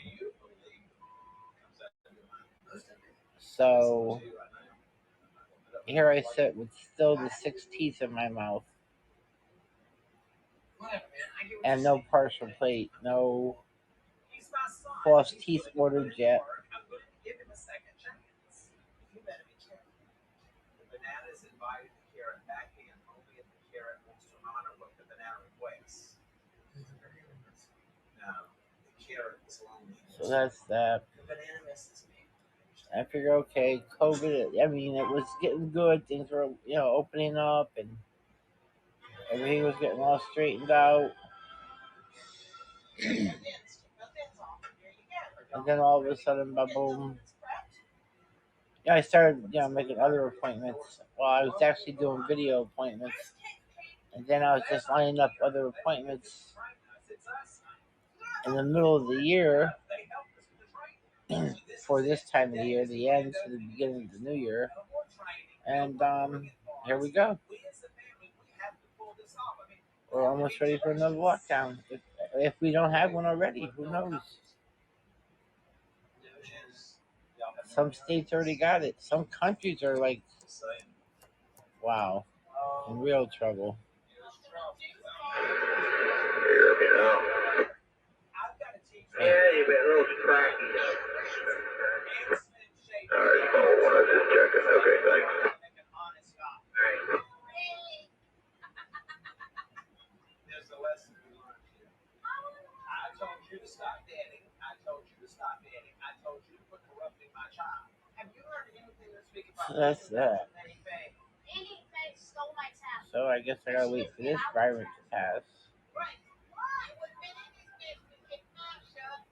So here I sit with still the 6 teeth in my mouth. And no partial plate, no false teeth ordered yet. So that's that. I figure, okay, COVID, I mean, it was getting good. Things were, opening up, and everything was getting all straightened out. And then all of a sudden, boom. I started, making other appointments. Well, I was actually doing video appointments And then I was just lining up other appointments in the middle of the year for this time of the year, the end to the beginning of the new year. And here we go. We're almost ready for another lockdown. If we don't have one already, who knows? Some states already got it. Some countries are like, wow, in real trouble. Yeah, you bet those trackies. Alright, phone one, I was just checking. Okay, thanks. Alright. There's a lesson we learned here. I told you to stop dating. I told you to stop dating. I told you to quit corrupting my child. Have you learned anything this week about So that's that. Faye stole my tab. So I guess I gotta wait for this virus to pass. Right. You would have been in this business if not, Shug.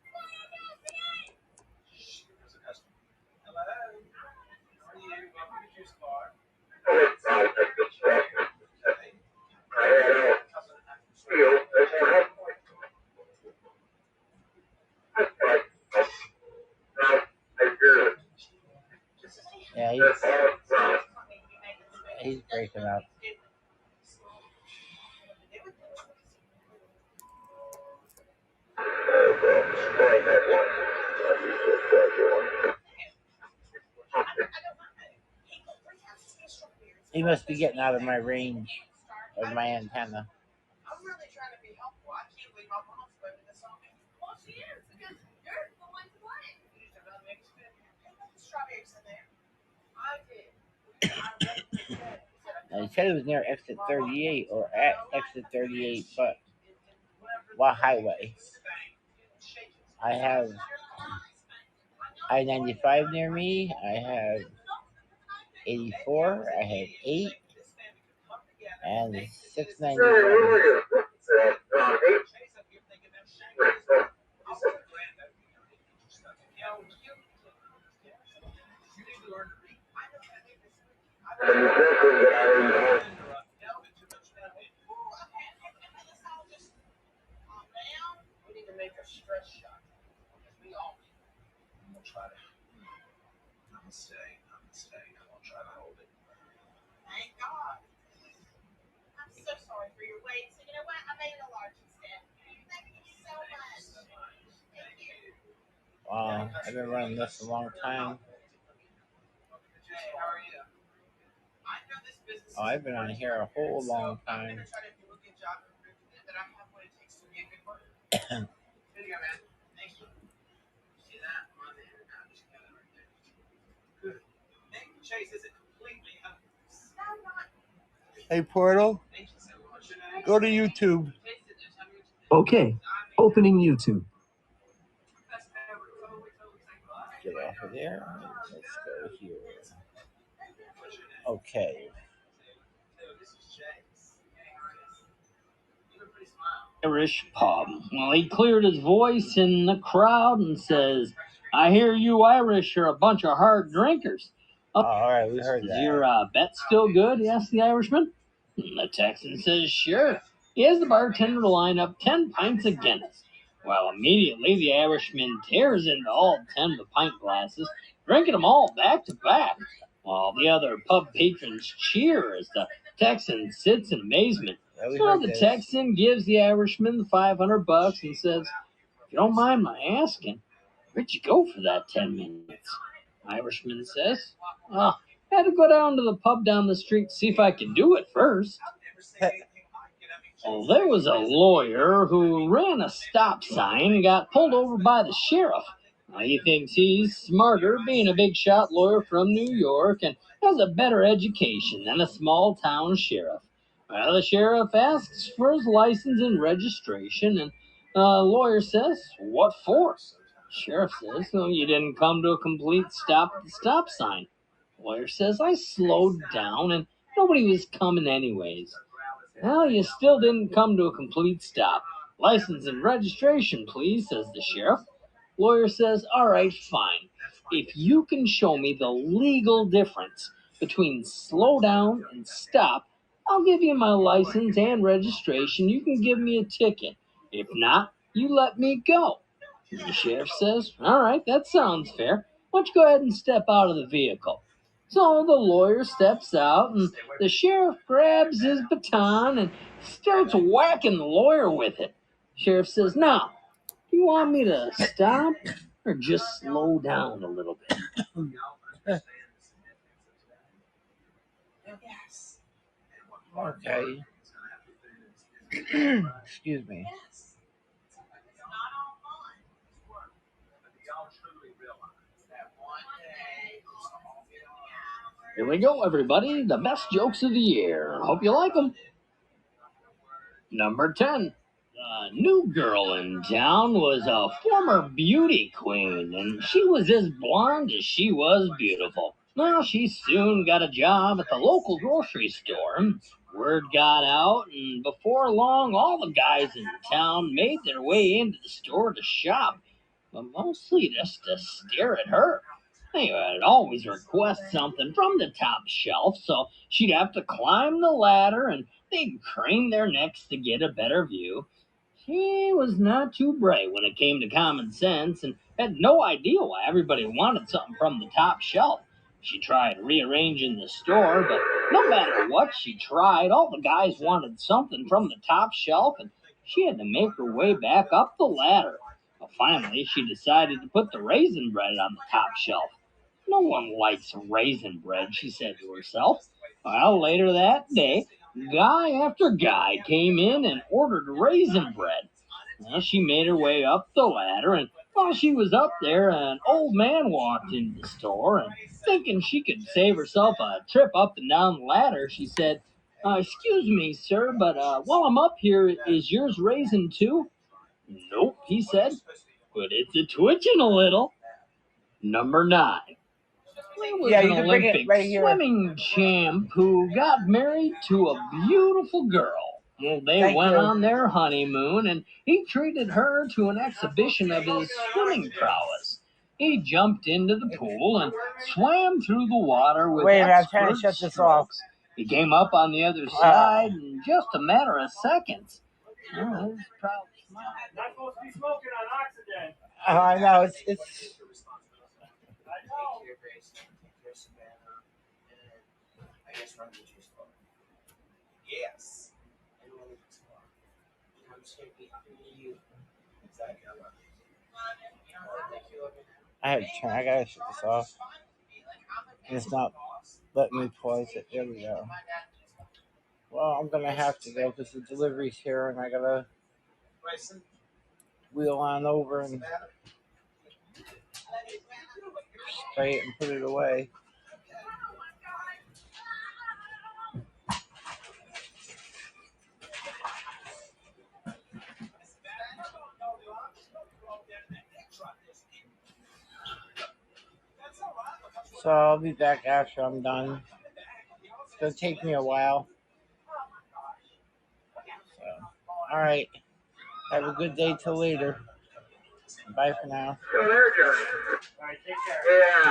There's a customer. Hello. How are you? Welcome to Juice Bar. Yeah, he's breaking up. He must be getting out of my range of my antenna. I'm really trying to be helpful. I can't believe my mom's blaming this on me. Well, she is, because you're the one to blame. You just have make it fit. Hey, put the strawberries in there. I did. He said it was near exit 38 or at exit 38, but what highway? I have I-95 near me. I have 84. I have 8. And 691. We need to make a stress shot. We all need. We'll try to. Namaste. I'll try to hold it. Thank God. I'm so sorry for your wait. So you know what? I made it a large instead. Thank you so much. Thank you. Wow, I've been running this a long time. Hey, how are you? I know this business. Oh, I've been on here a whole long time. Here you go, man. Thank you. See that? My man. I just got it right there. Good. Thank you, Chase. Is it completely Hey, Portal, go to YouTube. Okay, opening YouTube. Get off of there. Let's go here. Okay. Irish pub. Well, he cleared his voice in the crowd and says, I hear you Irish are a bunch of hard drinkers. All right, we heard Is that. your bet still good? Asked the Irishman. The Texan says, sure. He has the bartender line up 10 pints of Guinness. Well, immediately the Irishman tears into all 10 of the pint glasses, drinking them all back to back, while the other pub patrons cheer as the Texan sits in amazement. So the Texan gives the Irishman the $500 and says, if you don't mind my asking, where'd you go for that 10 minutes? Irishman says, I had to go down to the pub down the street to see if I could do it first. Well, there was a lawyer who ran a stop sign and got pulled over by the sheriff. He thinks he's smarter, being a big shot lawyer from New York and has a better education than a small town sheriff. Well, the sheriff asks for his license and registration, and the lawyer says, what for? Sheriff says, well, you didn't come to a complete stop at the stop sign. Lawyer says, I slowed down and nobody was coming anyways. Well, you still didn't come to a complete stop. License and registration, please, says the sheriff. Lawyer says, all right, fine. If you can show me the legal difference between slow down and stop, I'll give you my license and registration. You can give me a ticket. If not, you let me go. The sheriff says, all right, that sounds fair. Why don't you go ahead and step out of the vehicle? So the lawyer steps out, and the sheriff grabs his baton and starts whacking the lawyer with it. Sheriff says, now, do you want me to stop or just slow down a little bit? Yes. Okay. Excuse me. Here we go, everybody. The best jokes of the year. Hope you like them. Number 10. The new girl in town was a former beauty queen, and she was as blonde as she was beautiful. Well, she soon got a job at the local grocery store. Word got out, and before long, all the guys in town made their way into the store to shop, but mostly just to stare at her. They would always request something from the top shelf, so she'd have to climb the ladder and they'd crane their necks to get a better view. She was not too bright when it came to common sense and had no idea why everybody wanted something from the top shelf. She tried rearranging the store, but no matter what she tried, all the guys wanted something from the top shelf, and she had to make her way back up the ladder. Well, finally, she decided to put the raisin bread on the top shelf. No one likes raisin bread, she said to herself. Well, later that day, guy after guy came in and ordered raisin bread. Well, she made her way up the ladder, and while she was up there, an old man walked into the store, and thinking she could save herself a trip up and down the ladder, she said, excuse me, sir, but while I'm up here, is yours raisin too? Nope, he said, but it's a twitching a little. Number 9. There was an Olympic swimming champ who got married to a beautiful girl. Well, they went on their honeymoon, and he treated her to an exhibition of his swimming prowess. He jumped into the pool and swam through the water with expert strokes. He came up on the other side in just a matter of seconds. Oh, his proud smile. Not supposed to be smoking on oxygen. I know, it's Yes. I'm just going to be you. Exactly. I love you. I gotta shut this off. It's not letting me pause it. There we go. Well, I'm gonna have to go because the delivery's here and I gotta wheel on over and spray it and put it away. So I'll be back after I'm done. It's gonna take me a while. So, all right. Have a good day till later. Bye for now. So there, John. All right, take care. Yeah.